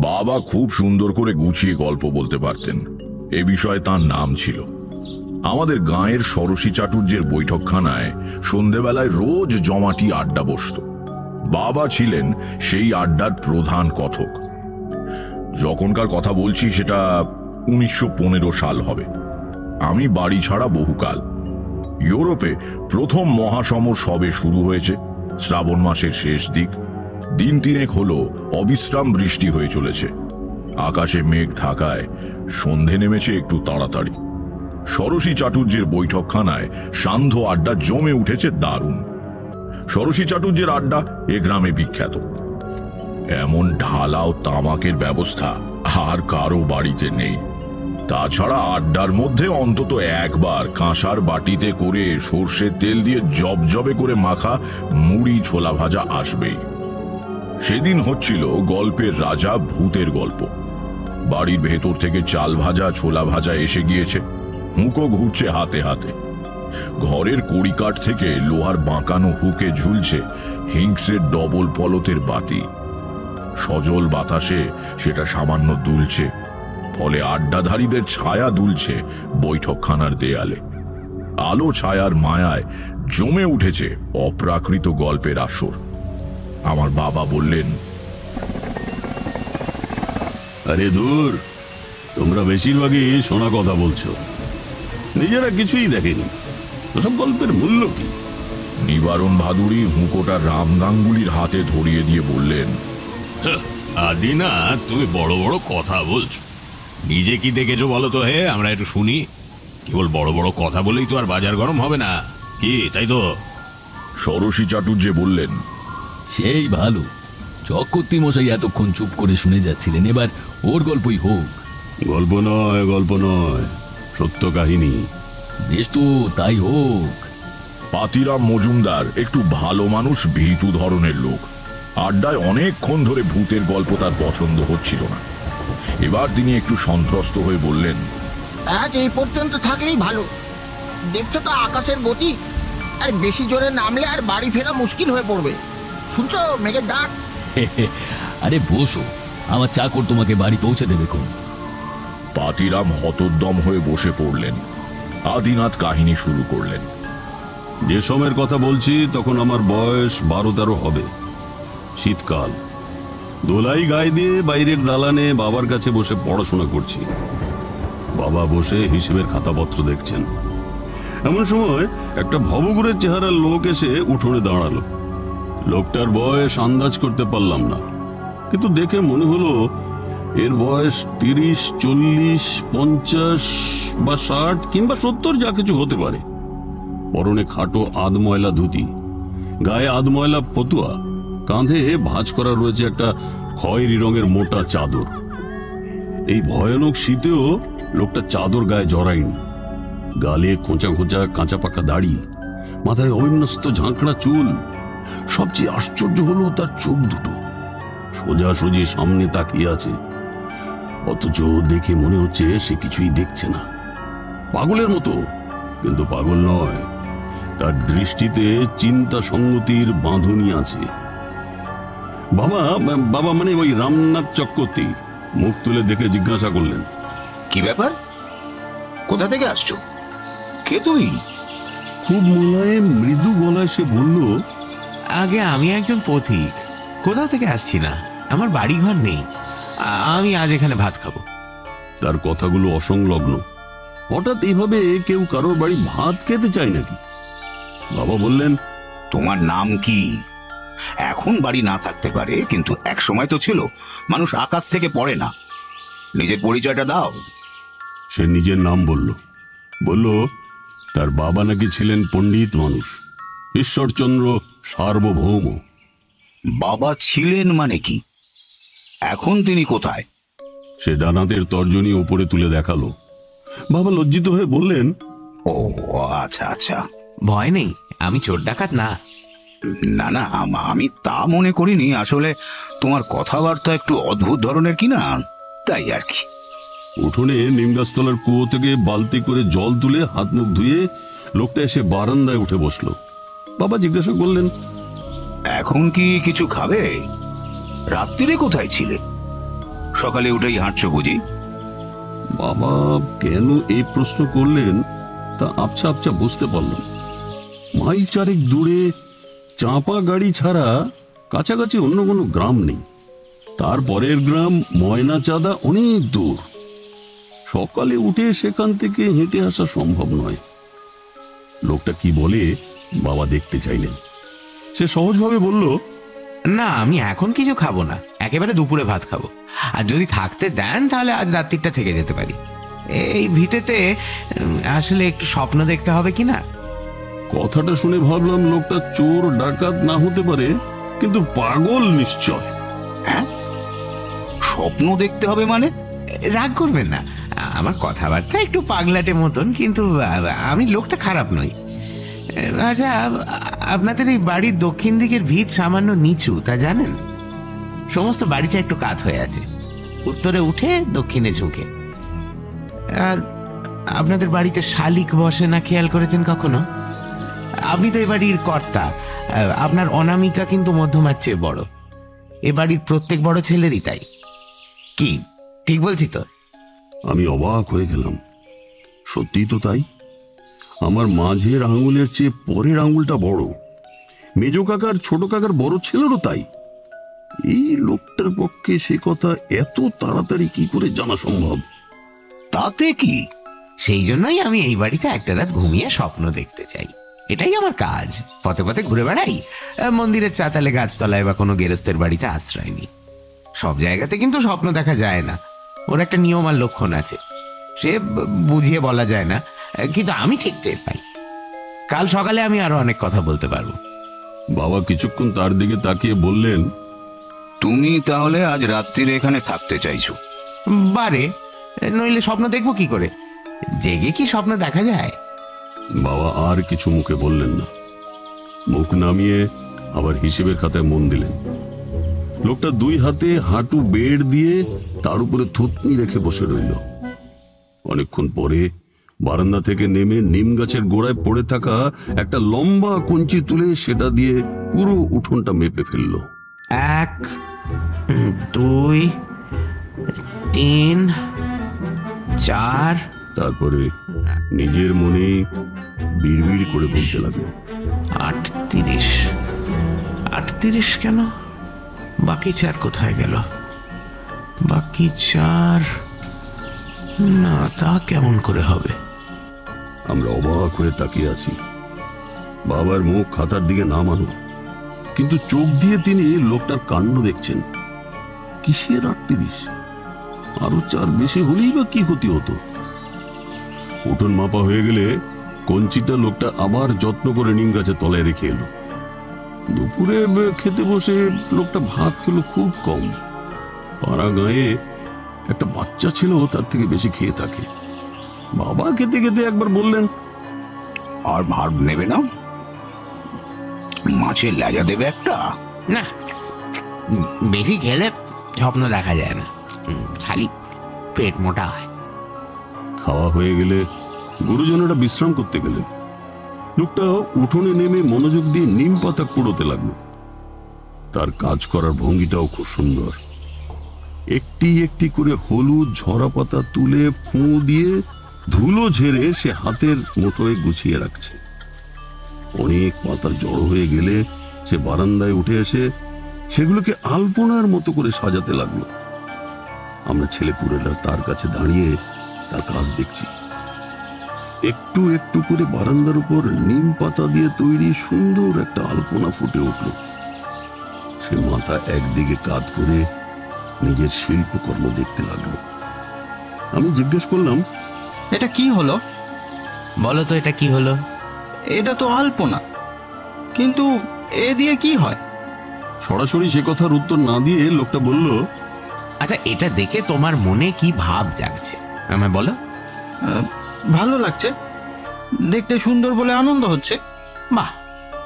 বাবা খুব সুন্দর করে গুছিয়ে গল্প বলতে পারতেন। এ বিষয়ে তার নাম ছিল। আমাদের গাঁয়ের ষোড়শী চাটুর্যের বৈঠকখানায় সন্ধেবেলায় রোজ জমাটি আড্ডা বসত। বাবা ছিলেন সেই আড্ডার প্রধান কথক। যখনকার কথা বলছি সেটা 1915 সাল হবে। আমি বাড়ি ছাড়া বহুকাল। ইউরোপে প্রথম মহাসমর সবে শুরু হয়েছে। শ্রাবণ মাসের শেষ দিক। দিন তিনেক হলো অবিশ্রাম বৃষ্টি হয়ে চলেছে। আকাশে মেঘ থাকায় সন্ধে নেমেছে একটু তাড়াতাড়ি। ষোড়শী চাটুর্যের বৈঠকখানায় সান্ধ্য আড্ডা জমে উঠেছে দারুণ। ষোড়শী চাটুর্যের আড্ডা এ গ্রামে বিখ্যাত। এমন ঢালাও তামাকের ব্যবস্থা আর কারো বাড়িতে নেই। তাছাড়া আড্ডার মধ্যে অন্তত একবার কাঁসার বাটিতে করে সর্ষের তেল দিয়ে জবজবে করে মাখা মুড়ি ছোলা ভাজা আসবেই। সেদিন হচ্ছিল গল্পের রাজা ভূতের গল্প। বাড়ির ভেতর থেকে চাল ভাজা ছোলা ভাজা এসে গিয়েছে। হুঁকো ঘুরছে হাতে হাতে। ঘরের কড়িকাঠ থেকে লোহার বাঁকানো হুকে ঝুলছে হিংসের ডবল পলতের বাতি। সজল বাতাসে সেটা সামান্য দুলছে, ফলে আড্ডাধারীদের ছায়া দুলছে বৈঠকখানার দেয়ালে। আলো ছায়ার মায়ায় জমে উঠেছে অপ্রাকৃত গল্পের আসর। আমার বাবা বললেন, আরে দূর, তোমরা বেশিরভাগই শোনা কথা বলছো, নিজেরা কিছুই দেখেনি। ওসব গল্পের মূল্য কি? নিবারণ ভাদুড়ি হুঁকোটা রাম গাঙ্গুলির হাতে ধরিয়ে দিয়ে বললেন, আদিনা, তুমি বড় বড় কথা বলছো। নিজে কি দেখেছো বলো তো? হে, আমরা একটু শুনি। কেবল বড় বড় কথা বলেই তো আর বাজার গরম হবে না, কি তাই তো? ষোড়শী চাটুর্যে বললেন, সেই ভালো। চক্রবর্তী মশাই এতক্ষণ চুপ করে শুনে যাচ্ছিলেন, এবার ওর গল্পই হোক। গল্প নয়, গল্প নয়, সত্য কাহিনী। বেশ তো, তাই হোক। পাতিরাম মজুমদার একটু ভালো মানুষ, ভীতু ধরনের লোক। আড্ডায় অনেকক্ষণ ধরে ভূতের গল্প তার পছন্দ হচ্ছিল না। এবার তিনি একটু সন্ত্রস্ত হয়ে বললেন, আজ এই পর্যন্ত থাকলেই ভালো। দেখছো তো আকাশের গতি, আর বেশি জোরে নামলে আর বাড়ি ফেরা মুশকিল হয়ে পড়বে। শুনছো মেঘের ডাক? আরে বসো, আমার চাকর তোমাকে বাড়ি পৌঁছে দেবে কোন। পাতিরাম হতোদ্যম হয়ে বসে পড়লেন। আদিনাথ কাহিনী শুরু করলেন। যে সময়ের কথা বলছি তখন আমার বয়স 12-13 হবে। শীতকাল। দোলাই গায়ে দিয়ে বাইরের দালানে বাবার কাছে বসে পড়াশোনা করছি। বাবা বসে হিসেবের খাতাপত্র দেখছেন। এমন সময় একটা ভবঘুরের চেহারার লোক এসে উঠোনে দাঁড়ালো। লোকটার বয়স আন্দাজ করতে পারলাম না, কিন্তু দেখে মনে হলো এর বয়স 30, 40, 50 বা 60 কিংবা 70, যা কিছু হতে পারে। পরনে খাটো আধময়লা ধুতি, গায়ে আধময়লা ফতুয়া, কাঁধে ভাঁজ করা রয়েছে একটা খয়েরি রঙের মোটা চাদর। এই ভয়ানক শীতেও লোকটা চাদর গায়ে জড়ায়নি। গালে খোঁচা খোঁচা কাঁচা পাকা দাড়ি, মাথায় অবিন্যস্ত ঝাঁকড়া চুল। সবচেয়ে আশ্চর্য হলো তার চোখ দুটো সোজাসুজি সামনে তাকিয়ে আছে, অথচ দেখে মনে হচ্ছে সে কিছুই দেখছে না। পাগলের মতো, কিন্তু পাগল নয়। তার দৃষ্টিতে চিন্তা সংগতির বাঁধনি আছে। বাবা বাবা মানে ওই রামনাথ চক্রবর্তী মুখ তুলে দেখে জিজ্ঞাসা করলেন, কি ব্যাপার? কোথা থেকে আসছো? কে তুমি? খুব মোলায়েম মৃদু গলায় সে বলল, আগে আমি একজন পথিক, কোথাও থেকে আসছি না। আমার বাড়ি ঘর নেই, আমি আজ এখানে ভাত খাবো। তার কথাগুলো অসংলগ্ন। হঠাৎ এইভাবে কেউ কারোর বাড়ি ভাত খেতে চায় নাকি? বাবা বললেন, তোমার নাম কি? এখন বাড়ি না থাকতে পারে, কিন্তু এক সময় তো ছিল মানুষ আকাশ থেকে পড়ে না। নিজের পরিচয়টা দাও। সে নিজের নাম বলল। বলল তার বাবা নাকি ছিলেন পণ্ডিত মানুষ, ঈশ্বরচন্দ্র সার্বভৌম। বাবা ছিলেন মানে কি? এখন তিনি কোথায়? সে ডানাতের তর্জনী উপরে তুলে দেখালো। বাবা লজ্জিত হয়ে বললেন, ও আচ্ছা আচ্ছা, ভয় নেই, আমি চোর ডাকাত না। না না, আমি তা মনে করিনি। আসলে তোমার কথাবার্তা একটু অদ্ভুত ধরনের কি না, তাই আর কি। উঠোনে নিমগাছতলার কুয়ো থেকে বালতি করে জল তুলে হাত মুখ ধুয়ে লোকটা এসে বারান্দায় উঠে বসলো। বাবা জিজ্ঞাসা করলেন, এখন কি কিছু খাবে? রাত্রিরে কোথায় ছিলে? সকালে উঠেই হাঁটছো বুঝি? বাবা কেন এই প্রশ্ন করলেন তা আবছা আবছা বুঝতে পারলাম। মাইল চারেক দূরে চাঁপা গাড়ি ছাড়া কাছাকাছি অন্য কোনো গ্রাম নেই। তারপরের গ্রাম ময়নাচাঁদা অনেক দূর। সকালে উঠে সেখান থেকে হেঁটে আসা সম্ভব নয়। লোকটা কি বলে বাবা দেখতে চাইলেন। সে সহজভাবে বলল, না, আমি এখন কিছু খাবো না, একেবারে দুপুরে ভাত খাবো। আর যদি থাকতে দেন তাহলে আজ রাত্রিটা থেকে যেতে পারি। এই ভিটেতে আসলে একটু স্বপ্ন দেখতে হবে কি না। কথাটা শুনে ভাবলাম লোকটা চোর ডাকাত না হতে পারে, কিন্তু পাগল নিশ্চয়। হ্যাঁ, স্বপ্ন দেখতে হবে মানে? রাগ করবেন না, আমার কথাবার্তা একটু পাগলাটে মতন, কিন্তু আমি লোকটা খারাপ নই। আচ্ছা, আপনাদের এই বাড়ির দক্ষিণ দিকের ভিত সামান্য নিচু, তা জানেন? সমস্ত বাড়িটা একটু কাত হয়ে আছে, উত্তরে উঠে দক্ষিণে ঝুঁকে। আর আপনাদের বাড়িতে শালিক বসে না, খেয়াল করেছেন কখনো? আপনি তো এ বাড়ির কর্তা, আপনার অনামিকা কিন্তু মধ্যমার চেয়ে বড়। এ বাড়ির প্রত্যেক বড় ছেলেরই তাই। কি ঠিক বলছি তো? আমি অবাক হয়ে গেলাম। সত্যি তো তাই। আমার মাঝের আঙুলের চেয়ে পরের আঙুলটা বড়। মেজ কাকার ছোট কাকার বড় ছেলেরও তাই। এই লোকটার পক্ষে সে কথা এত তাড়াতাড়ি কি করে জানা সম্ভব? তাতে কি? সেই জন্যই আমি এই বাড়িতে একটা রাত ঘুমিয়ে স্বপ্ন দেখতে চাই। এটাই আমার কাজ। পথে পথে ঘুরে বেড়াই, মন্দিরের চাতালে, গাছতলায় বা কোনো গেরস্তের বাড়িতে আশ্রয় নিই। সব জায়গাতে কিন্তু স্বপ্ন দেখা যায় না, ওর একটা নিয়ম আর লক্ষণ আছে, সে বুঝিয়ে বলা যায় না, কিন্তু আমি ঠিক টের পাই। কাল সকালে আমি আরো অনেক কথা বলতে পারবো। বাবা কিছুক্ষণ তার দিকে তাকিয়ে বললেন, তুমি তাহলে আজ রাত্রিরে এখানে থাকতে চাইছো? বারে, নইলে স্বপ্ন দেখবো কি করে? জেগে কি স্বপ্ন দেখা যায়? বাবা আর কিছু মুখে বললেন না। মুখ নামিয়ে আবার হিসেবের খাতায় মন দিলেন। লোকটা দুই হাতে হাঁটু বেড় দিয়ে তার উপরে থুতনি রেখে বসে রইল। অনেকক্ষণ পরে বারান্দা থেকে নেমে নিম গাছের গোড়ায় পড়ে থাকা একটা লম্বা কঞ্চি তুলে সেটা দিয়ে পুরো উঠোনটা মেপে ফেলল। 1 2 3 4। তারপরে নিজের মনেই বিড়বিড় করে বলতে লাগলো, 38। 38 কেন? বাকি 4 কোথায় গেল? বাকি 4 না, তা কেমন করে হবে? আমরা অবাক হয়ে তাকিয়ে আছি। বাবার মুখ খাতার দিকে নামানো, কিন্তু চোখ দিয়ে তিনি লোকটার কাণ্ড দেখছেন। কিসের 38? আরো 4 বেশি হলেই বা কি ক্ষতি হতো? উঠোন মাপা হয়ে গেলে কঞ্চিটা লোকটা আবার যত্ন করে নিম গাছের তলায় রেখে এলো। দুপুরে খেতে বসে লোকটা ভাত খেলো খুব কম। পাড়া গায়ে একটা বাচ্চা ছিল, তার থেকে বেশি খেয়ে থাকে। বাবা খেতে খেতে একবার বললেন, আর ভাত নেবে না? মাছের লেজা দেবে একটা? না, বেশি খেলে স্বপ্ন দেখা যায় না, খালি পেট মোটা হয়। খাওয়া হয়ে গেলে গুরুজনেরা বিশ্রাম করতে গেলেন। লোকটা উঠোনে নেমে মনোযোগ দিয়ে নিম পাতা কুড়োতে লাগলো। তার কাজ করার ভঙ্গিটাও খুব সুন্দর। একটি একটি করে হলুদ ঝরা পাতা তুলে ফুঁ দিয়ে ধুলো ঝেড়ে সে হাতের মুঠোয় গুছিয়ে রাখছে। অনেক পাতা জড়ো হয়ে গেলে সে বারান্দায় উঠে এসে সেগুলোকে আলপনার মতো করে সাজাতে লাগলো। আমরা ছেলেপুলেরা তার কাছে দাঁড়িয়ে তার কাজ দেখছি। একটু একটু করে বারান্দার উপর নিম পাতা দিয়ে তৈরি সুন্দর একটা আলপনা ফুটে উঠল। সে মাথা একদিকে কাত করে নিজের শিল্পকর্ম দেখতে লাগলো। আমি জিজ্ঞেস করলাম, এটা কি হলো? বলো তো, এটা কি হলো? এটা তো আলপনা, কিন্তু এ দিয়ে কি হয়? সরাসরি সে কথার উত্তর না দিয়ে লোকটা বলল, আচ্ছা, এটা দেখে তোমার মনে কি ভাব জাগছে আমায় বলো। ভালো লাগছে, দেখতে সুন্দর বলে আনন্দ হচ্ছে। বাহ,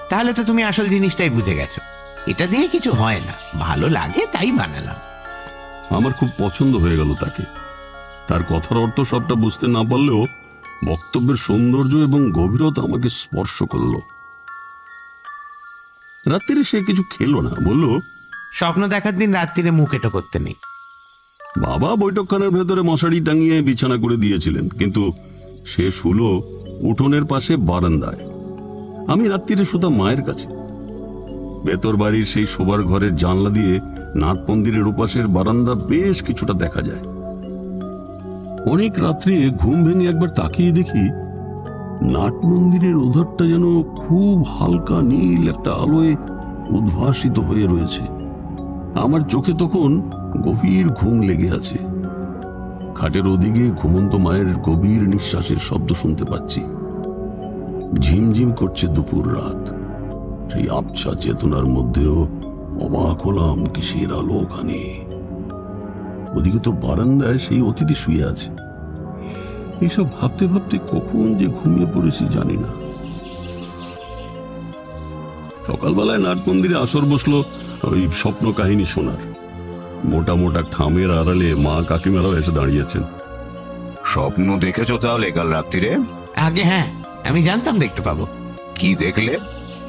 তাহলে তো তুমি আসল জিনিসটাই বুঝে গেছো। এটা দিয়ে কিছু হয় না, ভালো লাগে তাই বানালাম। আমার খুব পছন্দ হয়ে গেল তাকে। তার কথার অর্থ সবটা বুঝতে না পারলেও বক্তব্যের সৌন্দর্য এবং গভীরতা আমাকে স্পর্শ করল। রাত্রিরে সে কিছু খেলো না, বলল, স্বপ্ন দেখার দিন রাত্রিরে মুখ এটো করতে নেই। বাবা বৈঠকখানার ভেতরে মশারি টাঙিয়ে বিছানা করে দিয়েছিলেন, কিন্তু শেষ হলো উঠোনের পাশে বারান্দায়। আমি রাত্রিরে শুতাম মায়ের কাছে। ভেতর বাড়ির সেই শোবার ঘরের জানলা দিয়ে নাট মন্দিরের ওপাশের বারান্দা বেশ কিছুটা দেখা যায়। অনেক রাত্রে ঘুম ভেঙে একবার তাকিয়ে দেখি নাট মন্দিরের ওধারটা যেন খুব হালকা নীল একটা আলোয় উদ্ভাসিত হয়ে রয়েছে। আমার চোখে তখন গভীর ঘুম লেগে আছে। খাটের ওদিকে ঘুমন্ত মায়ের গভীর নিঃশ্বাসের শব্দ শুনতে পাচ্ছি। ঝিমঝিম করছে দুপুর রাত। সেই আবছা চেতনার মধ্যেও অবাক হলাম কিসের আলো ওখানে। ওদিকে তো বারান্দায় সেই অতিথি শুয়ে আছে। এসব ভাবতে ভাবতে কখন যে ঘুমিয়ে পড়েছি জানি না। সকালবেলায় নাট মন্দিরে আসর বসলো ওই স্বপ্ন কাহিনী শোনার। মোটা মোটা থামের আড়ালে মা কাকিমারাও এসে দাঁড়িয়েছেন। স্বপ্ন দেখেছো তাহলে কাল রাত্রিরে? আগে হ্যাঁ, আমি জানতাম দেখতে পাবো। কি দেখলে?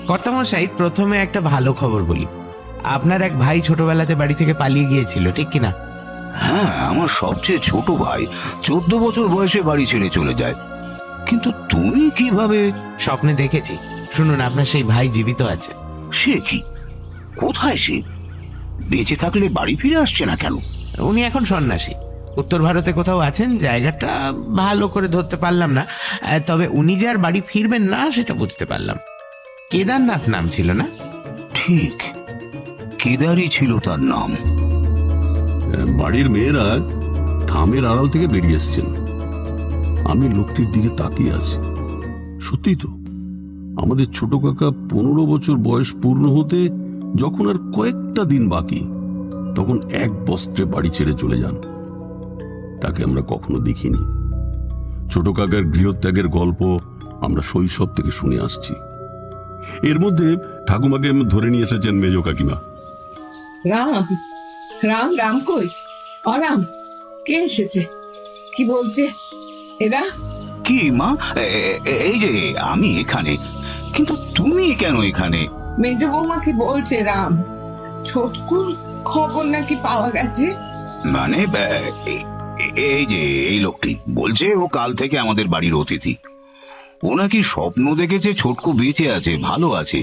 কর্তামশাই, প্রথমে একটা ভালো খবর বলি। আপনার এক ভাই ছোটবেলাতে বাড়ি থেকে পালিয়ে গিয়েছিল, ঠিক কিনা? হ্যাঁ, আমার সবচেয়ে ছোট ভাই 14 বছর বয়সে বাড়ি ছেড়ে চলে যায়। কিন্তু তুমি কিভাবে? স্বপ্নে দেখেছি। শুনুন, আপনার সেই ভাই জীবিত আছে। সে কি? কোথায় সে? বেঁচে থাকলে বাড়ি ফিরে আসছে না কেন? উনি এখন সন্ন্যাসী। উত্তর ভারতে কোথাও আছেন, জায়গাটা ভালো করে ধরতে পারলাম না। তবে উনি যে আর বাড়ি ফিরবেন না সেটা বুঝতে পারলাম। কেদারনাথ নাম ছিল না? ঠিক, কেদারই ছিল তার নাম। বাড়ির মেয়েরা থামের আড়াল থেকে বেরিয়ে এসছেন। আমি লোকটির দিকে তাকিয়ে আছি। সত্যি তো, আমাদের ছোট কাকা 15 বছর বয়স পূর্ণ হতে যখন আর কয়েকটা দিন বাকি, তখন এক বস্ত্রে বাড়ি ছেড়ে চলে যান। তাকে আমরা কখনো দেখিনি। ছোট কাকার গৃহত্যাগের গল্প আমরা শৈশব থেকে শুনে আসছি। এর মধ্যে ঠাকুমাকে ধরে নিয়ে এসেছেন মেজ কাকিমা। রাম রাম রাম কই? অরাম, কে এসেছে? কি বলছে এরা? কি মা? এই যে আমি এখানে, কিন্তু তুমি কেন এখানে? মেজ বৌমা কি বলছে রাম? ছোটকুর খবর নাকি পাওয়া গেছে? মানে এই যে এই লোকটি বলছে ও কাল থেকে আমাদের বাড়ির অতিথি। ও নাকি স্বপ্ন দেখেছে ছোটকু বেঁচে আছে, ভালো আছে।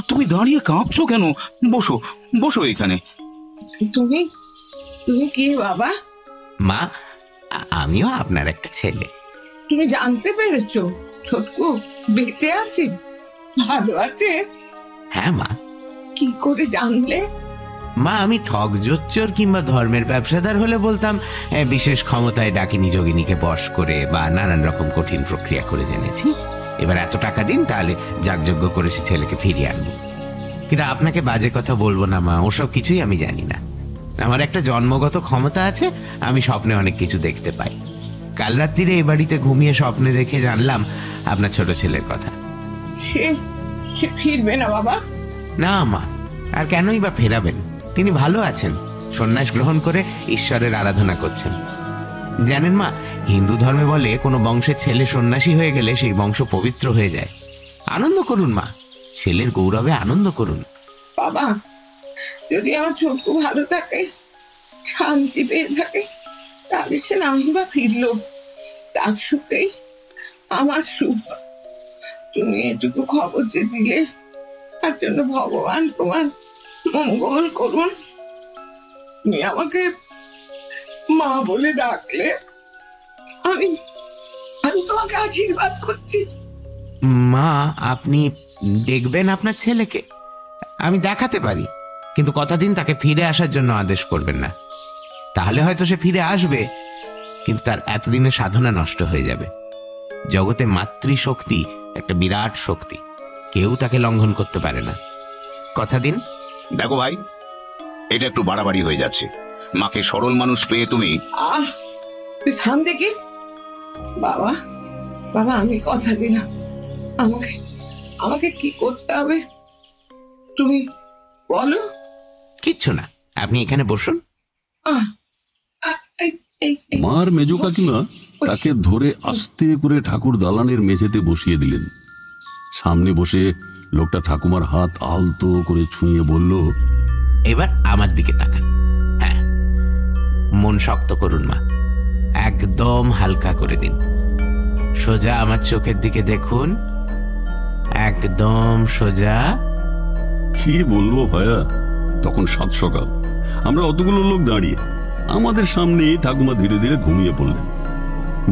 তুমি দাঁড়িয়ে কাঁপছো কেন? বসো বসো এখানে। তুমি তুমি কি বাবা? মা, আমিও আপনার একটা ছেলে। তুমি জানতে পেরেছো ছোটকু বেঁচে আছে, ভালো আছে? হ্যাঁ মা। কি করে জানলে? মা, আমি ঠক জোচ্চর কিংবা ধর্মের ব্যবসাদার হলে বলতাম বিশেষ ক্ষমতায় ডাকিনী যোগিনীকে বশ করে বা নানান রকম কঠিন প্রক্রিয়া করে জেনেছি। এবার এত টাকা দিন, তাহলে যাগযজ্ঞ করে সে ছেলেকে ফিরিয়ে আনবো। কিন্তু আপনাকে বাজে কথা বলবো না মা, ওসব কিছুই আমি জানি না। আমার একটা জন্মগত ক্ষমতা আছে, আমি স্বপ্নে অনেক কিছু দেখতে পাই। কাল রাত্রিরে এ বাড়িতে ঘুমিয়ে স্বপ্নে দেখে জানলাম আপনার ছোট ছেলের কথা। সে সে ফিরবে না বাবা? না মা, আর কেনই বা ফেরাবেন? তিনি ভালো আছেন, সন্ন্যাস গ্রহণ করে ঈশ্বরের আরাধনা করছেন। জানেন মা, হিন্দু ধর্মে বলে কোনো বংশের ছেলে সন্ন্যাসী হয়ে গেলে সেই বংশ পবিত্র হয়ে যায়। আনন্দ করুন মা, ছেলের গৌরবে আনন্দ করুন। বাবা, যদি আমার ছোটকু ভালো থাকে, শান্তি পেয়ে থাকে, তাহলে সে নাই বা ফিরলো, তার সুখেই আমার সুখ। তুমি এটুকু খবর যে দিলে, তার জন্য ভগবান তোমার মঙ্গল করুন। তুমি আমাকে মা বলে ডাকলে আমি আমি তোমাকে আশীর্বাদ করছি। মা, আপনি দেখবেন আপনার ছেলেকে? আমি দেখাতে পারি, কিন্তু কথা দিন তাকে ফিরে আসার জন্য আদেশ করবেন না। তাহলে হয়তো সে ফিরে আসবে, কিন্তু তার এতদিনের সাধনা নষ্ট হয়ে যাবে। জগতে মাতৃশক্তি একটা বিরাট শক্তি, কেউ তাকে লঙ্ঘন করতে পারে না। কথা দিন। দেখো ভাই, এটা একটু বাড়াবাড়ি হয়ে যাচ্ছে। মাকে সরল মানুষ পেয়ে তুমি। তুই থাম দেখি। বাবা বাবা, আমি কথা দিলাম, আমাকে আমাকে কি করতে হবে তুমি বলো। কিচ্ছু না, আপনি এখানে বসুন। মার মেজ কাকিমা তাকে ধরে আস্তে করে ঠাকুর দালানের মেঝেতে বসিয়ে দিলেন। সামনে বসে লোকটা ঠাকুমার হাত আলতো করে ছুঁয়ে বলল, এবার আমার দিকে তাকান। হ্যাঁ, মন শক্ত করুন মা, একদম হালকা করে দিন। সোজা আমার চোখের দিকে দেখুন, একদম সোজা। কি বলবো ভাইয়া, তখন 7 সকাল, আমরা অতগুলো লোক দাঁড়িয়ে, আমাদের সামনে ঠাকুমা ধীরে ধীরে ঘুমিয়ে পড়লেন।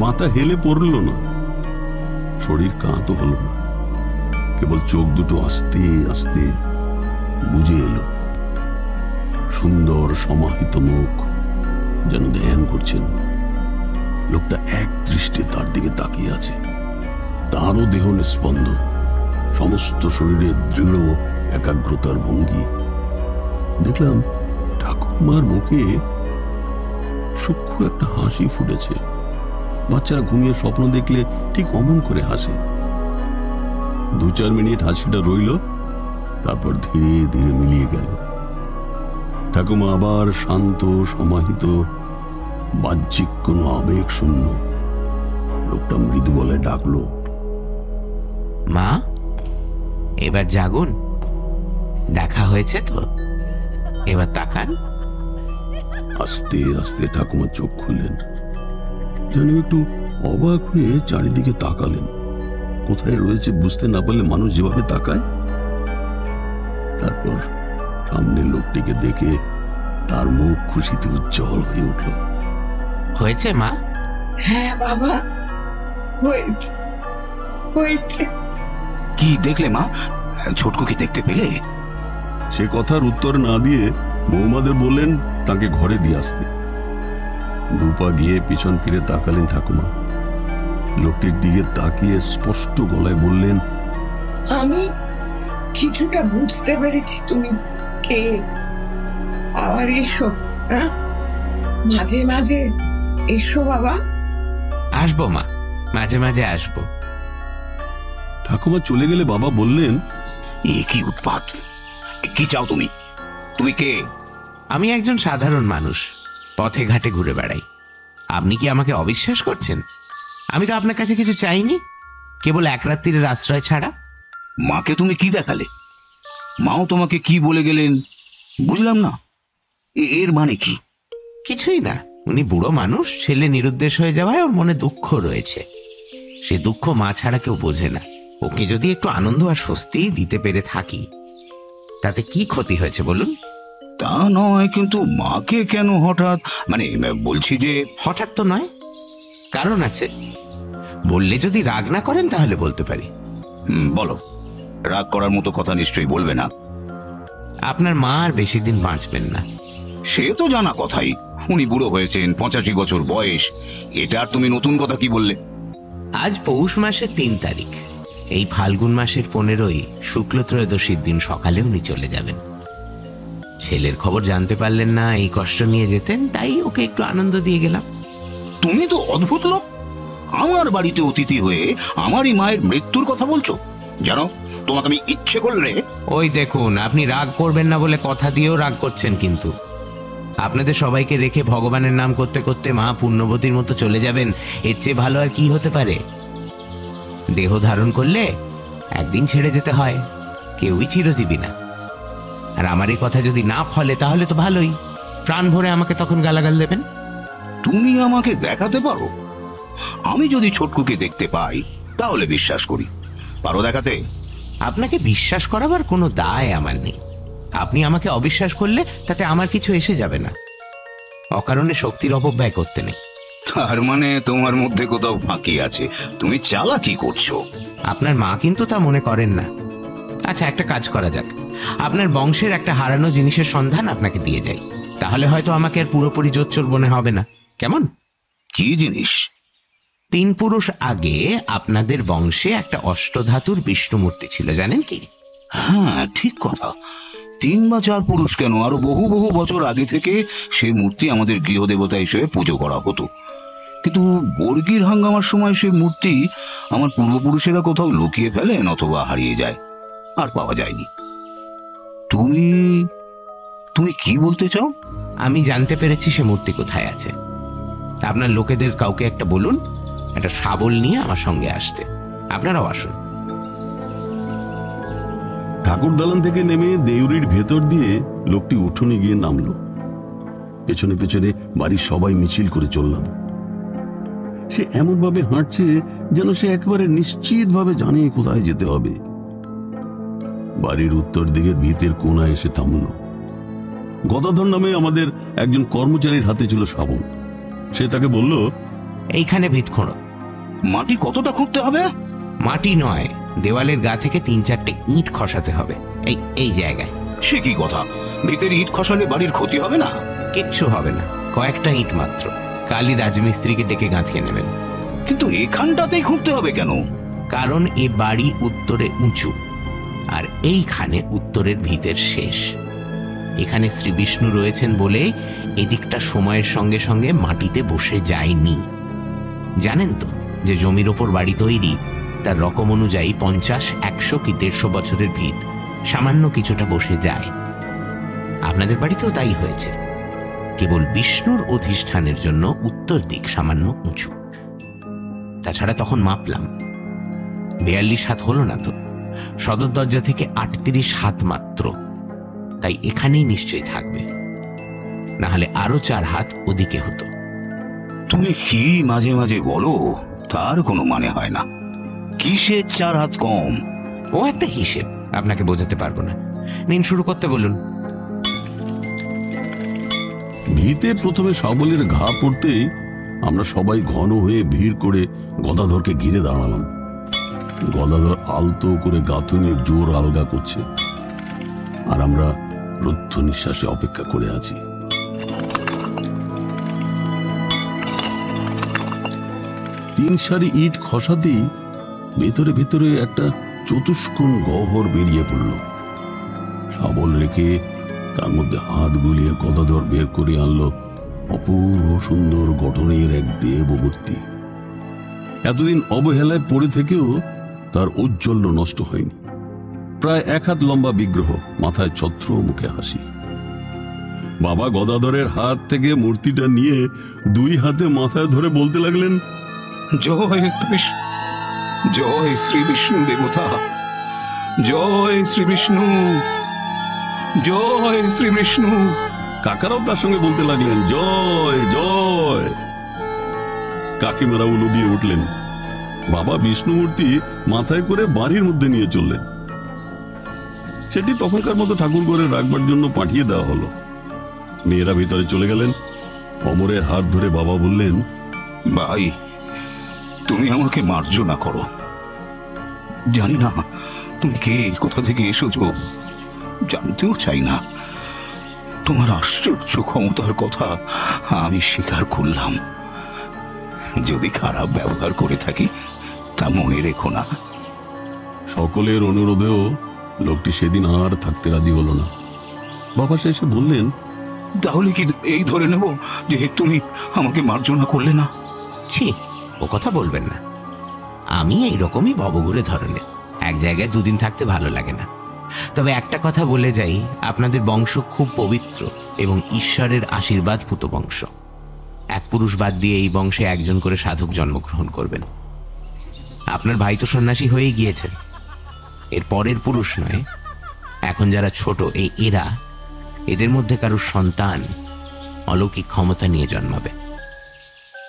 মাথা হেলে পড়ল না, শরীর কাঁতো হলো না, কেবল চোখ দুটো আস্তে আস্তে বুঝে এলো। সুন্দর সমাহিত মুখ, যেন ধ্যান করছেন। লোকটা এক দৃষ্টে তার দিকে তাকিয়ে আছে। তারও দেহ নিস্পন্দ, সমস্ত শরীরে দৃঢ় একাগ্রতার ভঙ্গি। দেখলাম ঠাকুরমার মুখে সূক্ষ্ম একটা হাসি ফুটেছে। বাচ্চারা ঘুমিয়ে স্বপ্ন দেখলে ঠিক অমন করে হাসে। 2-4 মিনিট হাসিটা রইল, তারপর ধীরে ধীরে মিলিয়ে গেল। ঠাকুমা আবার শান্ত, সমাহিত, বাহ্যিক কোনো আবেগ শূন্য। লোকটা মৃদু গলায় ডাকলো, মা, এবার জাগুন, দেখা হয়েছে তো, এবার তাকান। আস্তে আস্তে ঠাকুমা চোখ খুললেন, যেন একটু অবাক হয়ে চারিদিকে তাকালেন। কোথায় রয়েছে বুঝতে না পারলে মানুষ যেভাবে তাকায়। তারপর সামনের লোকটিকে দেখে তার মুখ খুশিতে উজ্জ্বল হয়ে উঠল। হয়েছে মা? হ্যাঁ বাবা, হয়েছে হয়েছে। কি দেখলে মা? ছোটকুকে দেখতে পেলে? সে কথার উত্তর না দিয়ে বৌমাদের বললেন তাকে ঘরে দিয়ে আসতে। 2 পা গিয়ে পিছন ফিরে তাকালেন ঠাকুমা। লোকটির দিকে তাকিয়ে স্পষ্ট গলায় বললেন, আমি কিছুটা বুঝতে পেরেছি তুমি কে। আবার এসো, হ্যাঁ? মাঝে মাঝে এসো বাবা। আসবো মা, মাঝে মাঝে আসবো। ঠাকুমা চলে গেলে বাবা বললেন, এ কি উৎপাত! কি চাও তুমি? তুমি কে? আমি একজন সাধারণ মানুষ, পথে ঘাটে ঘুরে বেড়াই। আপনি কি আমাকে অবিশ্বাস করছেন? আমি তো আপনার কাছে কিছু চাইনি, কেবল এক রাত্রির আশ্রয় ছাড়া। মাকে তুমি কি দেখালে? মাও তোমাকে কি বলে গেলেন বুঝলাম না। এর মানে কি? কিছুই না, উনি বুড়ো মানুষ, ছেলে নিরুদ্দেশ হয়ে যাওয়ায় ওর মনে দুঃখ রয়েছে। সে দুঃখ মা ছাড়া কেউ বোঝে না। ওকে যদি একটু আনন্দ আর স্বস্তি দিতে পেরে থাকি, তাতে কি ক্ষতি হয়েছে বলুন? তা নয়, কিন্তু মাকে কেন হঠাৎ, মানে বলছি যে। হঠাৎ তো নয়, কারণ আছে। বললে যদি রাগ না করেন তাহলে বলতে পারি। বলো। রাগ করার মতো কথা নিশ্চয়ই বলবে না। আপনার মা আর বেশি দিন বাঁচবেন না। সে তো জানা কথাই, উনি বুড়ো হয়েছেন, 85 বছর বয়স। এটা আর তুমি নতুন কথা কি বললে? আজ পৌষ মাসের 3 তারিখ, এই ফাল্গুন মাসের 15ই শুক্ল ত্রয়োদশীর দিন সকালে উনি চলে যাবেন। ছেলের খবর জানতে পারলেন না, এই কষ্ট নিয়ে যেতেন, তাই ওকে একটু আনন্দ দিয়ে গেলাম। তুমি তো অদ্ভুত লোক, আমার বাড়িতে অতিথি হয়ে আমারই মায়ের মৃত্যুর কথা বলছো। জানো, তোমাকে আমি ইচ্ছে করলে। ওই দেখুন, আপনি রাগ করবেন না বলে কথা দিয়েও রাগ করছেন। কিন্তু আপনাদের সবাইকে রেখে ভগবানের নাম করতে করতে মা পুণ্যবতীর মতো চলে যাবেন, এর চেয়ে ভালো আর কি হতে পারে? দেহ ধারণ করলে একদিন ছেড়ে যেতে হয়, কেউই চিরজীবী না। আর আমার এই কথা যদি না ফলে তাহলে তো ভালোই, প্রাণ ভরে আমাকে তখন গালাগাল দেবেন। তুমি আমাকে দেখাতে পারো? আমি যদি ছোটকুকে দেখতে পাই তাহলে বিশ্বাস করি। পারো দেখাতে? আপনাকে বিশ্বাস করাবার কোনো দায় আমার নেই। আপনি আমাকে অবিশ্বাস করলে তাতে আমার কিছু এসে যাবে না। অকারণে শক্তির অপব্যয় করতে নেই। তার মানে তোমার মধ্যে কোথাও ফাঁকি আছে, তুমি চালাকি করছো। আপনার মা কিন্তু তা মনে করেন না। আচ্ছা, একটা কাজ করা যাক, আপনার বংশের একটা হারানো জিনিসের সন্ধান আপনাকে দিয়ে যাই, তাহলে হয়তো আমাকে আর পুরোপুরি জোচ্চোর মনে হবে না। কেমন? কি জিনিস? 3 পুরুষ আগে আপনাদের বংশে একটা অষ্টধাতুর বিষ্ণু মূর্তি ছিল, জানেন কি? হ্যাঁ, ঠিক কথা। 3 বা 4 পুরুষ কেন, আরো বহু বহু বছর আগে থেকে সেই মূর্তি আমাদের গৃহদেবতা হিসেবে পুজো করা হতো। কিন্তু বর্গির হাঙ্গামার সময় সেই মূর্তি আমার পূর্বপুরুষেরা কোথাও লুকিয়ে ফেলেন অথবা হারিয়ে যায়, আর পাওয়া যায়নি। তুমি তুমি কি বলতে চাও? আমি জানতে পেরেছি সে মূর্তি কোথায় আছে। আপনার লোকেদের কাউকে একটা বলুন, একটা শাবল নিয়ে আমার সঙ্গে আসতে। আপনারাও আসুন। ঠাকুর দালান থেকে নেমে দেউরির ভেতর দিয়ে লোকটি উঠোনে গিয়ে নামলো। পেছনে পেছনে বাড়ির সবাই মিছিল করে চললাম। সে এমন ভাবে হাঁটছে যেন সে একেবারে নিশ্চিতভাবে জানে কোথায় যেতে হবে। বাড়ির উত্তর দিকের ভিতের কোণায় এসে থামল। গদাধর নামে আমাদের একজন কর্মচারীর হাতে ছিল শাবল। সে তাকে বলল, এইখানে ভিত খোঁড়ো। মাটি কতটা খুঁড়তে হবে? মাটি নয়, দেওয়ালের গা থেকে 3-4টে ইট খসাতে হবে, এই এই জায়গায়। সে কি কথা? ভিতের ইট খসালে বাড়ির ক্ষতি হবে না? কিচ্ছু হবে না, কয়েকটা ইট মাত্র। কালই রাজমিস্ত্রিকে ডেকে গাঁথিয়ে নেবেন। কিন্তু এখানটাতেই খুঁড়তে হবে কেন? কারণ এ বাড়ি উত্তরে উঁচু, আর এইখানে উত্তরের ভিতের শেষ। এখানে শ্রী বিষ্ণু রয়েছেন বলে এদিকটা সময়ের সঙ্গে সঙ্গে মাটিতে বসে যায়নি। জানেন তো যে জমির ওপর বাড়ি তৈরি তার রকম অনুযায়ী 50, 100 কি 150 বছরের ভিত সামান্য কিছুটা বসে যায়। আপনাদের বাড়িতেও তাই হয়েছে, কেবল বিষ্ণুর অধিষ্ঠানের জন্য উত্তর দিক সামান্য উঁচু। তাছাড়া তখন মাপলাম 42 হাত হলো না তো, সদর দরজা থেকে 38 হাত মাত্র। তাই এখানেই নিশ্চয়ই থাকবে, না হলে আরো 4 হাত ওদিকে হতো। তুমি কি মাঝে মাঝে বলো, তার কোনো মানে হয় না। কিসের 4 হাত কম? ও একটা হিসেব, আপনাকে বোঝাতে পারবো না। নিন, শুরু করতে বলুন। ভিতে প্রথমে শাবলের ঘা পড়তেই আমরা সবাই ঘন হয়ে ভিড় করে গদাধরকে ঘিরে দাঁড়ালাম। গদাধর আলতো করে গাঁথুনির জোর আলগা করছে, আর আমরা রুদ্ধ নিঃশ্বাসে অপেক্ষা করে আছি। তিন সারি ইট খসাতেই ভেতরে ভেতরে একটা চতুষ্কোণ গহ্বর বেরিয়ে পড়ল। শাবল রেখে তার মধ্যে হাত গুলিয়ে গদাধর বের করে আনলো অপূর্ব সুন্দর গঠনের এক দেবমূর্তি। এতদিন অবহেলায় পড়ে থেকেও তার ঔজ্জ্বল্য নষ্ট হয়নি। প্রায় 1 হাত লম্বা বিগ্রহ, মাথায় ছত্র, মুখে হাসি। বাবা গদাধরের হাত থেকে মূর্তিটা নিয়ে 2 হাতে মাথায় ধরে বলতে লাগলেন, জয় কৃষ্ণ, জয় শ্রী বিষ্ণু দেবতা, জয় শ্রী বিষ্ণু, জয় শ্রী বিষ্ণু। কাকারাও তার সঙ্গে বলতে লাগলেন, জয় জয়। কাকিমারা উলু দিয়ে উঠলেন। বাবা বিষ্ণু মূর্তি মাথায় করে বাড়ির মধ্যে নিয়ে চললেন। সেটি তখনকার মতো ঠাকুর ঘরে রাখবার জন্য পাঠিয়ে দেওয়া হলো। মেয়েরা ভিতরে চলে গেলেন। অমরের হাত ধরে বাবা বললেন, ভাই, তুমি আমাকে মার্জনা করো। জানি না তুমি কে, কোথা থেকে এসেছ, জানতেও চাই না। তোমার আশ্চর্য ক্ষমতার কথা আমি স্বীকার করলাম। যদি খারাপ ব্যবহার করে থাকি তা মনে রেখো না। সকলের অনুরোধেও লোকটি সেদিন আর থাকতে রাজি হলো না। বাবা শেষে বললেন, তাহলে কি এই ধরে নেব যে তুমি আমাকে মার্জনা করলে না? ছি, ও কথা বলবেন না। আমি এইরকমই ভবঘুরে ধরনের, এক জায়গায় 2 দিন থাকতে ভালো লাগে না। তবে একটা কথা বলে যাই, আপনাদের বংশ খুব পবিত্র এবং ঈশ্বরের আশীর্বাদ ভূত বংশ। এক পুরুষ বাদ দিয়ে এই বংশে একজন করে সাধক জন্মগ্রহণ করবেন। আপনার ভাই তো সন্ন্যাসী হয়ে গিয়েছেন, এর পরের পুরুষ নয়। এখন যারা ছোট, এদের মধ্যে কারোর সন্তান অলৌকিক ক্ষমতা নিয়ে জন্মাবে।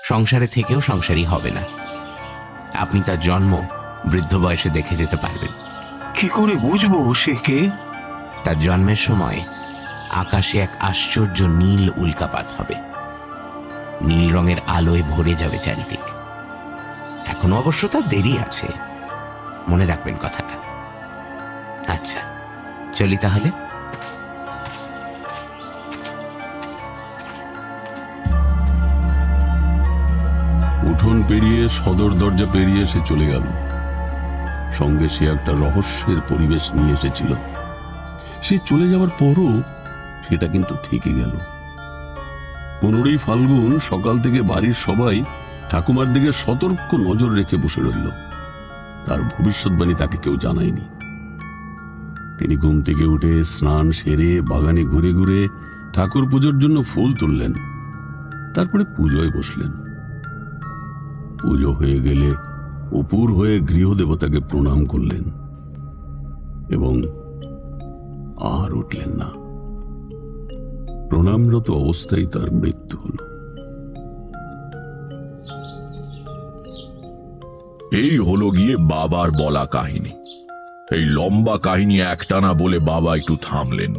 সংসারে থেকেও সংসারী হবে না। আপনি তার জন্ম বৃদ্ধ বয়সে দেখে যেতে পারবেন। কি করে বুঝবো সে কে? তার জন্মের সময় আকাশে এক আশ্চর্য নীল উল্কাপাত হবে। নীল রঙের আলোয় ভরে যাবে চারিদিক। এখনো অবশ্য তার দেরি আছে, মনে রাখবেন কথাটা। আচ্ছা, চলি তাহলে। উঠোন পেরিয়ে সদর দরজা পেরিয়ে সে চলে গেল। সঙ্গে সে একটা রহস্যের পরিবেশ নিয়ে এসেছিল। সে চলে যাওয়ার পরও সেটা কিন্তু থেকে গেল। 15ই ফাল্গুন সকাল থেকে বাড়ির সবাই ঠাকুমার দিকে সতর্ক নজর রেখে বসে রইল। তার ভবিষ্যৎবাণী তাকে কেউ জানায়নি। তিনি ঘুম থেকে উঠে স্নান সেরে বাগানে ঘুরে ঘুরে ঠাকুর পুজোর জন্য ফুল তুললেন। তারপরে পুজোয় বসলেন। পুজো হয়ে গেলে উপুর হয়ে গৃহদেবতাকে প্রণাম করলেন এবং আর উঠলেন না। প্রণামরত অবস্থায় তার মৃত্যু হল। এই হলো গিয়ে বাবার বলা কাহিনী। এই লম্বা কাহিনী একটানা বলে বাবা একটু থামলেন।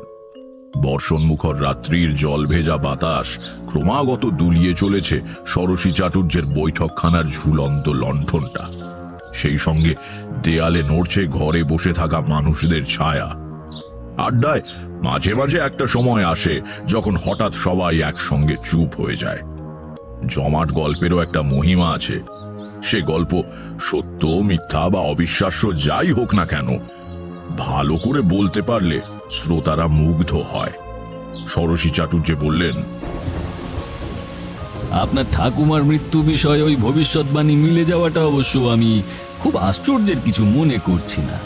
বর্ষণমুখর রাত্রির জল ভেজা বাতাস ক্রমাগত দুলিয়ে চলেছে ষোড়শী চাটুর্যের বৈঠকখানার ঝুলন্ত লণ্ঠনটা। সেই সঙ্গে দেয়ালে নড়ছে ঘরে বসে থাকা মানুষদের ছায়া। আড্ডায় মাঝে মাঝে একটা সময় আসে যখন হঠাৎ সবাই একসঙ্গে চুপ হয়ে যায়। জমাট গল্পেরও একটা মহিমা আছে। সে গল্প সত্য, মিথ্যা বা অবিশ্বাস্য যাই হোক না কেন, ভালো করে বলতে পারলে শ্রোতারা মুগ্ধ হয়। ষোড়শী চাটুর্য বললেন, আপনার ঠাকুমার মৃত্যু বিষয়ে ওই ভবিষ্যৎবাণী মিলে যাওয়াটা অবশ্য আমি খুব আশ্চর্যের কিছু মনে করছি না।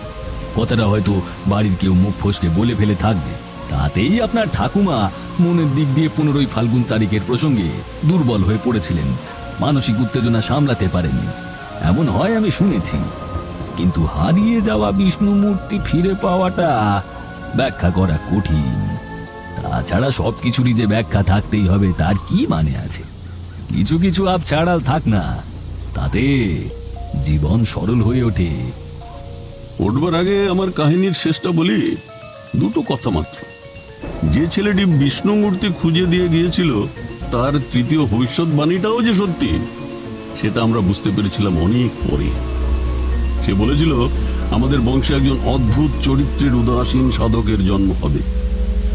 কথাটা হয়তো বাড়ির কেউ মুখ ফসকে বলে ফেলে থাকবে, তাতেই আপনার ঠাকুমা মনের দিক দিয়ে 15 ফাল্গুন তারিখের প্রসঙ্গে দুর্বল হয়ে পড়েছিলেন, মানসিক উত্তেজনা সামলাতে পারেননি, এমন হয় আমি শুনেছি। কিন্তু হারিয়ে যাওয়া বিষ্ণু মূর্তি ফিরে পাওয়াটা ব্যাখ্যা করা কঠিন। তাছাড়া সবকিছুরই যে ব্যাখ্যা থাকতেই হবে তার কি মানে আছে? কিছু কিছু আপ ছাড়াল থাক না, তাতে জীবন সরল হয়ে ওঠে। উঠবার আগে আমার কাহিনীর শেষটা বলি। দুটো কথা মাত্র। যে ছেলেটি বিষ্ণু মূর্তি খুঁজে দিয়ে গিয়েছিল তার তৃতীয় ভবিষ্যৎবাণীটাও যে সত্যি, সেটা আমরা বুঝতে পেরেছিলাম অনেক পরে। সে বলেছিল আমাদের বংশে একজন অদ্ভুত চরিত্রের উদাসীন সাধকের জন্ম হবে।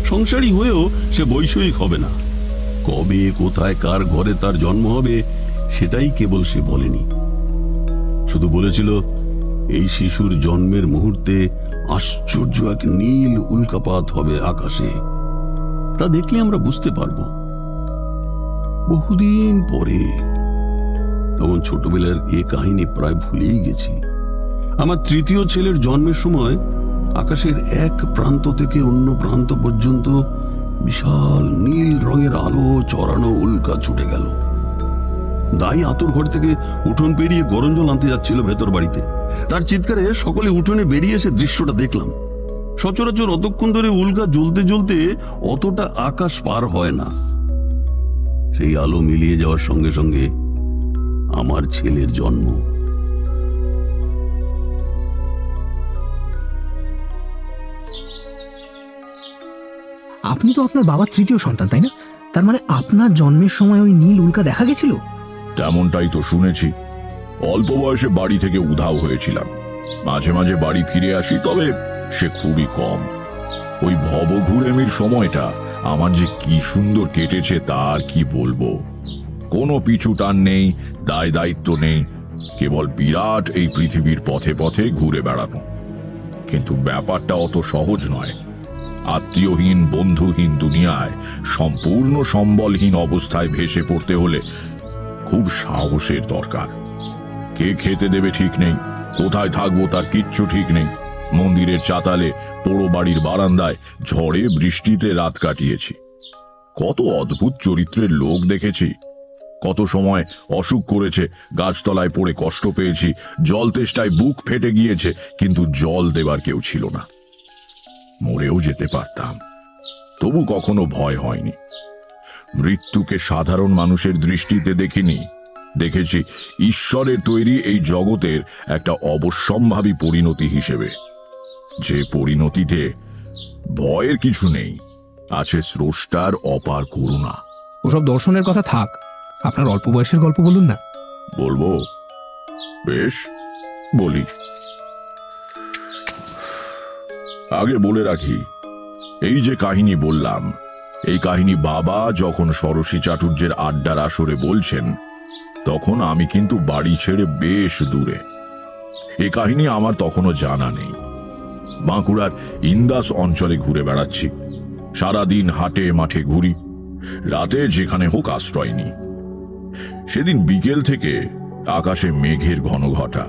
সংসারী হয়েও সে বৈষয়িক হবে না। কবে, কোথায়, কার ঘরে তার জন্ম হবে সেটাই কেবল সে বলেনি। শুধু বলেছিল এই শিশুর জন্মের মুহূর্তে আশ্চর্য এক নীল উল্কাপাত হবে আকাশে। তা দেখলে আমরা বুঝতে পারব। বহুদিন পরে, তখন ছোটবেলার এ কাহিনী প্রায় ভুলেই গেছি। আমার তৃতীয় ছেলের জন্মের সময় আকাশের এক প্রান্ত থেকে অন্য প্রান্ত পর্যন্ত বিশাল নীল রঙের আলো চড়ানো উল্কা ছুটে গেল। দাই আতুর ঘর থেকে উঠোন পেরিয়ে গরম জল আনতে যাচ্ছিল ভেতর বাড়িতে। তার চিৎকারে সকলে উঠোনে বেরিয়ে এসে দৃশ্যটা দেখলাম। সচরাচর অতক্ষণ ধরে উল্কা জ্বলতে জ্বলতে অতটা আকাশ পার হয় না। সেই আলো মিলিয়ে যাওয়ার সঙ্গে সঙ্গে আমার ছেলের জন্ম। আপনি তো আপনার বাবার তৃতীয় সন্তান, তাই না? তার মানে আপনার জন্মের সময় ওই নীল উল্কা দেখা গেছিল? তেমনটাই তো শুনেছি। অল্প বয়সে বাড়ি থেকে উধাও হয়েছিলাম। মাঝে মাঝে বাড়ি ফিরে আসি, তবে সে খুবই কম। ওই ভবঘুরেমির সময়টা আমার যে কি সুন্দর কেটেছে তা আর কি বলবো। কোনো পিছু টান নেই, দায় দায়িত্ব নেই, কেবল বিরাট এই পৃথিবীর পথে পথে ঘুরে বেড়ানো। কিন্তু ব্যাপারটা অত সহজ নয়। আত্মীয়হীন, বন্ধুহীন দুনিয়ায় সম্পূর্ণ সম্বলহীন অবস্থায় ভেসে পড়তে হলে খুব সাহসের দরকার। কে খেতে দেবে ঠিক নেই, কোথায় থাকবো তার কিচ্ছু ঠিক নেই। মন্দিরের চাতালে, পোড়ো বাড়ির বারান্দায় ঝড়ে বৃষ্টিতে রাত কাটিয়েছি। কত অদ্ভুত চরিত্রের লোক দেখেছি। কত সময় অসুখ করেছে, গাছতলায় পড়ে কষ্ট পেয়েছি, জল তেষ্টায় বুক ফেটে গিয়েছে, কিন্তু জল দেবার কেউ ছিল না। মরেও যেতে পারতাম, তবু কখনো ভয় হয়নি। মৃত্যুকে সাধারণ মানুষের দৃষ্টিতে দেখিনি, দেখেছি ঈশ্বরের তৈরি এই জগতের একটা অবশ্যম্ভাবী পরিণতি হিসেবে। যে পরিণতিতে ভয়ের কিছু নেই, আছে স্রষ্টার অপার করুণা। ওসব দর্শনের কথা থাক, আপনার অল্প বয়সের গল্প বলুন না। বলবো? বেশ, বলি। আগে বলে রাখি, এই যে কাহিনী বললাম, এই কাহিনী বাবা যখন ষোড়শী চাটুর্যের আড্ডার আসরে বলছেন, তখন আমি কিন্তু বাড়ি ছেড়ে বেশ দূরে। এই কাহিনী আমার তখনও জানা নেই। বাঁকুড়ার ইন্দাস অঞ্চলে ঘুরে বেড়াচ্ছি। সারাদিন হাটে মাঠে ঘুরি, রাতে যেখানে হোক আশ্রয় নিই। সেদিন বিকেল থেকে আকাশে মেঘের ঘন ঘটা।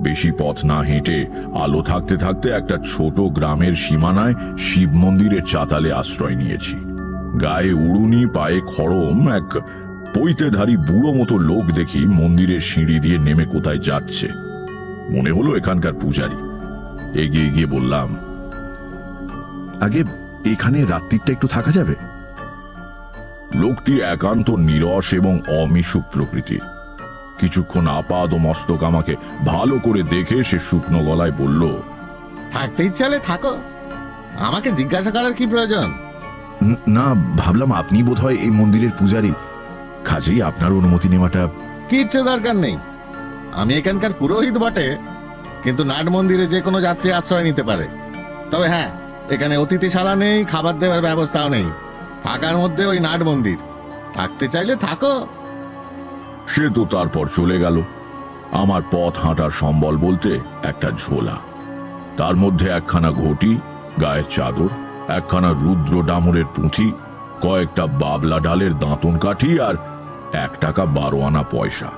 বেশি পথ না হেঁটে আলো থাকতে থাকতে একটা ছোট গ্রামের সীমানায় শিব মন্দিরের চাতালে আশ্রয় নিয়েছি। গায়ে উড়ুনি, পায়ে খড়ম এক পৈতেধারী বুড়ো মতো লোক দেখি মন্দিরের সিঁড়ি দিয়ে নেমে কোথায় যাচ্ছে। মনে হলো এখানকার পূজারী। এগিয়ে গিয়ে বললাম, আগে এখানে রাত্রিটা একটু থাকা যাবে? লোকটি একান্ত নীরস এবং অমিশুক প্রকৃতির। কিছুক্ষণ আপাদ মস্তক আমাকে ভালো করে দেখে সে শুকনো গলায় বলল, থাকতে ইচ্ছালে থাকো, আমাকে জিজ্ঞাসা করার কি প্রয়োজন? না, ভাবলাম আপনি বোধহয় এই মন্দিরের পূজারী, কাজেই আপনার অনুমতি নেওয়াটা। কিচ্ছু দরকার নেই, আমি এখানকার পুরোহিত বটে, কিন্তু নাট মন্দিরে যে কোনো যাত্রী আশ্রয় নিতে পারে। তবে হ্যাঁ, এখানে অতিথিশালা নেই, খাবার দেওয়ার ব্যবস্থাও নেই। থাকার মধ্যে ওই নাট মন্দির, থাকতে চাইলে থাকো। সে তো তারপর চলে গেল। আমার পথ হাঁটার সম্বল বলতে একটা ঝোলা, তার মধ্যে একখানা ঘটি, গায়ের চাদর, একখানা রুদ্র ডামরের পুঁথি, কয়েকটা বাবলা ডালের দাঁতন কাঠি আর 1 টাকা 12 আনা পয়সা।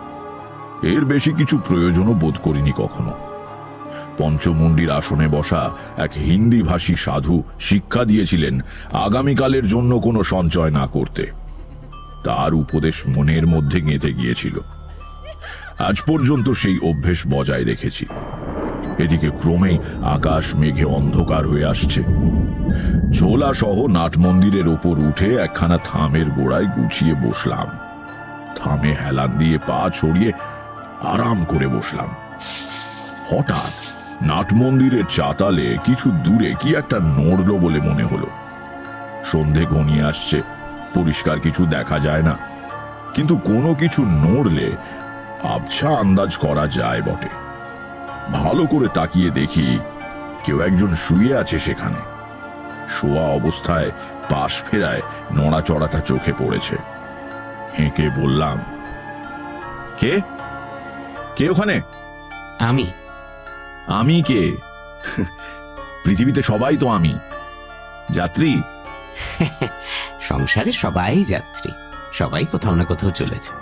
এর বেশি কিছু প্রয়োজনও বোধ করিনি কখনো। পঞ্চমুণ্ডির আসনে বসা এক হিন্দি ভাষী সাধু শিক্ষা দিয়েছিলেন আগামীকালের জন্য কোনো সঞ্চয় না করতে। তার উপদেশ মনের মধ্যে গেঁথে গিয়েছিল। আজ পর্যন্ত সেই অভ্যেস বজায় রেখেছি। এদিকে ক্রমেই আকাশ মেঘে অন্ধকার হয়ে আসছে। ঝোলা সহ নাট মন্দিরের ওপর উঠে একখানা থামের গোড়ায় গুছিয়ে বসলাম। থামে হেলান দিয়ে পা ছড়িয়ে আরাম করে বসলাম। হঠাৎ নাট মন্দিরের চাতালে কিছু দূরে কি একটা নড়ল বলে মনে হলো। সন্ধে ঘনিয়ে আসছে, পরিষ্কার কিছু দেখা যায় না, কিন্তু কোনো কিছু নড়লে আবছা আন্দাজ করা যায় বটে। ভালো করে তাকিয়ে দেখি কেউ একজন শুয়ে আছে সেখানে। শোয়া অবস্থায় পাশ ফেরায় নড়াচড়াটা চোখে পড়েছে। হেঁকে বললাম, কে কে ওখানে? আমি। আমি কে? পৃথিবীতে সবাই তো আমি। যাত্রী? সংসারে সবাই যাত্রী, সবাই কোথাও না কোথাও চলেছে।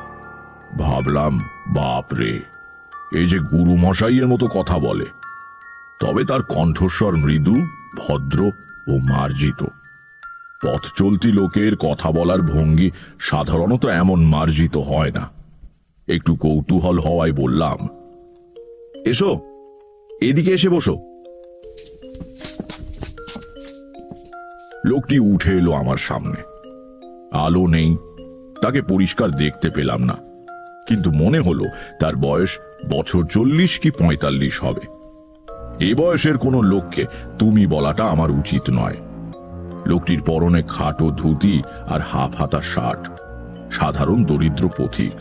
ভাবলাম, বাপ রে, এই যে গুরু মশাইয়ের মতো কথা বলে, তবে তার কণ্ঠস্বর মৃদু, ভদ্র ও মার্জিত। পথ চলতি লোকের কথা বলার ভঙ্গি সাধারণত এমন মার্জিত হয় না। একটু কৌতূহল হওয়ায় বললাম, এসো, এদিকে এসে বসো। লোকটি উঠে এলো আমার সামনে। আলো নেই, তাকে পরিষ্কার দেখতে পেলাম না, কিন্তু মনে হলো তার বয়স বছর 40 কি 45 হবে। এ বয়সের কোনো লোককে তুমি বলাটা আমার উচিত নয়। লোকটির পরনে খাটো ধুতি আর হাফ হাতা শার্ট, সাধারণ দরিদ্র পথিক,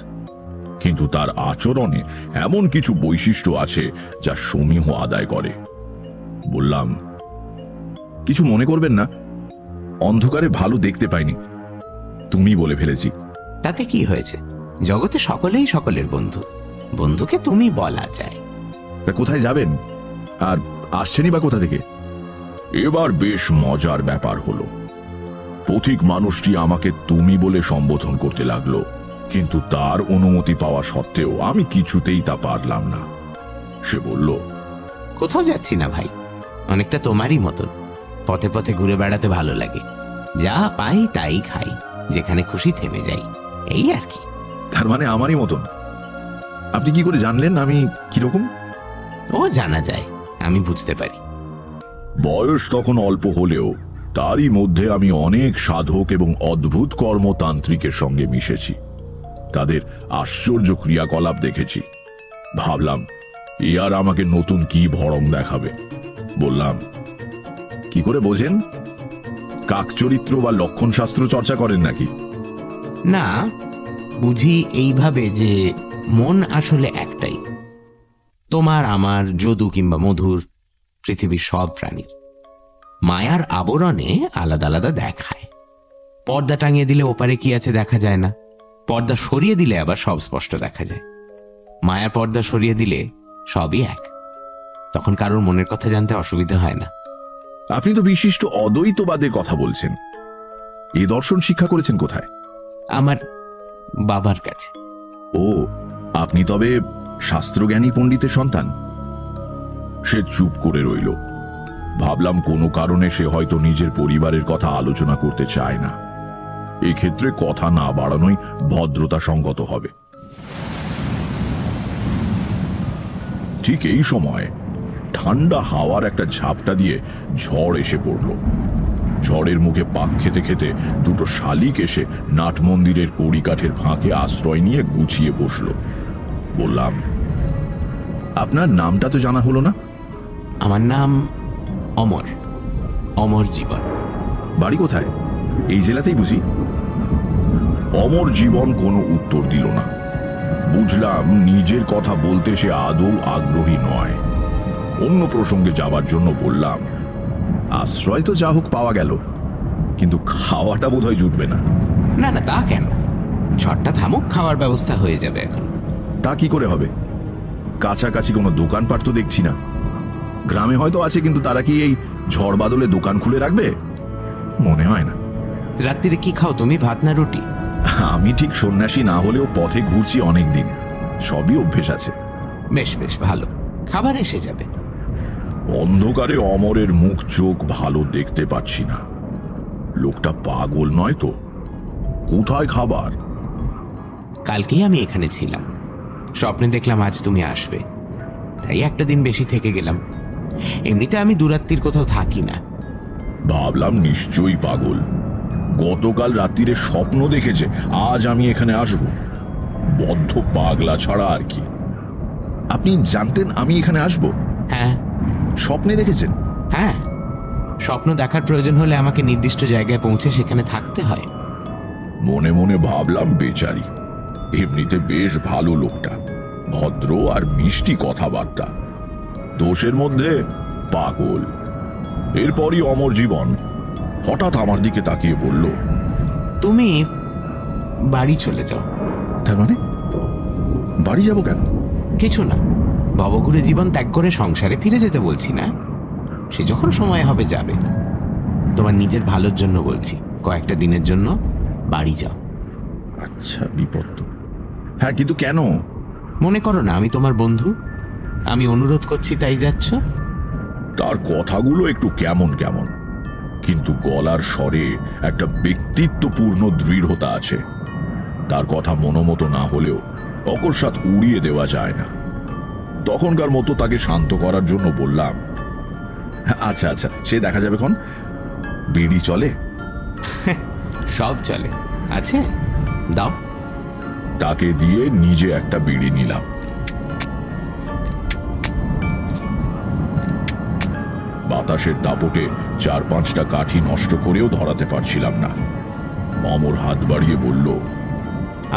কিন্তু তার আচরণে এমন কিছু বৈশিষ্ট্য আছে যা সমীহ আদায় করে। বললাম, কিছু মনে করবেন না, অন্ধকারে ভালো দেখতে পাইনি, তুমি বলে ফেলেছি। তাতে কি হয়েছে? জগতে সকলেই সকলের বন্ধু, বন্ধুকে তুমি বলা যায়। তা কোথায় যাবেন, আর আসছেনই বা কোথা থেকে? এবার বেশ মজার ব্যাপার হলো। পথিক মানুষটি আমাকে তুমি বলে সম্বোধন করতে লাগলো, কিন্তু তার অনুমতি পাওয়া সত্ত্বেও আমি কিছুতেই তা পারলাম না। সে বলল, কোথাও যাচ্ছি না ভাই, অনেকটা তোমারই মতন। পথে পথে ঘুরে বেড়াতে ভালো লাগে, যা পাই তাই খাই, যেখানে খুশি থেমে যাই, এই আর কি। তার মানে আমারই মতন? আপনি কি করে জানলেন আমি কিরকম? ও জানা যায়, আমি বুঝতে পারি। বয়স তখন অল্প হলেও তারই মধ্যে আমি অনেক সাধক এবং অদ্ভুত কর্মতান্ত্রিকের সঙ্গে মিশেছি। তাদের আশ্চর্য ক্রিয়াকলাপ দেখেছি। ভাবলাম, এ আর আমাকে নতুন কি ভরং দেখাবে। বললাম, কি করে বোঝেন? কাক চরিত্র বা লক্ষণ শাস্ত্র চর্চা করেন নাকি? না, বুঝি এইভাবে যে মন আসলে একটাই, তোমার আমার, যদু কিংবা মধুর, পৃথিবীর সব প্রাণীর। মায়ার আবরণে আলাদা আলাদা দেখায়। পর্দা টাঙিয়ে দিলে ওপারে কি আছে দেখা যায় না, পর্দা সরিয়ে দিলে আবার সব স্পষ্ট দেখা যায়। মায়ার পর্দা সরিয়ে দিলে সবই এক, তখন কারোর মনের কথা জানতে অসুবিধা হয় না। আপনি তো বিশিষ্ট অদ্বৈতবাদের কথা বলছেন। এই দর্শন শিক্ষা করেছেন কোথায়? আমার বাবার কাছে। ও, আপনি তবে শাস্ত্রজ্ঞানী পণ্ডিতের সন্তান? সে চুপ করে রইল। ভাবলাম কোনো কারণে সে হয়তো নিজের পরিবারের কথা আলোচনা করতে চায় না। এই ক্ষেত্রে কথা না বাড়ানোই ভদ্রতা সঙ্গত হবে। ঠিক এই সময় ঠান্ডা হাওয়ার একটা ঝাপটা দিয়ে ঝড় এসে পড়ল। ঝড়ের মুখে পাক খেতে খেতে দুটো শালিক এসে নাট মন্দিরের কড়িকাঠের ফাঁকে আশ্রয় নিয়ে গুছিয়ে বসল। বললাম, আপনার নামটা তো জানা হলো না। আমার নাম অমর, অমর জীবন। বাড়ি কোথায়? এই জেলাতেই বুঝি। অমর জীবন কোনো উত্তর দিল না। বুঝলাম নিজের কথা বলতে সে আদৌ আগ্রহী নয়। অন্য প্রসঙ্গে যাবার জন্য বললাম, আশ্রয় তো যা হোক পাওয়া গেল, কিন্তু খাওয়াটা বোধহয় জুটবে না। না না, তা কেন? ঝড়টা থামুক, খাওয়ার ব্যবস্থা হয়ে যাবে এখন। তা কি করে হবে? কাছাকাছি কোনো দোকানপাট তো দেখছি না। গ্রামে হয়তো আছে, কিন্তু তারা কি এই ঝড় বাদলে দোকান খুলে রাখবে? মনে হয় না। রাত্রিরে কি খাও তুমি, ভাত না রুটি? আমি ঠিক সন্ন্যাসী না হলেও পথে ঘুরছি অনেক দিন, সবই অভ্যেস আছে। বেশ বেশ, ভালো, খাবার এসে যাবে। অন্ধকারে অমরের মুখ চোখ ভালো দেখতে পাচ্ছি না। লোকটা পাগল নয় তো? কোথায় খাবার? কালকেই আমি এখানে ছিলাম, স্বপ্নে দেখলাম আজ তুমি আসবে, তাই একটা দিন বেশি থেকে গেলাম। এমনিতে আমি দুরাত্রির কোথাও থাকি না। ভাবলাম নিশ্চয়ই পাগল। গতকাল রাত্রিরে স্বপ্ন দেখেছে আজ আমি এখানে আসব। বদ্ধ পাগলা ছাড়া আর কি। আপনি জানতেন আমি এখানে আসব? হ্যাঁ। স্বপ্নে দেখেছেন? হ্যাঁ, স্বপ্ন দেখার প্রয়োজন হলে আমাকে নির্দিষ্ট জায়গায় পৌঁছে সেখানে থাকতে হয়। মনে মনে ভাবলাম, বেচারি, এমনিতে বেশ ভালো লোকটা, ভদ্র আর মিষ্টি কথাবার্তা, দোষের মধ্যে পাগল। এরপরই অমর জীবন হঠাৎ আমার দিকে তাকিয়ে বলল, তুমি বাড়ি চলে যাও। তার মানে বাড়ি যাব কেন? কিছু না, ভবঘুরে জীবন ত্যাগ করে সংসারে ফিরে যেতে বলছি না, সে যখন সময় হবে যাবে। তোমার নিজের ভালোর জন্য বলছি, কয়েকটা দিনের জন্য বাড়ি যাও। আচ্ছা, বিপদ তো। হ্যাঁ, কিন্তু কেন? মনে করো না আমি তোমার বন্ধু, আমি অনুরোধ করছি তাই যাচ্ছ? তার কথাগুলো একটু কেমন কেমন, কিন্তু গলার স্বরে একটা ব্যক্তিত্বপূর্ণ দৃঢ়তা আছে। তার কথা মনোমতো না হলেও অকস্মাৎ উড়িয়ে দেওয়া যায় না। তখনকার মতো তাকে শান্ত করার জন্য বললাম, আচ্ছা আচ্ছা, সে দেখা যাবে। ক্ষণ বিড়ি চলে? সব চলে, আছে, দাও। তাকে দিয়ে নিজে একটা বিড়ি নিলাম। বাতাসের দাপটে 4-5টা কাঠি নষ্ট করেও ধরাতে পারছিলাম না। অমর হাত বাড়িয়ে বলল,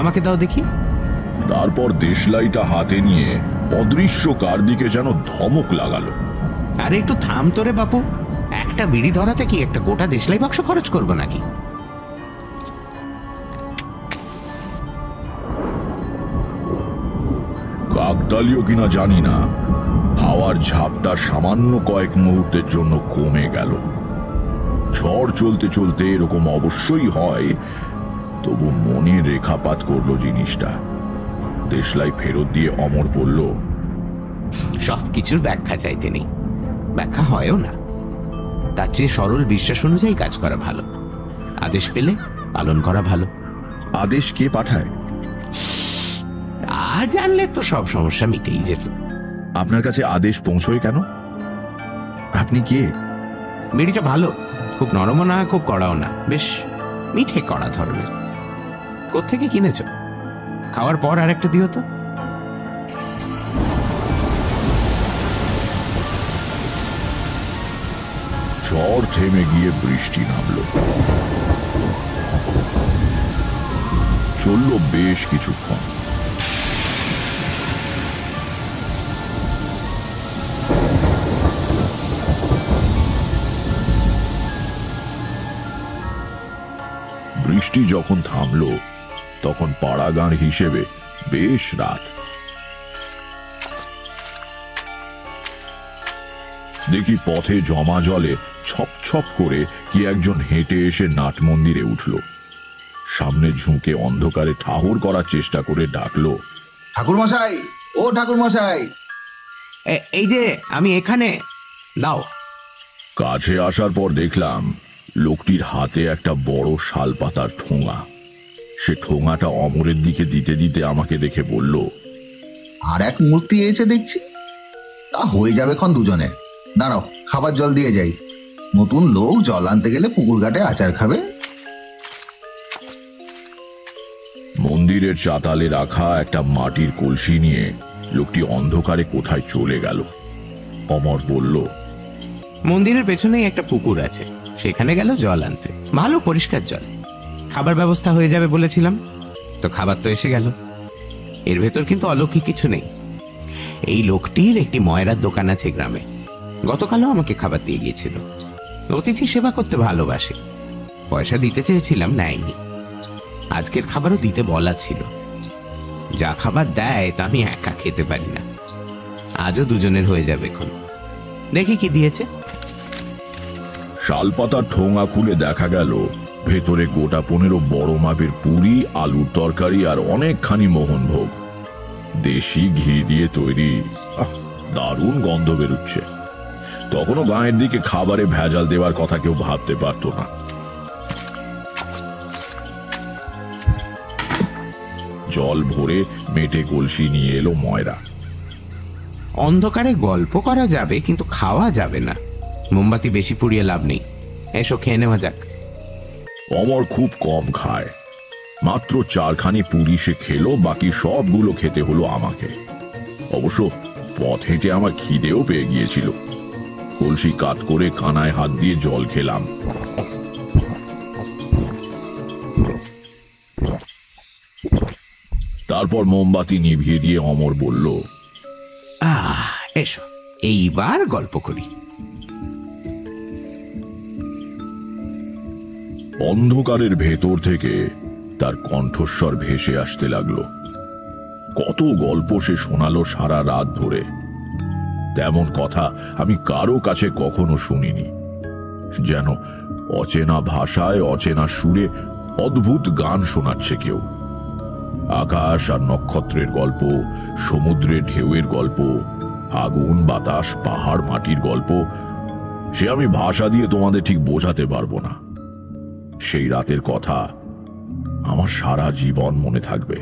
আমাকে দাও দেখি। তারপর দেশলাইটা হাতে নিয়ে অদৃশ্য কার দিকে যেন ধমক লাগালো। আরে একটু থাম তোরে বাপু, একটা বিড়ি ধরাতে কি একটা গোটা দেশলাই বাক্স খরচ করবো নাকি? কাকতালীয় কিনা জানি না, হাওয়ার ঝাপটা সামান্য কয়েক মুহূর্তের জন্য কমে গেল। ঝড় চলতে চলতে এরকম অবশ্যই হয়, তবু মনে রেখাপাত করলো জিনিসটা। দেশলাই ফেরত দিয়ে অমর বলল, সবকিছুর ব্যাখ্যা চাইতে নেই, ব্যাখ্যা হয়ও না। তার চেয়ে সরল বিশ্বাস অনুযায়ী কাজ করা ভালো, আদেশ পেলে পালন করা ভালো। আদেশ কে পাঠায়? তা জানলে তো সব সমস্যা মিটেই যেত। আপনার কাছে আদেশ পৌঁছয় কেন? আপনি কে? বিড়িটা ভালো, খুব নরমও না খুব কড়াও না, বেশ মিঠে কড়া ধরনের। কোত্থেকে কিনেছ? খাওয়ার পর আর একটা দিও তো। ঝড় থেমে গিয়ে বৃষ্টি নামল। চলল বেশ কিছুক্ষণ। বৃষ্টি যখন থামল তখন পাড়াগাঁর হিসেবে বেশ রাত। দেখি পথে জমা জলে ছপ ছপ করে কি একজন হেঁটে এসে নাট মন্দিরে উঠল। সামনে ঝুঁকে অন্ধকারে ঠাহর করার চেষ্টা করে ডাকলো, ঠাকুর মশাই, ও ঠাকুর মশাই। এই যে আমি এখানে, দাও। কাছে আসার পর দেখলাম লোকটির হাতে একটা বড় শালপাতার ঠোঙা। সে ঠোঙাটা অমরের দিকে দিতে দিতে আমাকে দেখে বলল, আর এক মূর্তি এসে দেখছি, তা হয়ে যাবে ক্ষণ দুজনে। দাঁড়াও, খাবার জল দিয়ে যাই। নতুন লোক জল আনতে গেলে পুকুর ঘাটে আচার খাবে। মন্দিরের চাতালে রাখা একটা মাটির কলসি নিয়ে লোকটি অন্ধকারে কোথায় চলে গেল। অমর বলল, মন্দিরের পেছনেই একটা পুকুর আছে, সেখানে গেল জল আনতে। ভালো পরিষ্কার জল, খাবার ব্যবস্থা হয়ে যাবে বলেছিলাম, তো খাবার তো এসে গেল। এর ভেতর কিন্তু অলৌকিক কিছু নেই। এই লোকটির একটি ময়রার দোকান আছে গ্রামে, গতকালও আমাকে খাবার দিয়ে গিয়েছিল। অতিথি সেবা করতে ভালোবাসে। পয়সা দিতে চেয়েছিলাম, নেয়নি। আজকের খাবারও দিতে বলা ছিল। যা খাবার দেয় তা আমি একা খেতে পারি না, আজও দুজনের হয়ে যাবে। এখন দেখি কি দিয়েছে। শালপাতার ঠোঙা খুলে দেখা গেল ভেতরে গোটা 15 বড় মাপের পুরি, আলুর তরকারি আর অনেকখানি মোহনভোগ। দেশি ঘি দিয়ে তৈরি, দারুণ গন্ধ বেরুচ্ছে। তখনও গায়ের দিকে খাবারে ভেজাল দেওয়ার কথা কেউ ভাবতে পারত না। জল ভরে মেটে কলসি নিয়ে এলো ময়রা। অন্ধকারে গল্প করা যাবে, কিন্তু খাওয়া যাবে না। মোমবাতি বেশি পুড়িয়ে লাভ নেই। এসো খেয়ে নেওয়া যাক। অমর খুব কম খায়, মাত্র 4খানি পুরি সে খেলো, বাকি সবগুলো খেতে হলো আমাকে। অবশ্য পথ হেঁটে আমার খিদেও পেয়ে গিয়েছিল। কলসি কাত করে কানায় হাত দিয়ে জল খেলাম। তারপর মোমবাতি নিভিয়ে দিয়ে অমর বলল, এসো এইবার গল্প করি। অন্ধকারের ভেতর থেকে তার কণ্ঠস্বর ভেসে আসতে লাগলো। কত গল্প সে শোনালো সারা রাত ধরে। তেমন কথা আমি কারো কাছে কখনো শুনিনি। যেন অচেনা ভাষায়, অচেনা সুরে অদ্ভুত গান শোনাচ্ছে কেউ। আকাশ আর নক্ষত্রের গল্প, সমুদ্রের ঢেউয়ের গল্প, আগুন, বাতাস, পাহাড়, মাটির গল্প। সে আমি ভাষা দিয়ে তোমাদের ঠিক বোঝাতে পারবো না। সেই রাতের কথা আমার সারা জীবন মনে থাকবে।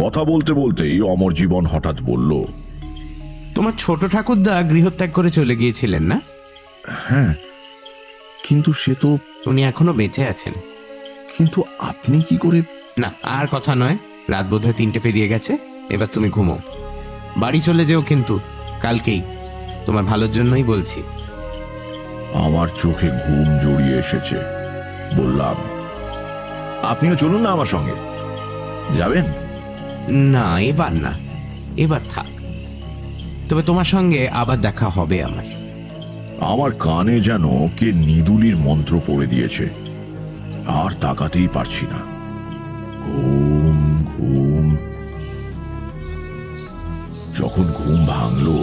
কথা বলতে বলতেই অমর জীবন হঠাৎ বলল, তোমার ছোট ঠাকুরদা গৃহত্যাগ করে চলে গিয়েছিলেন না? হ্যাঁ, কিন্তু সে তো... উনি এখনো বেঁচে আছেন। কিন্তু আপনি কি করে... না, আর কথা নয়। রাত বোধহয় 3টে পেরিয়ে গেছে। এবার তুমি ঘুমো। বাড়ি চলে যেও কিন্তু কালকেই। তোমার ভালোর জন্যই বলছি। আমার চোখে ঘুম জড়িয়ে এসেছে। বললাম, আপনিও চলুন না আমার সঙ্গে। যাবেন? না, এবার না, এবার থাক। তবে তোমার সঙ্গে আবার দেখা হবে আমার। আমার কানে যেন কে নিদুলির মন্ত্র পড়ে দিয়েছে। আর তাকাতেই পারছি না। ঘুম ঘুম। যখন ঘুম ভাঙলো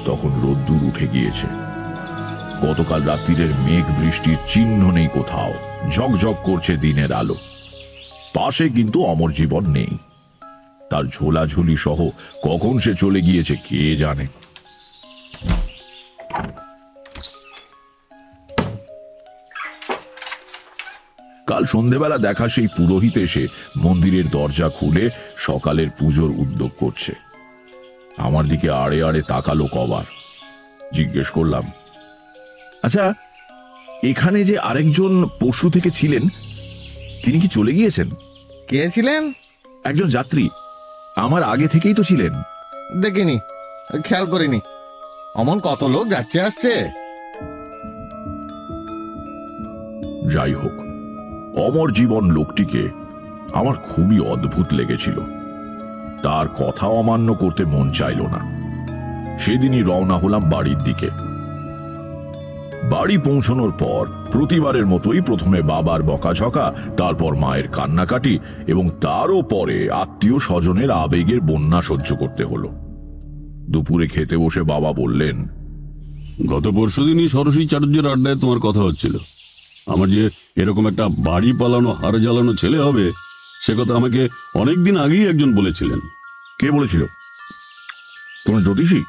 তখন রোদ্দুর উঠে গিয়েছে। গতকাল রাত্রির মেঘ বৃষ্টির চিহ্ন নেই কোথাও। ঝকঝক করছে দিনের আলো। পাশে কিন্তু অমর জীবন নেই। তার ঝোলাঝুলি সহ কখন সে চলে গিয়েছে কে জানে। কাল সন্ধেবেলা দেখা সেই পুরোহিত এসে মন্দিরের দরজা খুলে সকালের পুজোর উদ্যোগ করছে। আমার দিকে আড়ে আড়ে তাকালো কবার। জিজ্ঞেস করলাম, আচ্ছা, এখানে যে আরেকজন পশু থেকে ছিলেন, তিনি কি চলে গিয়েছেন? কে ছিলেন? একজন যাত্রী। আমার আগে থেকেই তো ছিলেন। দেখিনি, খেয়াল করিনি। অমন কত লোক যাচ্ছে আসছে। যাই হোক, অমর জীবন লোকটিকে আমার খুবই অদ্ভুত লেগেছিল। তার কথা অমান্য করতে মন চাইল না। সেদিনই রওনা হলাম বাড়ির দিকে। বাড়ি পৌঁছানোর পর প্রতিবারের মতোই প্রথমে বাবার বকাঝকা, তারপর মায়ের কান্নাকাটি এবং তারও পরে আত্মীয় স্বজনের আবেগের বন্যা সহ্য করতে হলো। দুপুরে খেতে বসে বাবা বললেন, গত পরশুদিনই ষোড়শী চাটুর্যের আড্ডায় তোমার কথা হচ্ছিল। আমার যে এরকম একটা বাড়ি পালানো, হাড় জ্বালানো ছেলে হবে, সে কথা আমাকে অনেকদিন আগেই একজন বলেছিলেন। কে বলেছিল? তোমার জ্যোতিষী?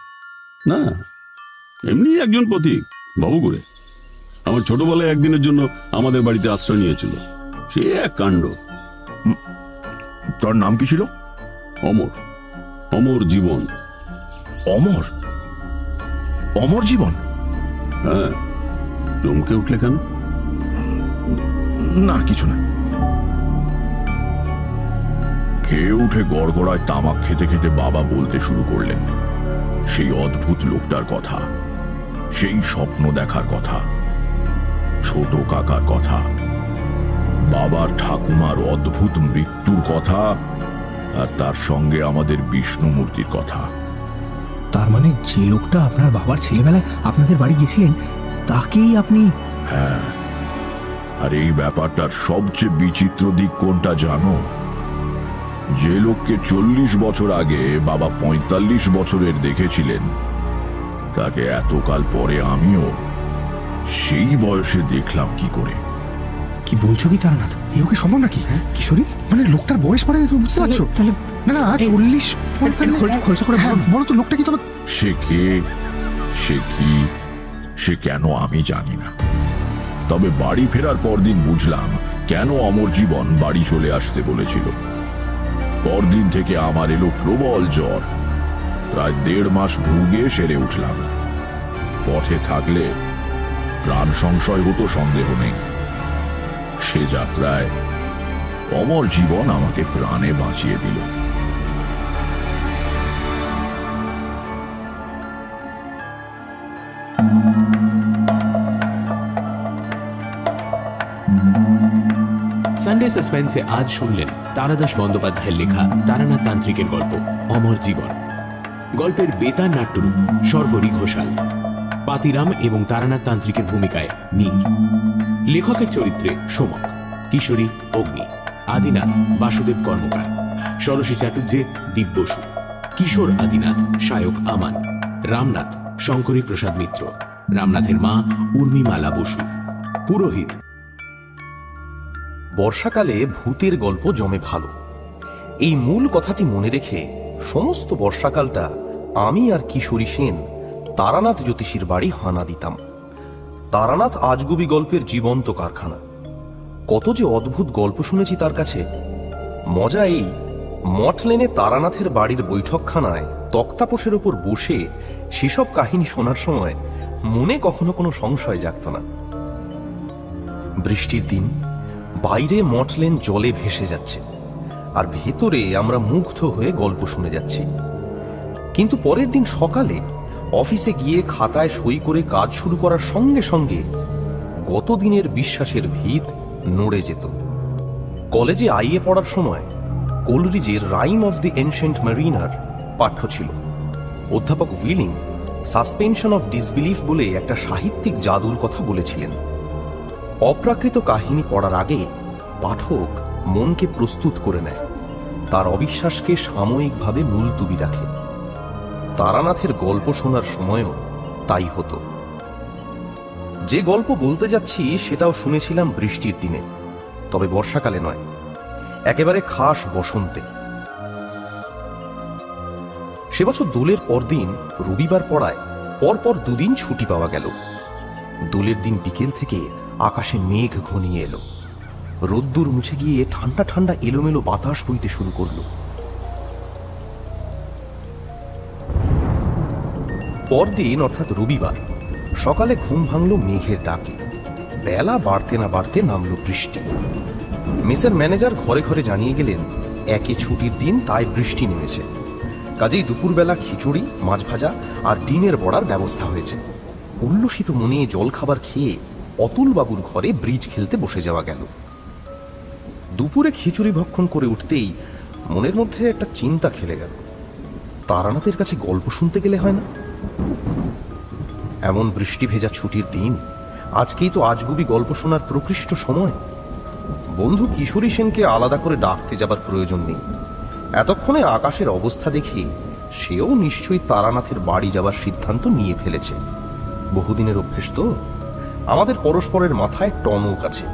না, এমনি একজন পথিক, বাবু করে। আমার ছোটবেলায় একদিনের জন্য আমাদের বাড়িতে আশ্রয় নিয়েছিল। সে এক কাণ্ড। তার নাম কি ছিল? অমর। অমর জীবন। অমর? অমর জীবন? হ্যাঁ, চমকে উঠলে কেন? না, কিছু না। খেয়ে উঠে গড়গড়ায় তামাক খেতে খেতে বাবা বলতে শুরু করলেন সেই অদ্ভুত লোকটার কথা, সেই স্বপ্ন দেখার কথা, ছোট কাকার কথা, বাবার ঠাকুমার অদ্ভুত মৃত্যুর কথা, আর তার সঙ্গে আমাদের বিষ্ণু মূর্তির কথা। তার মানে যে লোকটা আপনার বাবার ছেলেবেলায় আপনাদের বাড়ি গেছিলেন তাকেই আপনি? হ্যাঁ, আর এই ব্যাপারটার সবচেয়ে বিচিত্র দিক কোনটা জানো? যে লোককে 40 বছর আগে বাবা 45 বছরের দেখেছিলেন, তাকে এতকাল পরে আমিও সেই বয়সে দেখলাম কি করে। কি বলছো কি তারানাথ? এও কি সম্ভব নাকি? হ্যাঁ কিশোরী, মানে লোকটার বয়স পড়ে তুমি বুঝতে পারছো? তাহলে না না 40-45 খরচা করে বলো তো লোকটা কি? তবে সে কে, সে কি, সে কেন আমি জানি না। তবে বাড়ি ফেরার পরদিন বুঝলাম কেন অমর জীবন বাড়ি চলে আসতে বলেছিল। পরদিন থেকে আমার এলো প্রবল জ্বর। প্রায় 1.5 মাস ভুগে সেরে উঠলাম। পথে থাকলে প্রাণ সংশয় হতো সন্দেহ নেই। সে যাত্রায় অমর জীবন আমাকে প্রাণে বাঁচিয়ে দিল। সানডে সাসপেন্সে আজ শুনলেন তারাদাস বন্দ্যোপাধ্যায়ের লেখা তারানাথ তান্ত্রিকের গল্প অমর জীবন। গল্পের বেতার নাট্যরূপ সর্বরী ঘোষাল, পাতিরাম এবং তারানাথ তান্ত্রিকের ভূমিকায় মীর, লেখকের চরিত্রে সোমক, কিশোরী অগ্নি, আদিনাথ বাসুদেব কর্মকার, ষোড়শী চাটুর্যে দীপ বসু, কিশোর আদিনাথ শায়ক আমান, রামনাথ শঙ্করী প্রসাদ মিত্র, রামনাথের মা উর্মিমালা বসু, পুরোহিত। বর্ষাকালে ভূতের গল্প জমে ভালো, এই মূল কথাটি মনে রেখে সমস্ত বর্ষাকালটা আমি আর কিশোরী সেন তারানাথ জ্যোতিষীর বাড়ি হানা দিতাম। তারানাথ আজগুবি গল্পের জীবন্ত কারখানা। কত যে অদ্ভুত গল্প শুনেছি তার কাছে। মজা এই, মঠ লেনে তারানাথের বাড়ির বৈঠকখানায় তক্তাপোষের ওপর বসে সেসব কাহিনী শোনার সময় মনে কখনো কোনো সংশয় জাগত না। বৃষ্টির দিন, বাইরে মঠলেন জলে ভেসে যাচ্ছে, আর ভেতরে আমরা মুগ্ধ হয়ে গল্প শুনে যাচ্ছি। কিন্তু পরের দিন সকালে অফিসে গিয়ে খাতায় সই করে কাজ শুরু করার সঙ্গে সঙ্গে গত দিনের বিশ্বাসের ভিত নড়ে যেত। কলেজে আইএ পড়ার সময় কোলরিজের rime of the ancient mariner পাঠ্য ছিল। অধ্যাপক উইলিং সাসপেনশন অফ ডিসবিলিফ বলে একটা সাহিত্যিক জাদুর কথা বলেছিলেন। অপ্রাকৃত কাহিনী পড়ার আগে পাঠক মনকে প্রস্তুত করে নেয়, তার অবিশ্বাসকে সাময়িকভাবে মুলতুবি রাখে। তারানাথের গল্প শোনার সময়ও তাই হতো। যে গল্প বলতে যাচ্ছি সেটাও শুনেছিলাম বৃষ্টির দিনে, তবে বর্ষাকালে নয়, একেবারে খাস বসন্তে। সে বছর দোলের পরদিন রবিবার পড়ায় পরপর 2 দিন ছুটি পাওয়া গেল। দোলের দিন বিকেল থেকে আকাশে মেঘ ঘনিয়ে এলো, রোদ্দুর মুছে গিয়ে ঠান্ডা ঠান্ডা এলোমেলো বাতাস বইতে শুরু করলো। পরদিন অর্থাৎ রবিবার সকালে ঘুম ভাঙল মেঘের ডাকে। বেলা বাড়তে না বাড়তে নামলো বৃষ্টি। মেসের ম্যানেজার ঘরে ঘরে জানিয়ে গেলেন একে ছুটির দিন, তাই বৃষ্টি নেমেছে। কাজেই দুপুরবেলা খিচুড়ি, মাছ ভাজা আর ডিমের বড়ার ব্যবস্থা হয়েছে। উল্লসিত মনে জলখাবার খেয়ে অতুলবাবুর ঘরে ব্রিজ খেলতে বসে যাওয়া গেল। দুপুরে খিচুড়ি ভক্ষণ করে উঠতেই মনের মধ্যে একটা চিন্তা খেলে গেল, তারানাথের কাছে গল্প শুনতে গেলে হয় না? এমন বৃষ্টি ভেজা ছুটির দিন, আজকেই তো আজগুবি গল্প শোনার প্রকৃষ্ট সময়। বন্ধু কিশোরী সেনকে আলাদা করে ডাকতে যাবার প্রয়োজন নেই। এতক্ষণে আকাশের অবস্থা দেখে সেও নিশ্চয়ই তারানাথের বাড়ি যাবার সিদ্ধান্ত নিয়ে ফেলেছে। বহুদিনের অভ্যেস তো, আমাদের পরস্পরের মাথায় টনক আছে।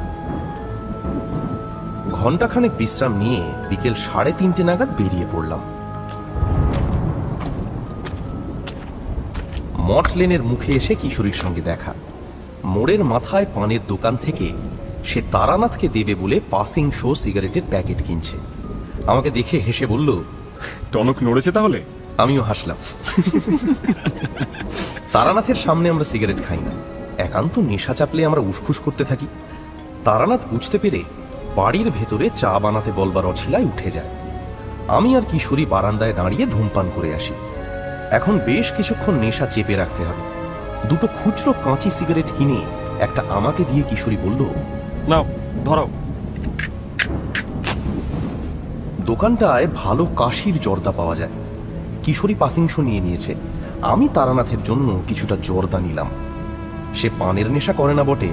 ঘণ্টাখানেক বিশ্রাম নিয়ে বিকেল 3:30 নাগাদ বেরিয়ে পড়লাম। মঠ লেনের মুখে এসে কিশোরীর সঙ্গে দেখা। মোড়ের মাথায় পানের দোকান থেকে সে তারানাথকে দেবে বলে পাসিং শো সিগারেটের প্যাকেট কিনছে। আমাকে দেখে হেসে বলল, টনক নড়েছে তাহলে? আমিও হাসলাম। তারানাথের সামনে আমরা সিগারেট খাই না, একান্ত নেশা চাপলে আমরা উসখুস করতে থাকি। তারানাথ বুঝতে পেরে বাড়ির ভেতরে চা বানাতে বলবার অছিলায় উঠে যায়। আমি আর কিশোরী বারান্দায় দাঁড়িয়ে ধূমপান করে আসি। এখন বেশ কিছুক্ষণ নেশা চেপে রাখতে হবে। দুটো খুচরো কাঁচি সিগারেট কিনে একটা আমাকে দিয়ে কিশোরী বলল, নাও ধরাও। দোকানটায় ভালো কাশির জর্দা পাওয়া যায়। কিশোরী পাসিং শো নিয়ে নিয়েছে, আমি তারানাথের জন্য কিছুটা জর্দা নিলাম। সে পানের নেশা করে না বটে,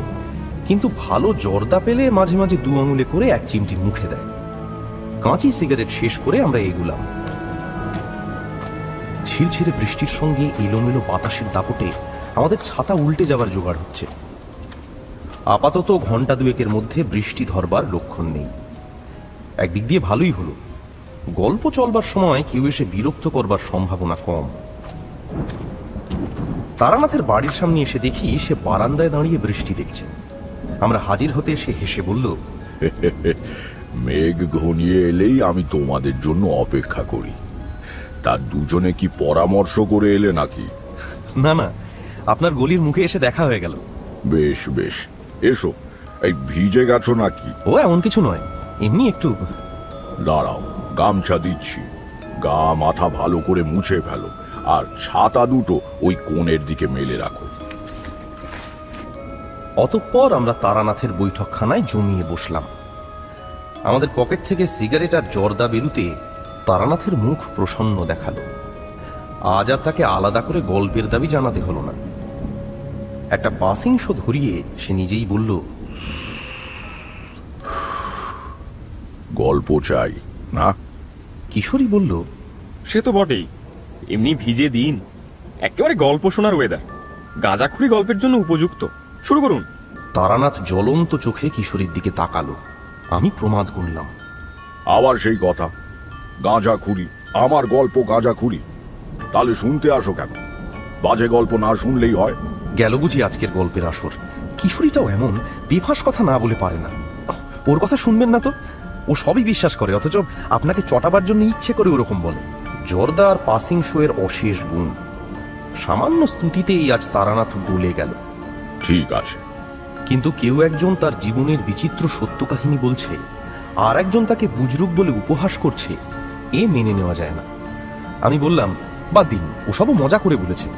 কিন্তু ভালো জর্দা পেলে মাঝে মাঝে 2 আঙুলে করে 1 চিমটি মুখে দেয়। কাঁচি সিগারেট শেষ করে আমরা এগুলাম। ঝিরঝিরে বৃষ্টির সঙ্গে এলোমেলো বাতাসের দাপটে আমাদের ছাতা উল্টে যাবার জোগাড় হচ্ছে। আপাতত ঘন্টা 2 মধ্যে বৃষ্টি ধরবার লক্ষণ নেই। একদিক দিয়ে ভালোই হলো, গল্প চলবার সময় কেউ এসে বিরক্ত করবার সম্ভাবনা কম। তারানাথের বাড়ির সামনে এসে দেখি সে বারান্দায় দাঁড়িয়ে বৃষ্টি দেখছে। আমরা হাজির হতে সে হেসে বলল, মেঘ ঘনিয়ে এলেই আমি তোমাদের জন্য অপেক্ষা করি। তার দুজনে কি পরামর্শ করে এলে নাকি? না না, আপনার গলির মুখে এসে দেখা হয়ে গেল। বেশ বেশ, এসো। এই ভিজে গেছো নাকি? ও এমন কিছু নয়, এমনি একটু। দাঁড়াও, গামছা দিচ্ছি। গা মাথা ভালো করে মুছে ফেলো, আর ছাতা দুটো ওই কোণের দিকে মেলে রাখো। অতঃপর আমরা তারানাথের বৈঠকখানায় জমিয়ে বসলাম। আমাদের পকেট থেকে সিগারেট আর জর্দা বেরুতে তারানাথের মুখ প্রসন্ন দেখালো। আজ আর তাকে আলাদা করে গল্পের দাবি জানাতে হলো না। একটা পাসিং শো ধরিয়ে সে নিজেই বলল, গল্প চাই না? কিশোরী বলল, সে তো বটেই, এমনি ভিজে দিন, একেবারে গল্প শোনার ওয়েদার। গাঁজাখুরি গল্পের জন্য উপযুক্ত। শুরু করুন। তারানাথ জ্বলন্ত চোখে কিশোরীর দিকে তাকালো। আমি প্রমাদ গুনলাম। আবার সেই কথা, গাঁজাখুরি, আমার গল্প গাঁজাখুরি? তাহলে শুনতে আসো কেন? বাজে গল্প না শুনলেই হয়। গেল বুঝি আজকের গল্পের আসর। কিশোরীটাও এমন, বেফাস কথা না বলে পারে না। ওর কথা শুনবেন না তো? ও সবই বিশ্বাস করে, অথচ আপনাকে চটাবার জন্য ইচ্ছে করে ওরকম বলে। জর্দা আর পাসিং শো এর অশেষ গুণ। সামান্য স্তুতিতেই আজ তারানাথ গলে গেল। ঠিক আছে, কিন্তু কেউ একজন তার জীবনের বিচিত্র সত্য কাহিনী বলছে, আর একজন তাকে বুজরুক বলে উপহাস করছে, এ মেনে নেওয়া যায় না। আমি বললাম, বাদ দিন, ওসবও মজা করে বলেছে,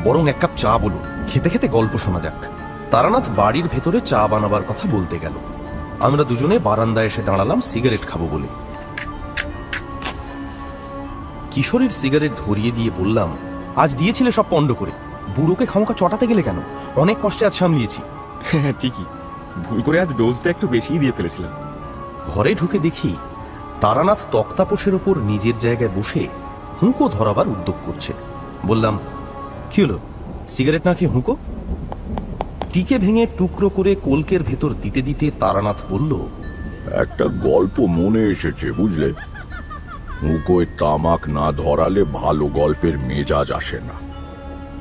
বরং 1 কাপ চা বলুন, খেতে খেতে গল্প শোনা যাক। তারানাথ বাড়ির ভেতরে চা বানাবার কথা বলতে গেল। আমরা দুজনে বারান্দায় এসে দাঁড়ালাম সিগারেট খাবো বলে। কিশোরীর সিগারেট ধরিয়ে দিয়ে বললাম, আজ দিয়েছিলে সব পণ্ড করে, বুড়োকে খামোকা চটাতে গেলে কেন? অনেক কষ্টে আজ সামলিয়েছি। হ্যাঁ ঠিকই, ভুল করে আজ ডোজটা একটু বেশিই দিয়ে ফেলেছিলাম। ঘরে ঢুকে দেখি তারানাথ তক্তাপোষের ওপর নিজের জায়গায় বসে হুঁকো ধরাবার উদ্যোগ করছে। বললাম, কি হলো, সিগারেট না খেয়ে হুঁকো? টিকে ভেঙে টুকরো করে কলকের ভেতর দিতে দিতে তারানাথ বলল, একটা গল্প মনে এসেছে বুঝলে। হুঁকোয় তামাক না ধরালে ভালো গল্পের মেজাজ আসে না।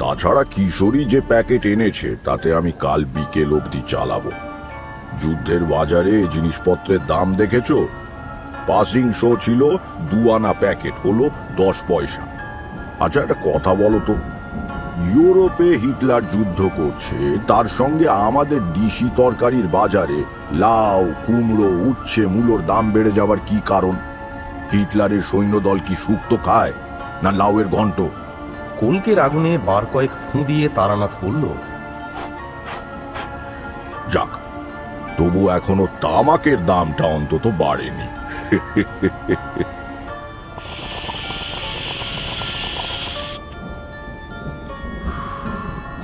তাছাড়া কিশোরী যে প্যাকেট এনেছে তাতে আমি কাল বিকেল অবধি চালাবো। যুদ্ধের বাজারে জিনিসপত্রের দাম দেখেছ? পাসিং শো ছিল 2 আনা, প্যাকেট হলো 10 পয়সা। আচ্ছা একটা কথা বলো তো, ইউরোপে হিটলার যুদ্ধ করছে, তার সঙ্গে আমাদের ডিশি তরকারির বাজারে লাউ, কুমড়ো, উচ্ছে, মূলোর দাম বেড়ে যাবার কি কারণ? হিটলারের সৈন্যদল কি শুক্তো খায় না লাউয়ের ঘন্ট? কলকের আগুনে বার কয়েক ফুঁ দিয়ে তারানাথ বলল, যাক, তবু এখনো তামাকের দামটা অন্তত বাড়েনি।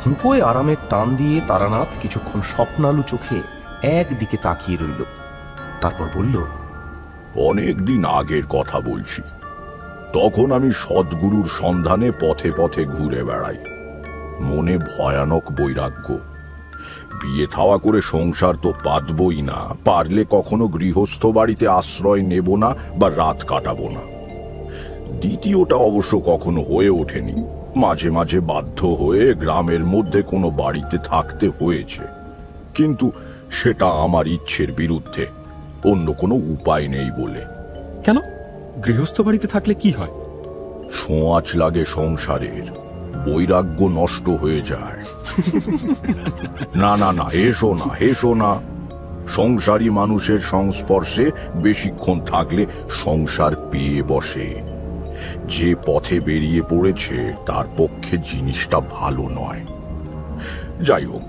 হুঁকোয় আরামের টান দিয়ে তারানাথ কিছুক্ষণ স্বপ্নালু চোখে একদিকে তাকিয়ে রইল। তারপর বলল, অনেক দিন আগের কথা বলছি। তখন আমি সদ্গুরুর সন্ধানে পথে পথে ঘুরে বেড়াই। মনে ভয়ানক বৈরাগ্য। বিয়ে থাওয়া করে সংসার তো পাতবই না, পারলে কখনো গৃহস্থ বাড়িতে আশ্রয় নেব না বা রাত কাটাবো না। দ্বিতীয়টা অবশ্য কখনো হয়ে ওঠেনি। মাঝে মাঝে বাধ্য হয়ে গ্রামের মধ্যে কোনো বাড়িতে থাকতে হয়েছে, কিন্তু সেটা আমার ইচ্ছের বিরুদ্ধে, অন্য কোনো উপায় নেই বলে। কেন? গৃহস্থ বাড়িতে থাকলে কি হয়? ছোঁয়াচ লাগে সংসারের, বৈরাগ্য নষ্ট হয়ে যায়। না না না, হেসো না, হেসো না। সংসারী মানুষের সংস্পর্শে বেশিক্ষণ থাকলে সংসার পেয়ে বসে। যে পথে বেরিয়ে পড়েছে তার পক্ষে জিনিসটা ভালো নয়। যাই হোক,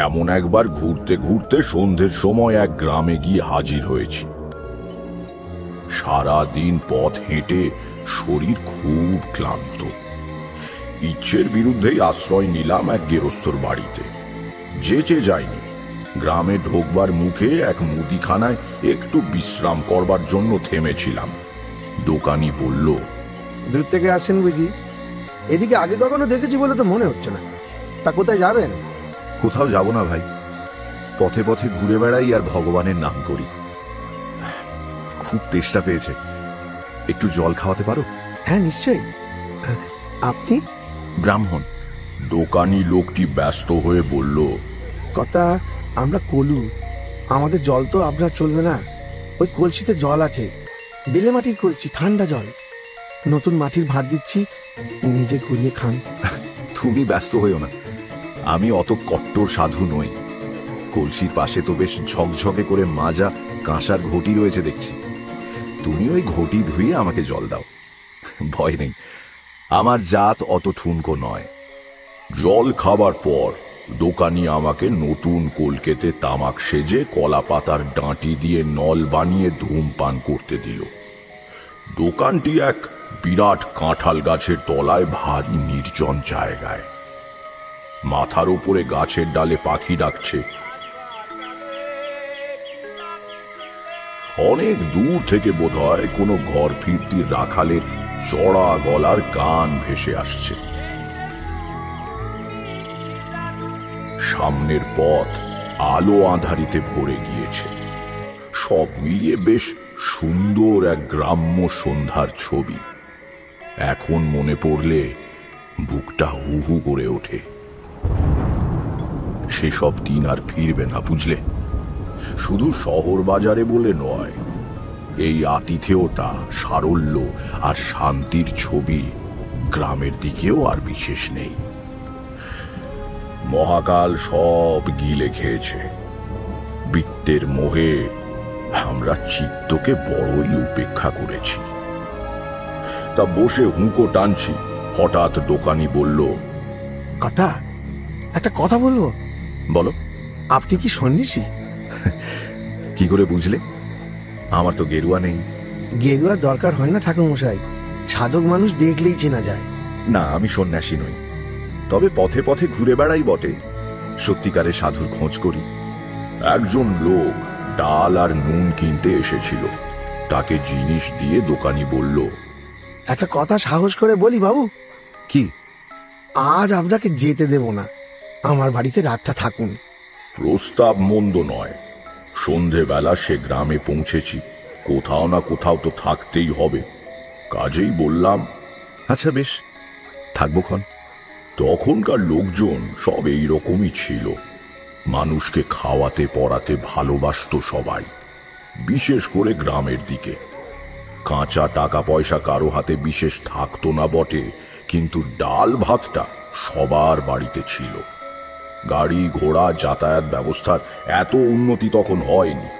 এমন একবার ঘুরতে ঘুরতে সন্ধ্যের সময় এক গ্রামে গিয়ে হাজির হয়েছি। সারা দিন পথ হেঁটে শরীর খুব ক্লান্ত। ইচ্ছের বিরুদ্ধেই আশ্রয় নিলাম এক গেরস্থর বাড়িতে। যেচে যাইনি। গ্রামে ঢোকবার মুখে এক মুদিখানায় একটু বিশ্রাম করবার জন্য থেমেছিলাম। দোকানি বলল, দূর থেকে আসেন বুঝি? এদিকে আগে কখনো দেখেছি বলে তো মনে হচ্ছে না। তা কোথায় যাবেন? কোথাও যাব না ভাই, পথে পথে ঘুরে বেড়াই আর ভগবানের নাম করি। খুব তেষ্টা পেয়েছে, একটু জল খাওয়াতে পারো? হ্যাঁ নিশ্চয়ই। আপনি? ব্রাহ্মণ। দোকানি লোকটি ব্যস্ত হয়ে বলল, কথা আমরা কলু, আমাদের জল তো আপনার চলবে না। ওই কলসিতে জল আছে, বেলে মাটির কলসি, ঠান্ডা জল। নতুন মাটির ভাত দিচ্ছি, নিজে ঘুরিয়ে খান। তুমি ব্যস্ত হইও না, আমি অত কট্টর সাধু নই। কলসির পাশে তো বেশ ঝকঝকে করে মাজা কাঁসার ঘটি রয়েছে দেখছি। তুমি ওই ঘটি ধুয়ে আমাকে জল দাও, ভয় নেই। আমার জাত অত ঠুনকো নয়। জল খাবার পর দোকানি আমাকে নতুন কলকেতে তামাক সেজে কলা পাতার ডাঁটি দিয়ে নল বানিয়ে ধূমপান করতে দিল। দোকানটি এক বিরাট কাঁঠাল গাছের তলায় ভারী নির্জন জায়গায়। মাথার উপরে গাছের ডালে পাখি ডাকছে। অনেক দূর থেকে বোধহয় কোনো ঘর ফিরতি রাখালের চড়া গলার গান ভেসে আসছে। সামনের পথ আলো আঁধারিতে ভরে গিয়েছে। সব মিলিয়ে বেশ সুন্দর এক গ্রাম্য সন্ধ্যার ছবি। এখন মনে পড়লে বুকটা হু হু করে ওঠে। সেসব দিন আর ফিরবে না, বুঝলে? শুধু শহর বাজারে বলে নয়, এই আতিথেয়তা, সারল্য আর শান্তির ছবি গ্রামের দিকেও আর বিশেষ নেই। মহাকাল সব গিলে খেয়েছে। বৃত্তের মোহে আমরা চিত্তকে বড়ই উপেক্ষা করেছি। তা বসে হুঁকো টানছি, হঠাৎ দোকানি বলল, কথা একটা কথা বলবো। বলো। আপনি কি সন্ন্যাসী? কি করে বুঝলে? আমার তো গেরুয়া নেই। গেরুয়ার দরকার হয় না ঠাকুর মশাই, সাধক মানুষ দেখলেই চেনা যায়। না, আমি সন্ন্যাসী নই, তবে পথে পথে ঘুরে বেড়াই বটে। সত্যিকারের সাধুর খোঁজ করি। একজন লোক ডাল আর নুন কিনতে এসেছিল। তাকে জিনিস দিয়ে দোকানি বলল, একটা কথা সাহস করে বলি বাবু। কি? আজ আপনাকে যেতে দেব না, আমার বাড়িতে রাতটা থাকুন। প্রস্তাব মন্দ নয়। সন্ধেবেলা সে গ্রামে পৌঁছেছি, কোথাও না কোথাও তো থাকতেই হবে। কাজেই বললাম, আচ্ছা বেশ, থাকবো ক্ষণ। তখনকার লোকজন সব এই রকমই ছিল। মানুষকে খাওয়াতে পড়াতে ভালোবাসত সবাই, বিশেষ করে গ্রামের দিকে। কাঁচা টাকা পয়সা কারো হাতে বিশেষ থাকতো না বটে, কিন্তু ডাল ভাতটা সবার বাড়িতে ছিল। গাড়ি ঘোড়া যাতায়াত ব্যবস্থার এত উন্নতি তখন হয়নি।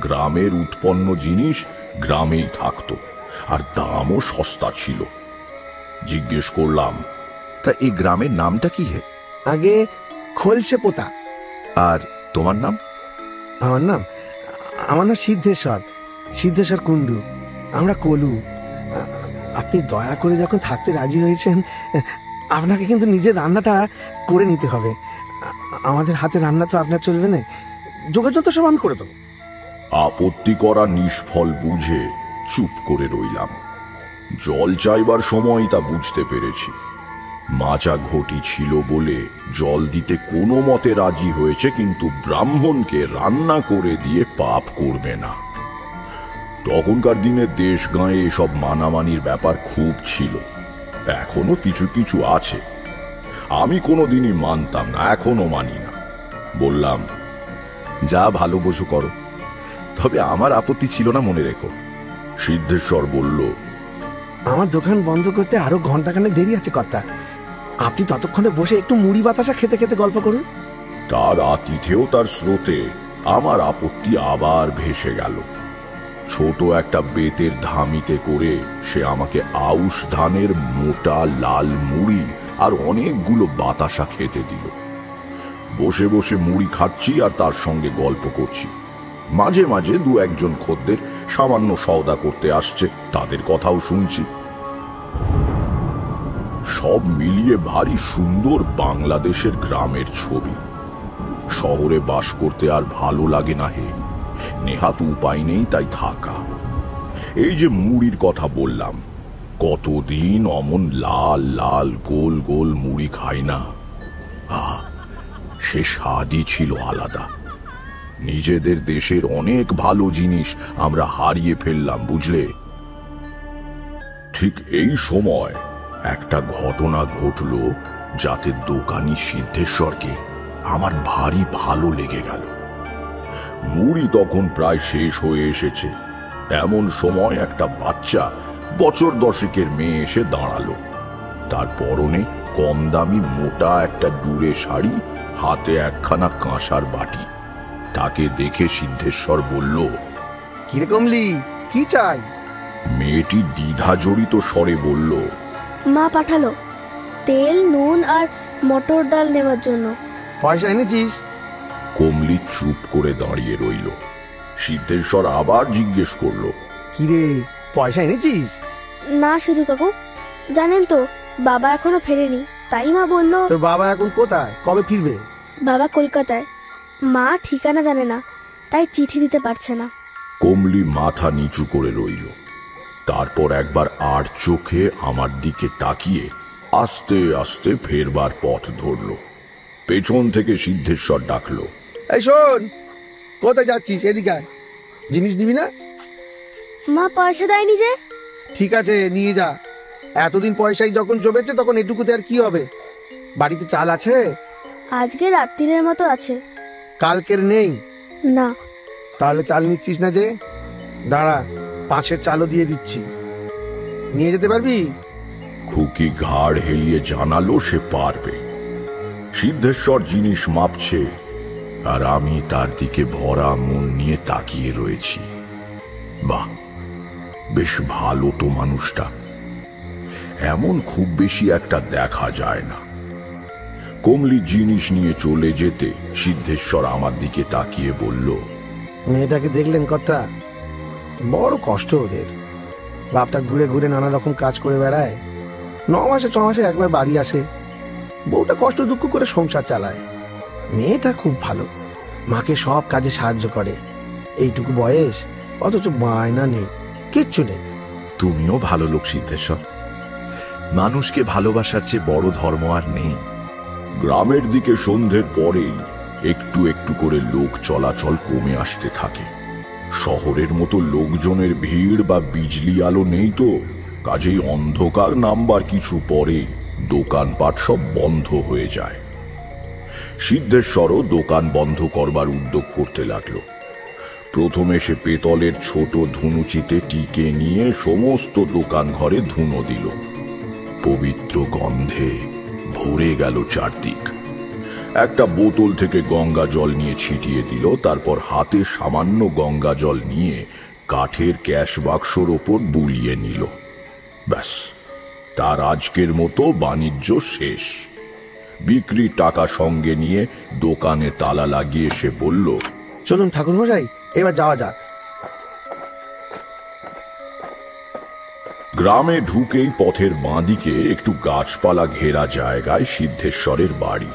গ্রামের উৎপন্ন জিনিস গ্রামেই থাকতো, আর দামও সস্তা ছিল। জিজ্ঞেস করলাম, তা এই গ্রামের নামটা কি? হে, আগে খোলছে পোতা। আর তোমার নাম? আমার নাম সিদ্ধেশ্বর, সিদ্ধেশ্বর কুণ্ডু। আমরা কলু। আপনি দয়া করে যখন থাকতে রাজি হয়েছেন, আপনাকে কিন্তু নিজের রান্নাটা করে নিতে হবে। আমাদের হাতে রান্না তো আপনার চলবে না, যোগাযোগ তো সব আমি করে দেবো। আপত্তি করা নিষ্ফল বুঝে চুপ করে রইলাম। জল চাইবার সময় তা বুঝতে পেরেছি। মাচা ঘটি ছিল বলে জল দিতে কোনো মতে রাজি হয়েছে, কিন্তু ব্রাহ্মণকে রান্না করে দিয়ে পাপ করবে না। তখনকার দিনে দেশ গাঁয়ে এসব মানামানির ব্যাপার খুব ছিল, এখনো কিছু কিছু আছে। আমি কোনোদিনই মানতাম না, এখনো মানি না। বললাম, যা ভালো বোঝো করো, তবে আমার আপত্তি ছিল না, মনে রেখো। সিদ্ধেশ্বর বলল, আমার দোকান বন্ধ করতে আরো ঘন্টাখানেক দেরি আছে কর্তা। আপনি ততক্ষণে বসে একটু মুড়ি বাতাসা খেতে খেতে গল্প করুন। তার আতিথেও তার স্রোতে আমার আপত্তি আবার ভেসে গেল। ছোট একটা বেতের ধামিতে করে সে আমাকে আউশ ধানের মোটা লাল মুড়ি আর অনেকগুলো বাতাসা খেতে দিল। বসে বসে মুড়ি খাচ্ছি আর তার সঙ্গে গল্প করছি। মাঝে মাঝে দু একজন খদ্দের সামান্য সওদা করতে আসছে, তাদের কথাও শুনছি। সব মিলিয়ে ভারী সুন্দর বাংলাদেশের গ্রামের ছবি। শহরে বাস করতে আর ভালো লাগে না হে, নেহাত উপায় নেই তাই থাকা। এই যে মুড়ির কথা বললাম, কতদিন অমন লাল লাল গোল গোল মুড়ি খাই না। সে স্বাদই ছিল আলাদা। নিজেদের দেশের অনেক ভালো জিনিস আমরা হারিয়ে ফেললাম, বুঝলে। ঠিক এই সময় একটা ঘটনা ঘটল যাতে দোকানি সিদ্ধেশ্বরকে আমার ভারী ভালো লেগে গেল। মুড়ি তখন প্রায় শেষ হয়ে এসেছে। এমন সময় একটা বাচ্চা বছর 10 মেয়ে এসে দাঁড়ালো। তার পরনে কম দামি মোটা একটা ডুরে শাড়ি, হাতে একখানা কাঁসার বাটি। তাকে দেখে সিদ্ধেশ্বর বলল, কিরে কমলি, কি চাই? মেয়েটি দ্বিধা জড়িত স্বরে বলল, মা পাঠালো তেল, নুন আর মটর ডাল নেওয়ার জন্য। পয়সা এনেছিস? কমলি চুপ করে দাঁড়িয়ে রইল। সিদ্ধেশ্বর আবার জিজ্ঞেস করলো, কিরে পয়সা এনেছিস? না সিধু কাকু, জানেন তো বাবা এখনো ফেরেনি, তাই মা বলল। তোর বাবা এখন কোথায়, কবে ফিরবে? বাবা কলকাতায়, মা ঠিকানা জানে না, তাই চিঠি দিতে পারছে না। কমলি মাথা নিচু করে রইল। তারপর একবার আর চোখে আমার দিকে তাকিয়ে আস্তে আস্তে ফেরবার পথ ধরল। পেছন থেকে সিদ্ধেশ্বর ডাকলো, এই শোন, কোথায় যাচ্ছিস? এদিকে আয়। জিনিস নিবি না? মা পয়সা দেয়নি যে। ঠিক আছে, নিয়ে যা। এতদিন পয়সাই যখন জমেছে তখন এটুকুতে আর কি হবে? বাড়িতে চাল আছে? আজকে রাত্রির মতো আছে। কালকের নেই? না। তাহলে চাল নিচ্ছিস না যে? দাঁড়া, 5 চালও দিয়ে দিচ্ছি, নিয়ে যেতে পারবি? খুকি ঘাড় হেলিয়ে জানালো সে পারবে। সিদ্ধেশ্বর জিনিস মাপছে আর আমি তার দিকে ভরা মন নিয়ে তাকিয়ে রয়েছি। বাহ, বেশ ভালো তো মানুষটা। এমন খুব বেশি একটা দেখা যায় না। কমলি জিনিস নিয়ে চলে যেতে সিদ্ধেশ্বর আমার দিকে তাকিয়ে বলল, মেয়েটাকে দেখলেন কথা? বড় কষ্ট ওদের। বাপটা ঘুরে ঘুরে নানা রকম কাজ করে বেড়ায়, 9 মাসে 6 মাসে একবার বাড়ি আসে। বউটা কষ্ট দুঃখ করে সংসার চালায়। মেয়েটা খুব ভালো, মাকে সব কাজে সাহায্য করে। এইটুকু বয়স, অথচ বায়না নেই, কিচ্ছু নেই। তুমিও ভালো লোক সিদ্ধেশ্বর। মানুষকে ভালোবাসার চেয়ে বড় ধর্ম আর নেই। গ্রামের দিকে সন্ধ্যের পরেই একটু একটু করে লোক চলাচল কমে আসতে থাকে। শহরের মতো লোকজনের ভিড় বা বিজলি আলো নেই তো, কাজেই অন্ধকার নামবার কিছু পরে দোকানপাট সব বন্ধ হয়ে যায়। সিদ্ধেশ্বরও দোকান বন্ধ করবার উদ্যোগ করতে লাগলো। প্রথমে সে পেতলের ছোট ধুনুচিতে টিকে নিয়ে সমস্ত দোকান ঘরে ধুনো দিল। পবিত্র গন্ধে ভরে গেল চারদিক। একটা বোতল থেকে গঙ্গা জল নিয়ে ছিটিয়ে দিল। তারপর হাতে সামান্য গঙ্গা জল নিয়ে কাঠের ক্যাশ বাক্সর ওপর বুলিয়ে নিল। ব্যাস, তার আজকের মতো বাণিজ্য শেষ। বিক্রির টাকা সঙ্গে নিয়ে দোকানে তালা লাগিয়ে সে বলল, চলুন ঠাকুরমশাই, এবার যাওয়া যাক। গ্রামে ঢুকেই পথের বাঁদিকে একটু গাছপালা ঘেরা জায়গায় সিদ্ধেশ্বরের বাড়ি।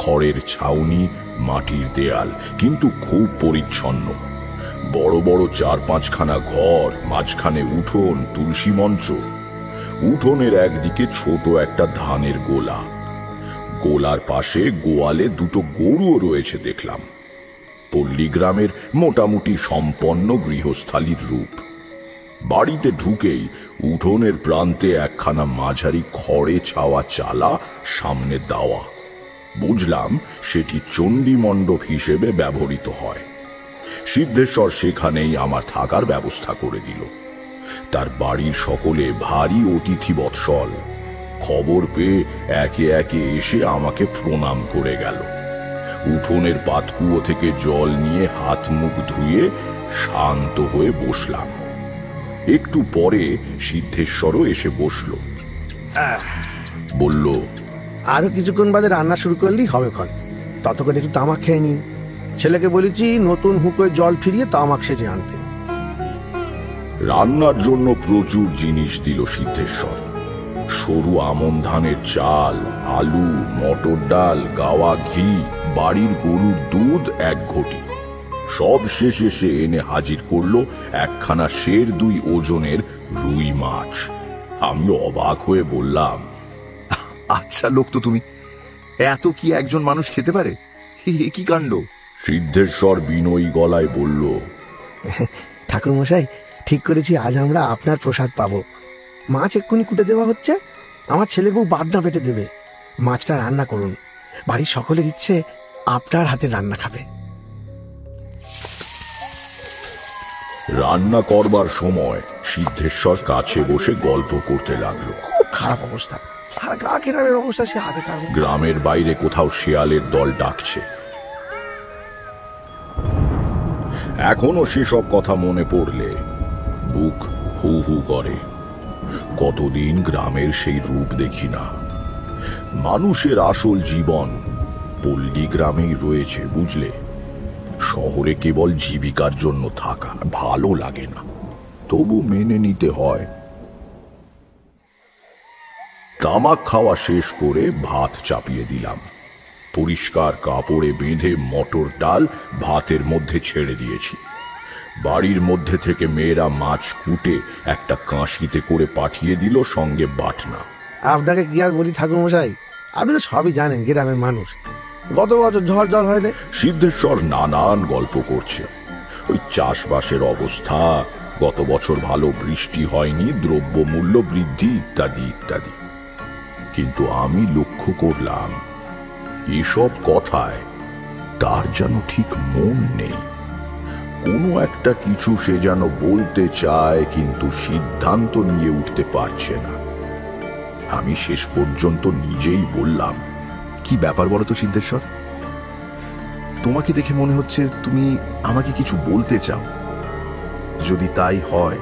খড়ের ছাউনি, মাটির দেয়াল, কিন্তু খুব পরিচ্ছন্ন। বড় বড় 4-5খানা ঘর, মাঝখানে উঠোন, তুলসী মঞ্চ। উঠোনের একদিকে ছোট একটা ধানের গোলা। গোলার পাশে গোয়ালে 2টো গরুও রয়েছে দেখলাম। পল্লীগ্রামের মোটামুটি সম্পন্ন গৃহস্থালির রূপ। বাড়িতে ঢুকেই উঠোনের প্রান্তে একখানা মাঝারি খড়ে ছাওয়া চালা, সামনে দাওয়া। বুঝলাম সেটি চণ্ডী মণ্ডপ হিসেবে ব্যবহৃত হয়। সিদ্ধেশ্বর সেখানেই আমার থাকার ব্যবস্থা করে দিল। তার বাড়ির সকলে ভারী অতিথি বৎসল। খবর পেয়ে একে একে এসে আমাকে প্রণাম করে গেল। উঠোনের পাতকুয়ো থেকে জল নিয়ে হাত মুখ ধুয়ে শান্ত হয়ে বসলাম। একটু পরে সিদ্ধেশ্বরও এসে বসল। বলল, আরো কিছুক্ষণ বাদে রান্না শুরু করলেই হবে ক্ষণ, ততক্ষণ একটু তামাক খেয়ে নিন। ছেলেকে বলেছি নতুন হুকোয় জল ফিরিয়ে তামাক সেজে আনতে। রান্নার জন্য প্রচুর জিনিস দিল সিদ্ধেশ্বর। সরু আমন ধানের চাল, আলু, মটর ডাল, গাওয়া ঘি, বাড়ির গরুর দুধ 1 ঘটি। সব শেষে সে এনে হাজির করলো একখানা 2.5 ওজনের রুই মাছ। আমি অবাক হয়ে বললাম, আচ্ছা লোক তো তুমি, এত কি একজন মানুষ খেতে পারে? কি কাণ্ড! সিদ্ধেশ্বর বিনয়ী গলায় বলল, ঠাকুর মশাই, ঠিক করেছি আজ আমরা আপনার প্রসাদ পাবো। মাছ এক্ষুনি কুটে দেওয়া হচ্ছে, আমার ছেলে বউ বাদনা পেটে দেবে। মাছটা রান্না করুন, বাড়ির সকলের ইচ্ছে আপনার হাতে রান্না খাবে। রান্না করবার সময় সিদ্ধেশ্বর কাছে বসে গল্প করতে লাগলো। খুব খারাপ অবস্থা, আর গা কেরামের অবস্থা সে হাতে খাবে। গ্রামের বাইরে কোথাও শেয়ালের দল ডাকছে। এখনো সেসব কথা মনে পড়লে বুক হু হু করে। কতদিন গ্রামের সেই রূপ দেখি না। মানুষের আসল জীবন পল্লী গ্রামেই রয়েছে, বুঝলে। শহরে কেবল জীবিকার জন্য থাকা ভালো লাগে না, তবু মেনে নিতে হয়। তামাক খাওয়া শেষ করে ভাত চাপিয়ে দিলাম। পরিষ্কার কাপড়ে বেঁধে মটর ডাল ভাতের মধ্যে ছেড়ে দিয়েছি। বাড়ির মধ্যে থেকে মেয়েরা মাছ কুটে একটা কাঁশিতে করে পাঠিয়ে দিল, সঙ্গে বাটনা। আপনাকে কি আর বলি ঠাকুর মশাই, আপনি তো সবই জানেন, গ্রামের মানুষ। গত বছর ঝড় জল হয়নি। সিদ্ধেশ্বর নানান গল্প করছে। ওই চাষবাসের অবস্থা, গত বছর ভালো বৃষ্টি হয়নি, দ্রব্যমূল্য বৃদ্ধি ইত্যাদি ইত্যাদি। কিন্তু আমি লক্ষ্য করলাম এসব কথায় তার যেন ঠিক মন নেই। কোনো একটা কিছু সে যেন বলতে চায়, কিন্তু সিদ্ধান্ত নিয়ে উঠতে পারছে না। আমি শেষ পর্যন্ত নিজেই বললাম, কি ব্যাপার বলো তো সিদ্ধেশ্বর? তোমাকে দেখে মনে হচ্ছে তুমি আমাকে কিছু বলতে চাও। যদি তাই হয়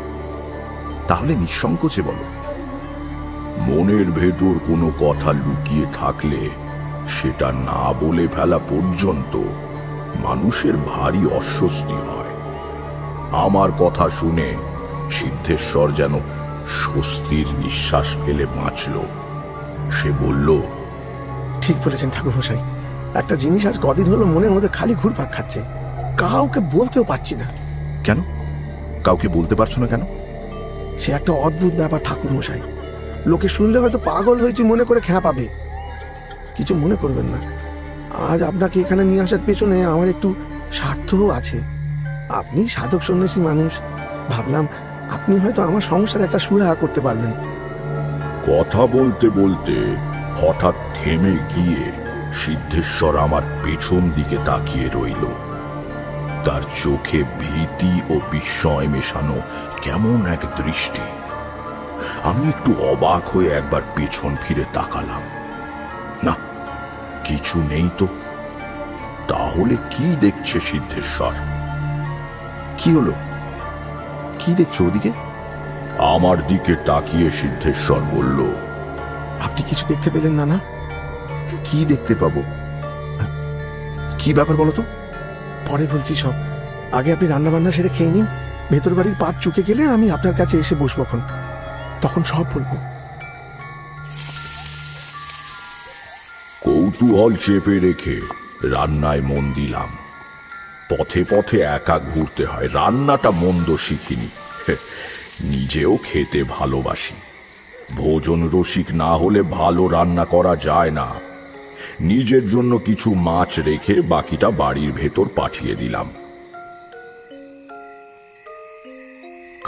তাহলে নিঃসংকোচে বলো। মনের ভেতর কোনো কথা লুকিয়ে থাকলে সেটা না বলে ফেলা পর্যন্ত মানুষের ভারী অস্বস্তি হয়। আমার কথা শুনে সিদ্ধেশ্বর যেন স্বস্তির নিঃশ্বাস ফেলে বাঁচল। সে বলল, ঠিক বলেছেন ঠাকুর মশাই, একটা জিনিস আজ কদিন হলো মনের মধ্যে খালি ঘুরপাক খাচ্ছে, কাউকে বলতেও পারছি না। কেন কাউকে বলতে পারছো না কেন? সে একটা অদ্ভুত ব্যাপার ঠাকুর মশাই। লোকে শুনলে হয়তো পাগল হয়েছে মনে করে খেয়া পাবে। কিছু মনে করবেন না, আজ আপনাকে এখানে নিয়ে আসার পেছনে আমার একটু স্বার্থও আছে। আপনি সাধক সন্ন্যাসী মানুষ, ভাবলাম আপনি হয়তো আমার সংসারে একটা সুরাহা করতে পারবেন। কথা বলতে বলতে হঠাৎ থেমে গিয়ে সিদ্ধেশ্বর আমার পেছন দিকে তাকিয়ে রইল। তার চোখে ভীতি ও বিস্ময় মেশানো কেমন এক দৃষ্টি। আমি একটু অবাক হয়ে একবার পেছন ফিরে তাকালাম। না, কিছু নেই তো। তাহলে কি দেখছে সিদ্ধেশ্বর? কি হলো? কি দেখছো ওদিকে? আমার দিকে তাকিয়ে সিদ্ধেশ্বর বলল, আপনি কিছু দেখতে পেলেন না? না, কি দেখতে পাবো? কি ব্যাপার বলো তো? পরে বলছি সব। আগে আপনি রান্না বান্না সেরে খেয়ে নিন। ভেতর বাড়ির পাট চুকে গেলে আমি আপনার কাছে এসে বসবো, তখন সব বলবো। কৌতূহল চেপে রেখে রান্নায় মন দিলাম। পথে পথে একা ঘুরতে হয়। রান্নাটা মন্দ শিখিনি, নিজেও খেতে ভালোবাসি। ভোজন রসিক না হলে ভালো রান্না করা যায় না। নিজের জন্য কিছু মাছ রেখে বাকিটা বাড়ির ভেতর পাঠিয়ে দিলাম।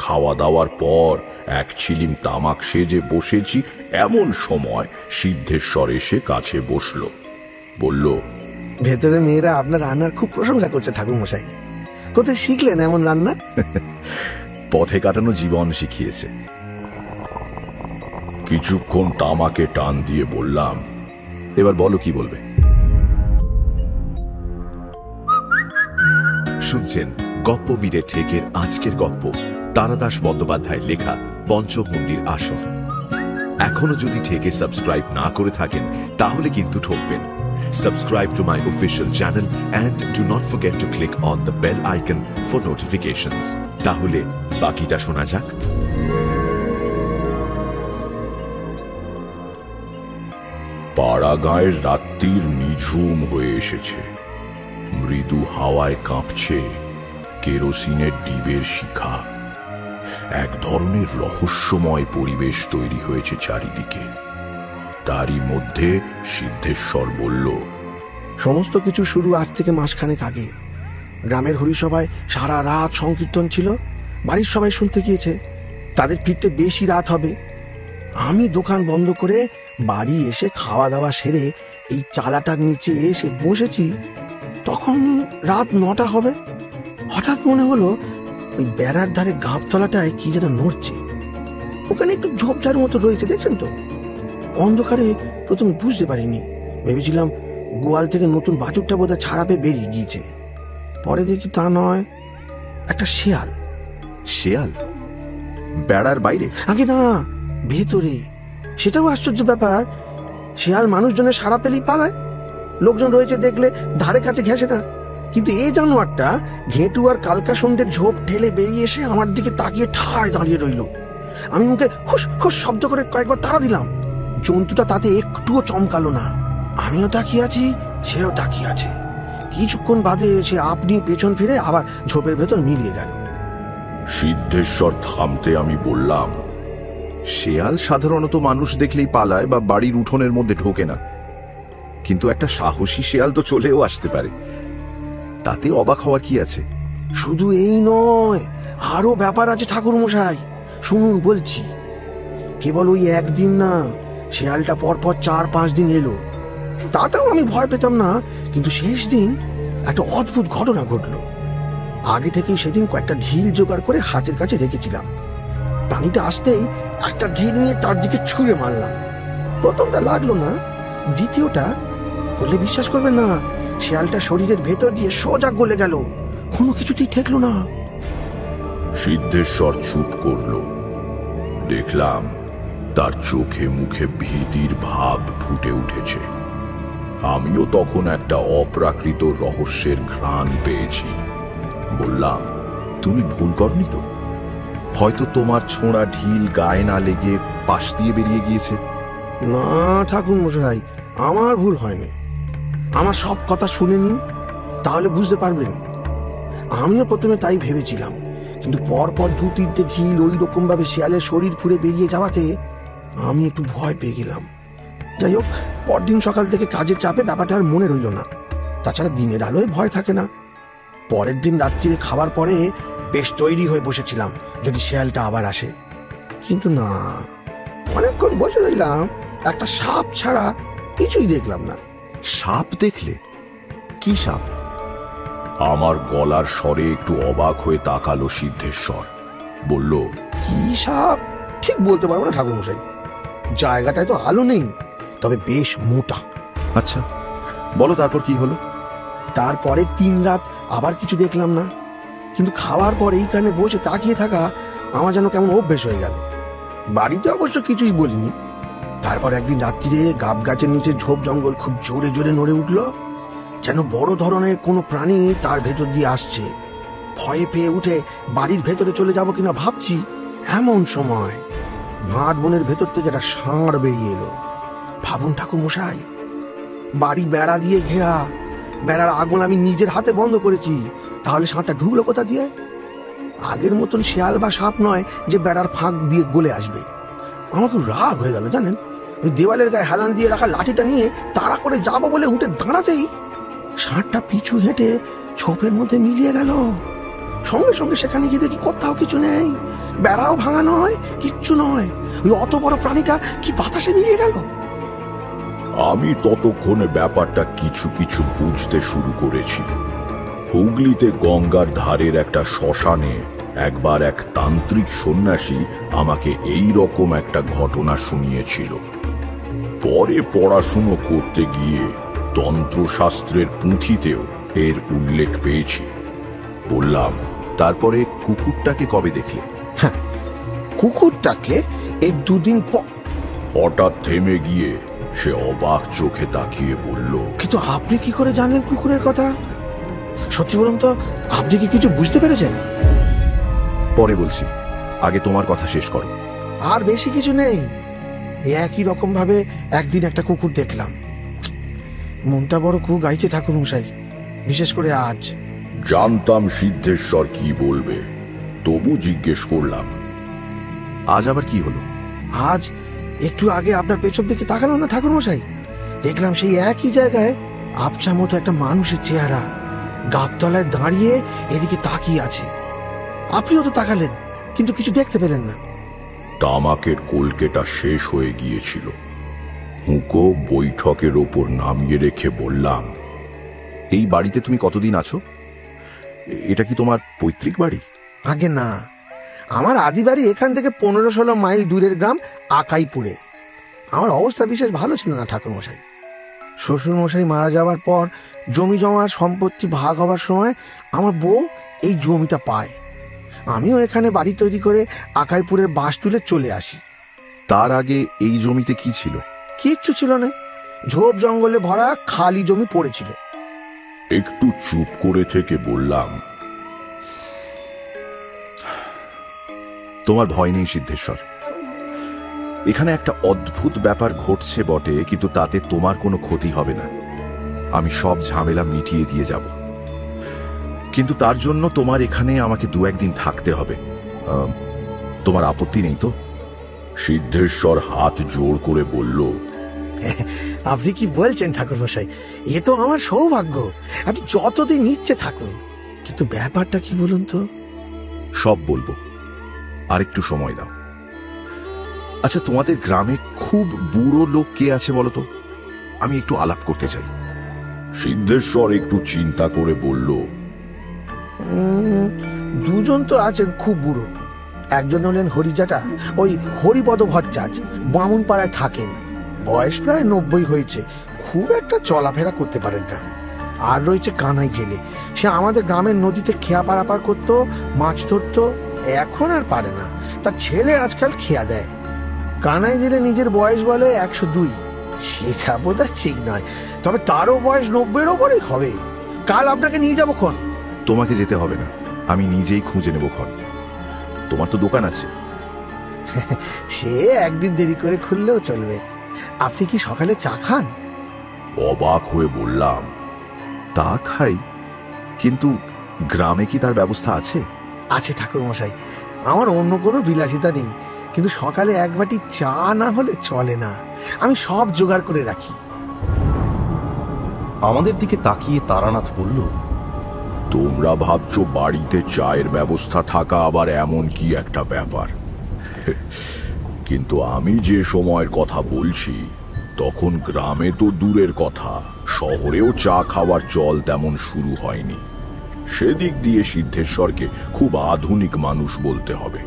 খাওয়া দাওয়ার পর এক ছিলিম তামাক সেজে বসেছি, এমন সময় সিদ্ধেশ্বর এসে কাছে বসল। বলল, ভেতরে মেয়েরা আপনার রান্নার খুব প্রশংসা করছে ঠাকুর মশাই। কোথায় শিখলেন এমন রান্না? পথে কাটানো জীবন শিখিয়েছে। কিছুক্ষণ তামাকে টান দিয়ে বললাম, এবার বলো কি বলবে। শুনছেন গপ্পমীরের ঠেকের আজকের গপ্প, তারাদাস বন্দ্যোপাধ্যায়ের লেখা পঞ্চমুণ্ডির আসন। এখনো যদি ঠেকে সাবস্ক্রাইব না করে থাকেন তাহলে কিন্তু ঠকবেন। Subscribe to my official channel and do not forget to click on the bell icon for notifications. তাহলে বাকিটা শোনা যাক। পাড়াগাঁয়ের রাত্রির নিঝুম হয়ে এসেছে। মৃদু হাওয়ায় কাঁপছে কেরোসিনের ডিবের শিখা। এক ধরনের রহস্যময় পরিবেশ তৈরি হয়েছে চারিদিকে। তারই মধ্যে সিদ্ধেশ্বর বলল, সমস্ত কিছু শুরু আজ থেকে মাসখানেক আগে। গ্রামের হরিসভায় সারা রাত সংকীর্তন ছিল, বাড়ির সবাই শুনতে গিয়েছে। তাদের ফিরতে বেশি রাত হবে। আমি দোকান বন্ধ করে বাড়ি এসে খাওয়া দাওয়া সেরে এই চালাটার নিচে এসে বসেছি। তখন রাত 9টা হবে। হঠাৎ মনে হলো ওই বেড়ার ধারে গাবতলাটায় কি যেন নড়ছে। ওখানে একটু ঝোপঝাড় মতো রয়েছে, দেখছেন তো। অন্ধকারে প্রথমে বুঝতে পারিনি, ভেবেছিলাম গোয়াল থেকে নতুন বাছুরটা বোধহয় ছাড়া পেয়ে বেরিয়ে গিয়েছে। পরে দেখি তা নয়, একটা শেয়াল। শেয়াল বেড়ার বাইরে? আগে না, ভেতরে। সেটাও আশ্চর্য ব্যাপার, শেয়াল মানুষজনের সাড়া পেলেই পালায়। লোকজন রয়েছে দেখলে ধারে কাছে ঘেঁষে না, কিন্তু এই জানোয়ারটা ঘেঁটু আর কালকা সন্ধ্যের ঝোপ ঠেলে বেরিয়ে এসে আমার দিকে তাকিয়ে ঠায় দাঁড়িয়ে রইল। আমি মুখে হুস হুস শব্দ করে কয়েকবার তাড়া দিলাম। জন্তুটা তাতে একটুও চমকালো না। আমিও তাকিয়ে আছি, সেও তাকিয়ে আছে। কিছুক্ষণ বাদে সে আপনি পেছন ফিরে আবার ঝোপের ভেতর মিলিয়ে গেল। সিদ্ধেশ্বর থামতে আমি বললাম, শেয়াল সাধারণত মানুষ দেখলেই পালায় বা বাড়ির উঠোনের মধ্যে ঢোকে না, কিন্তু একটা সাহসী শেয়াল তো চলেও আসতে পারে। তাতে অবাক হওয়ার কি আছে? শুধু এই নয়, আরো ব্যাপার আছে ঠাকুর মশাই, শুনুন বলছি। কেবল ওই একদিন না, শেয়ালটা পরপর 4-5 দিন এলো। তাতেও আমি ভয় পেতাম না, কিন্তু শেষ দিন একটা অদ্ভুত ঘটনা ঘটলো। আগে থেকেই সেদিন কয়েকটা ঢিল জোগাড় করে হাতের কাছে রেখেছিলাম। প্রাণীটা আসতেই একটা ঢিল নিয়ে তার দিকে ছুঁড়ে মারলাম। প্রথমটা লাগলো না, দ্বিতীয়টা বললে বিশ্বাস করবে না, শেয়ালটা শরীরের ভেতর দিয়ে সোজা গলে গেল, কোনো কিছুতেই ঠেকলো না। সিদ্ধেশ্বর চুপ করল। দেখলাম তার চোখে মুখে ভীতির ভাব ফুটে উঠেছে। আমিও তখন একটা অপ্রাকৃত রহস্যের ঘ্রাণ পেয়েছি। বললাম, তুমি ভুল করনি তো? হয়তো তোমার ছোঁড়া ঢিল গায়ে না লেগে পাশ দিয়ে বেরিয়ে গিয়েছে। না ঠাকুর মশাই, আমার ভুল হয়নি। আমার সব কথা শুনে নিন, তাহলে বুঝতে পারবেন। আমিও প্রথমে তাই ভেবেছিলাম, কিন্তু পরপর 2-3টে ঢিল ওই রকম ভাবে শেয়ালের শরীর ফুঁড়ে বেরিয়ে যাওয়াতে আমি একটু ভয় পেয়ে গেলাম। যাই হোক, পরদিন সকাল থেকে কাজের চাপে ব্যাপারটা আর মনে রইল না। তাছাড়া দিনের আলোয় ভয় থাকে না। পরের দিন রাত্রিরে খাবার পরে বেশ তৈরি হয়ে বসেছিলাম যদি শেয়ালটা আবার আসে। কিন্তু না, অনেকক্ষণ বসে রইলাম, একটা সাপ ছাড়া কিছুই দেখলাম না। সাপ দেখলে? কি সাপ? আমার গলার স্বরে একটু অবাক হয়ে তাকালো সিদ্ধেশ্বর। বলল, কি সাপ ঠিক বলতে পারবো না ঠাকুর মশাই। জায়গাটায় তো আলো নেই, তবে বেশ মোটা। আচ্ছা, বলো তারপর কি হলো? তারপরে 3 রাত আবার কিছু দেখলাম না, কিন্তু খাওয়ার পর এইখানে বসে তাকিয়ে থাকা আমার যেন কেমন অভ্যেস হয়ে গেল। বাড়িতে অবশ্য কিছুই বলিনি। তারপর একদিন রাত্রিরে গাব গাছের নিচে ঝোপ জঙ্গল খুব জোরে জোরে নড়ে উঠল, যেন বড় ধরনের কোনো প্রাণী তার ভেতর দিয়ে আসছে। ভয়ে পেয়ে উঠে বাড়ির ভেতরে চলে যাব কিনা ভাবছি, এমন সময় ভাট বনের ভেতর থেকে একটা ষাঁড় বেরিয়ে এলো। ভাবুন ঠাকুর মশাই, বাড়ি বেড়া দিয়ে ঘেরা, বেড়ার আগুন আমি নিজের হাতে বন্ধ করেছি, তাহলে ষাঁড়টা ঢুকলো কোথা দিয়ে? আগের মতন শেয়াল বা সাপ নয় যে বেড়ার ফাঁক দিয়ে গলে আসবে। আমার খুব রাগ হয়ে গেল জানেন। ওই দেওয়ালের গায়ে হেলান দিয়ে রাখা লাঠিটা নিয়ে তাড়া করে যাবো বলে উঠে দাঁড়াতেই ষাঁড়টা পিছু হেঁটে ঝোপের মধ্যে মিলিয়ে গেল। সঙ্গে সঙ্গে সেখানে গিয়ে দেখি কোথাও কিছু নেই, বেড়াও ভাঙা নয়, কিচ্ছু নয়। ওই অত বড় প্রাণীটা কি বাতাসে মিলিয়ে গেল। আমি ততক্ষণে ব্যাপারটা কিছু কিছু বুঝতে শুরু করেছি। হুগলিতে গঙ্গার ধারের একটা শ্মশানে একবার এক তান্ত্রিক সন্ন্যাসী আমাকে এই রকম একটা ঘটনা শুনিয়েছিল। পরে পড়াশুনো করতে গিয়ে তন্ত্রশাস্ত্রের পুঁথিতেও এর উল্লেখ পেয়েছি। বললাম, তারপরে কুকুরটাকে কবে দেখলে? কুকুরটাকে এই দুদিন পর। হঠাৎ থেমে গিয়ে সে অবাক চোখে তাকিয়ে বলল, কিন্তু আপনি কি করে জানলেন কুকুরের কথা? সত্যি বলুন তো, আপনি কি কিছু বুঝতে পেরেছেন? পরে বলছি, আগে তোমার কথা শেষ করো। আর বেশি কিছু নেই। একই রকম ভাবে একদিন একটা কুকুর দেখলাম। মনটা বড় খুব গাইছে ঠাকুর মশাই, বিশেষ করে আজ। জানতাম সিদ্ধেশ্বর কি বলবে, তবু জিজ্ঞেস করলাম, আজ আবার কি হলো? আজ একটু আগে আপনার পেছন দিকে তাকালো না ঠাকুর মশাই, দেখলাম সেই একই জায়গায় আবছা মতো একটা মানুষের চেহারা গাবতলায় দাঁড়িয়ে এদিকে তাকিয়ে আছে। আপনিও তো তাকালেন, কিন্তু কিছু দেখতে পেলেন না। তামাকের কলকেটা শেষ হয়ে গিয়েছিল। হুঁকো বৈঠকের ওপর নামিয়ে রেখে বললাম, এই বাড়িতে তুমি কতদিন আছো? এটা কি তোমার পৈতৃক বাড়ি? আগে না, আমার আদি বাড়ি এখান থেকে 15-16 মাইল দূরের গ্রাম আকাইপুরে। আমার অবস্থা বিশেষ ভালো ছিল না ঠাকুর মশাই। শ্বশুর মশাই মারা যাওয়ার পর জমি জমা সম্পত্তি ভাগ হবার সময় আমার বউ এই জমিটা পায়। আমিও এখানে বাড়ি তৈরি করে আকাইপুরের বাস তুলে চলে আসি। তার আগে এই জমিতে কি ছিল? কিচ্ছু ছিল না, ঝোপ জঙ্গলে ভরা খালি জমি পড়েছিল। একটু চুপ করে থেকে বললাম, তোমার ভয় নেই সিদ্ধেশ্বর? এখানে একটা অদ্ভুত ব্যাপার ঘটছে বটে, কিন্তু তাতে তোমার কোনো ক্ষতি হবে না। আমি সব ঝামেলা মিটিয়ে দিয়ে যাব, কিন্তু তার জন্য তোমার এখানে আমাকে 2-1 দিন থাকতে হবে। তোমার আপত্তি নেই তো? সিদ্ধেশ্বর হাত জোর করে বলল, আপনি কি বলছেন ঠাকুর মশাই, এ তো আমার সৌভাগ্য। আপনি যতদিন ইচ্ছে থাকুন, কিন্তু ব্যাপারটা কি বলুন তো? সব বলবো, আর একটু সময় দাও। আচ্ছা, তোমাদের গ্রামে খুব বুড়ো লোক কে আছে বলো তো? আমি একটু আলাপ করতে চাই। সিদ্ধেশ্বর একটু চিন্তা করে বলল, 2 জন তো আছেন খুব বুড়ো। একজন হলেন হরিজাটা, ওই হরিপদ ভট্টাচ, বামুন পাড়ায় থাকেন। বয়স প্রায় 90 হয়েছে, খুব একটা চলাফেরা করতে পারেন না। আর রয়েছে কানাই জেলে, সে আমাদের গ্রামের নদীতে খেয়া পারাপার করতো, মাছ ধরতো। এখন আর পারে না, তার ছেলে আজকাল খেয়া দেয়। কানাই জেলে নিজের বয়স বলে 102। সেটা বোধহয় ঠিক নয়, তবে তারও বয়স 90-এর ওপরেই হবে। কাল আপনাকে নিয়ে যাবো খন। তোমাকে যেতে হবে না, আমি নিজেই খুঁজে নেব খন। তোমার তো দোকান আছে। সে একদিন দেরি করে খুললেও চলবে। আপনি কি সকালে চা খান? অবাক হয়ে বললাম, তা খাই, কিন্তু গ্রামে কি তার ব্যবস্থা আছে? আছে ঠাকুর মশাই, আমার অন্য কোনো বিলাসিতা নেই, কিন্তু সকালে 1 বাটি চা না হলে চলে না। আমি সব জোগাড় করে রাখি। আমাদের দিকে তাকিয়ে তারানাথ বলল, তোমরা ভাবছো বাড়িতে চায়ের ব্যবস্থা থাকা আবার এমন কি একটা ব্যাপার, কিন্তু আমি যে সময়ের কথা বলছি তখন গ্রামে তো দূরের কথা, শহরেও চা খাওয়ার চল তেমন শুরু হয়নি। সেদিক দিয়ে সিদ্ধেশ্বরকে খুব আধুনিক মানুষ বলতে হবে।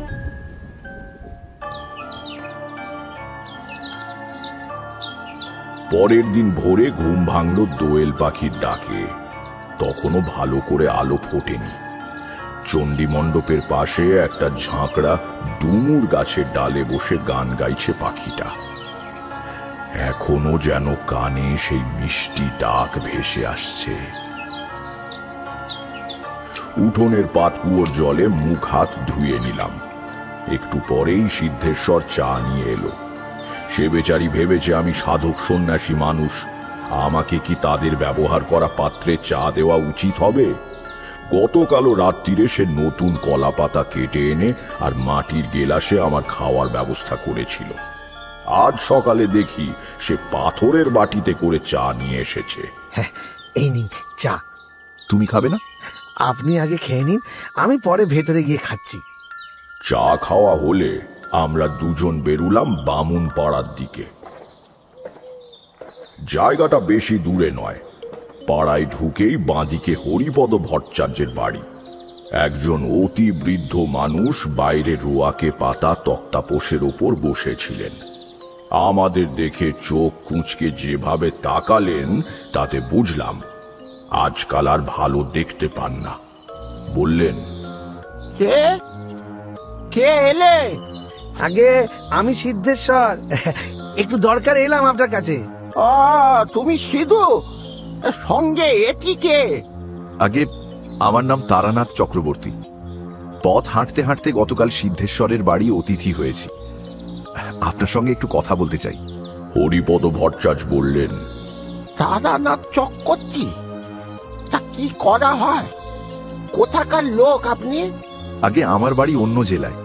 পরের দিন ভোরে ঘুম ভাঙল দোয়েল পাখির ডাকে। তখনও ভালো করে আলো ফোটেনি। চণ্ডী মণ্ডপের পাশে একটা ঝাঁকড়া ডুমুর গাছের ডালে বসে গান গাইছে পাখিটা। এখনো যেন কানে সেই মিষ্টি ডাক ভেসে আসছে। উঠোনের পাতকুয়োর জলে মুখ হাত ধুয়ে নিলাম। একটু পরেই সিদ্ধেশ্বর চা নিয়ে এলো। সে বেচারি ভেবেছে আমি সাধক সন্ন্যাসী মানুষ, আমাকে কি তাদের ব্যবহার করা পাত্রে চা দেওয়া উচিত হবে? গতকালও রাত্রিরে সে নতুন কলা পাতা কেটে এনে আর মাটির গেলাসে আমার খাওয়ার ব্যবস্থা করেছিল। আজ সকালে দেখি সে পাথরের বাটিতে করে চা নিয়ে এসেছে। এই নিন চা। তুমি খাবে না? আপনি আগে খেয়ে নিন, আমি পরে ভেতরে গিয়ে খাচ্ছি। চা খাওয়া হলে আমরা দুজন বেরুলাম বামুন পাড়ার দিকে। জায়গাটা বেশি দূরে নয়। পাড়ায় ঢুকেই বাঁদিকে হরিপদ ভট্টাচার্যের বাড়ি। একজন অতি বৃদ্ধ মানুষ বাইরে রোয়াকে পাতা তক্তাপোষের ওপর বসেছিলেন। আমাদের দেখে চোখ কুঁচকে যেভাবে তাকালেন তাতে বুঝলাম আজকাল আর ভালো দেখতে পান না। বললেন, কে কে এলে? আগে আমি সিদ্ধেশ্বর, একটু দরকার এলাম আপনার কাছে। তুমি সিধু, সঙ্গে এটি কে? আগে আমার নাম তারানাথ চক্রবর্তী। পথ হাঁটতে হাঁটতে গতকাল সিদ্ধেশ্বরের বাড়ি অতিথি হয়েছি। আপনার সঙ্গে একটু কথা বলতে চাই। হরিপদ ভট্টাচার্য বললেন, তারানাথ চক্রবর্তী? তা কি করা হয়? কোথাকার লোক আপনি? আগে আমার বাড়ি অন্য জেলায়।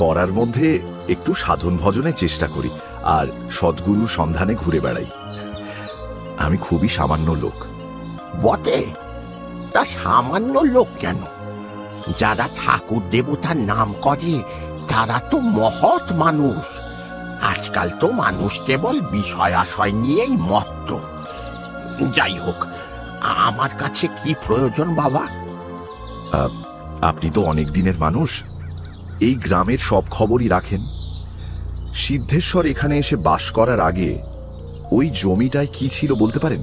করার মধ্যে একটু সাধন ভজনের চেষ্টা করি আর সদ্গুরুর সন্ধানে ঘুরে বেড়াই। আমি খুবই সামান্য লোক। বটে? তা সামান্য লোক কেন? যারা ঠাকুর দেবতার নাম করে তারা তো মহৎ মানুষ। আজকাল তো মানুষ কেবল বিষয় আশয় নিয়েই মত্ত। যাই হোক, আমার কাছে কি প্রয়োজন বাবা? আপনি তো অনেক দিনের মানুষ, এই গ্রামের সব খবরই রাখেন। সিদ্ধেশ্বর এখানে এসে বাস করার আগে ওই জমিটায় কি ছিল বলতে পারেন?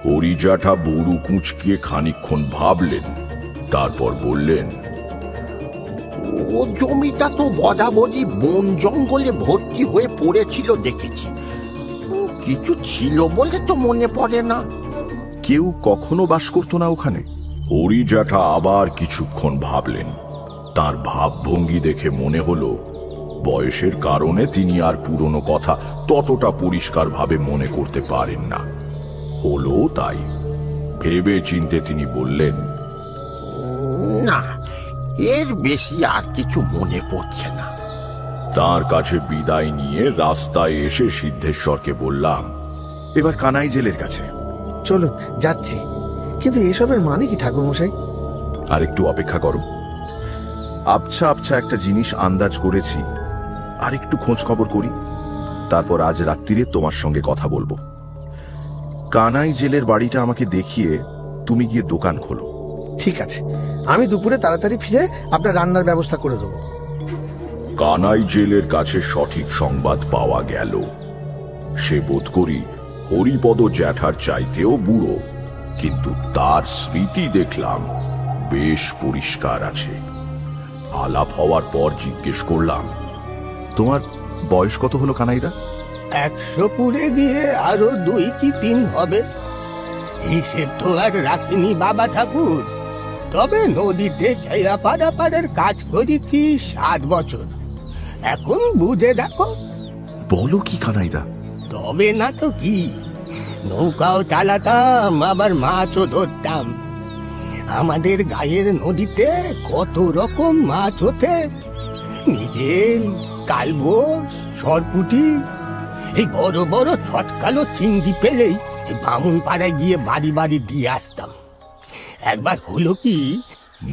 হরিজাঠা বড়ু কুঁচকিয়ে খানিকক্ষণ ভাবলেন, তারপর বললেন, ও জমিটা তো বরাবরই বন জঙ্গলে ভর্তি হয়ে পড়েছিল দেখেছি। কিছু ছিল বলে তো মনে পড়ে না। কেউ কখনো বাস করতো না ওখানে? হরিজাঠা আবার কিছুক্ষণ ভাবলেন। তার ভাবভঙ্গি দেখে মনে হলো বয়সের কারণে তিনি আর পুরনো কথা ততটা পরিষ্কারভাবে মনে করতে পারেন না। হলো তাই। ভেবে চিন্তে তিনি বললেন, না, এর বেশি আর কিছু মনে পড়ছে না। তার কাছে বিদায় নিয়ে রাস্তায় এসে সিদ্ধেশ্বরকে বললাম, এবার কানাই জেলের কাছে চলো, যাচ্ছি। কিন্তু এসবের মানে কি ঠাকুরমশাই? আর একটু অপেক্ষা করো। আবছা আবছা একটা জিনিস আন্দাজ করেছি, আর একটু খোঁজ খবর করি, তারপর আজ রাত্রিরে তোমার সঙ্গে কথা বলবো। কানাই জেলের বাড়িটা আমাকে দেখিয়ে তুমি গিয়ে দোকান খোলো। ঠিক আছে, আমি দুপুরে তাড়াতাড়ি ফিরে আপনার রান্নার ব্যবস্থা করে দেবো। কানাই জেলের কাছে সঠিক সংবাদ পাওয়া গেল। সে বোধ করি হরিপদ জ্যাঠার চাইতেও বুড়ো, কিন্তু তার স্মৃতি দেখলাম বেশ পরিষ্কার আছে। আলাপ হওয়ার পর জিজ্ঞেস করলাম, তোমার বয়স কত হলো কানাইদা? 100 পুরে গিয়ে আরো 2 কি 3 হবে। হিসেব তো আর রাখিনি বাবা ঠাকুর। তবে নদীতে খেয়া পারাপারের কাজ করেছি 7 বছর। এখন বুঝে দেখো। বলো কি কানাইদা? তবে না তো কি, নৌকাও চালাতাম, আবার মাছও ধরতাম। আমাদের গায়ের নদীতে কত রকম মাছ ওঠে, মৃগেল, কালবোস, সরপুটি। এই বড় বড় ছটকালো চিংড়ি পেলেই বামুন পাড়ায় গিয়ে বাড়ি বাড়ি দিয়ে আসতাম। একবার হলো কি,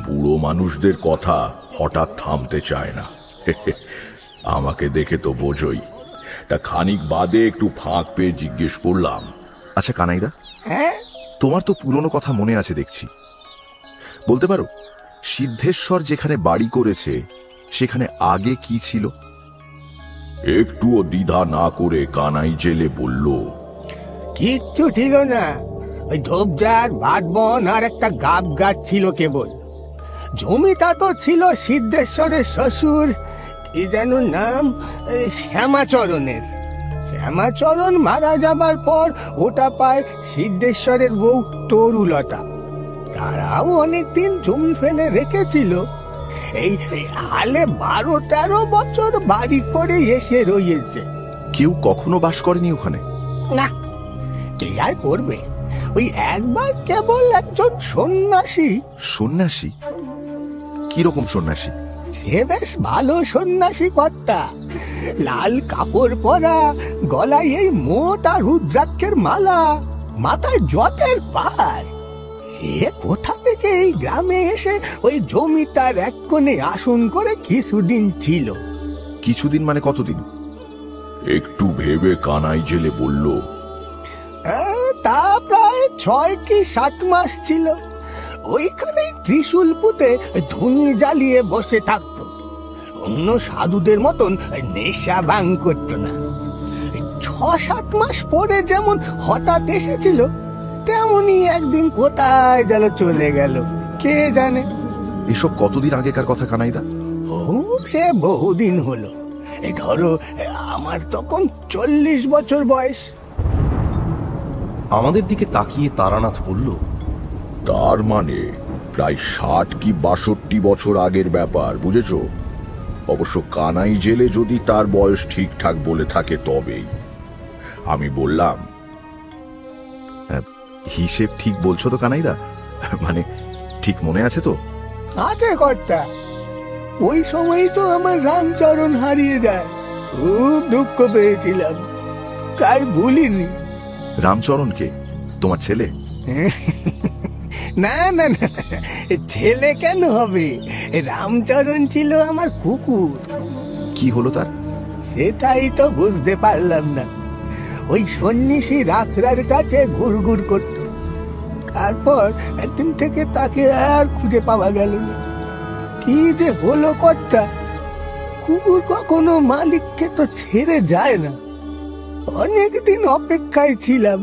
বুড়ো মানুষদের কথা হঠাৎ থামতে চায় না। আমাকে দেখে তো বোঝই। তা খানিক বাদে একটু ফাঁক পেয়ে জিজ্ঞেস করলাম, আচ্ছা কানাইদা, হ্যাঁ, তোমার তো পুরনো কথা মনে আছে দেখছি। বলতে পারো সিদ্ধেশ্বর যেখানে বাড়ি করেছে সেখানে আগে কি ছিল? একটুও দ্বিধা না করে কানাই জেলে বলল, কিচ্ছু ছিল না। ওই ঝোপঝাড়, বাঁধবন আর একটা গাব গাছ ছিল কেবল। জমিটা তো ছিল সিদ্ধেশ্বরের শ্বশুর, কি যেন নাম, শ্যামাচরণের। শ্যামাচরণ মারা যাবার পর ওটা পায় সিদ্ধেশ্বরের বউ তরুলতা। তারাও অনেকদিন জমি ফেলে রেখেছিল। এই হালে 12-13 বছর বাড়ি করে এসে রয়েছে। কেউ কখনো বাস করেনি ওখানে? না, কে আর করবে। ওই একবার কেবল একজন সন্ন্যাসী। সন্ন্যাসী? কিরকম সন্ন্যাসী? সে বেশ ভালো সন্ন্যাসী কর্তা। লাল কাপড় পরা, গলায় এই মোট আর রুদ্রাক্ষের মালা, মাথায় জটের পার। সে কোথা থেকে এই গ্রামে এসে ওই জমিটার এক কোণে আসন করে কিছুদিন ছিল। কিছুদিন মানে কতদিন? একটু ভেবে কানাই জেলে বলল, তা প্রায় 6 কি 7 মাস ছিল। ওইখানেই ত্রিশূল পুঁতে ধুনি জ্বালিয়ে বসে থাকতো। অন্য সাধুদের মতন নেশা ভাঙ করতো না। 6-7 মাস পরে যেমন হঠাৎ এসেছিল, তেমনি একদিন কোথায় যেন চলে গেল, কে জানে। এসব কতদিন আগেকার কথা কানাইদা? ও সে বহুদিন হলো। এই ধরো আমার তখন 40 বছর বয়স। আমাদের দিকে তাকিয়ে তারানাথ বলল, তার মানে প্রায় 60 কি 62 বছর আগের ব্যাপার, বুঝেছো? অবশ্য কানাই জেলে যদি তার বয়স ঠিকঠাক বলে থাকে তবেই। আমি বললাম, হিসেব ঠিক বলছো তো কানাইদা? মানে ঠিক মনে আছে তো? আছে কর্তা। ওই সময়ই তো আমার রামচরণ হারিয়ে যায়, খুব দুঃখ পেয়েছিলাম, তাই ভুলিনি। রামচরণকে তোমার ছেলে? না না না, ছেলে কেন হবে? রামচরণ ছিল আমার কুকুর। কি হলো তার? সেটাই তো বুঝতে পারলাম না। ওই সন্ন্যাসী রাখরার কাছে ঘুরঘুর করত, তারপর একদিন থেকে তাকে আর খুঁজে পাওয়া গেল না। কি যে হলো কর্তা, কুকুর কখনো মালিককে তো ছেড়ে যায় না। অনেকদিন অপেক্ষায় ছিলাম,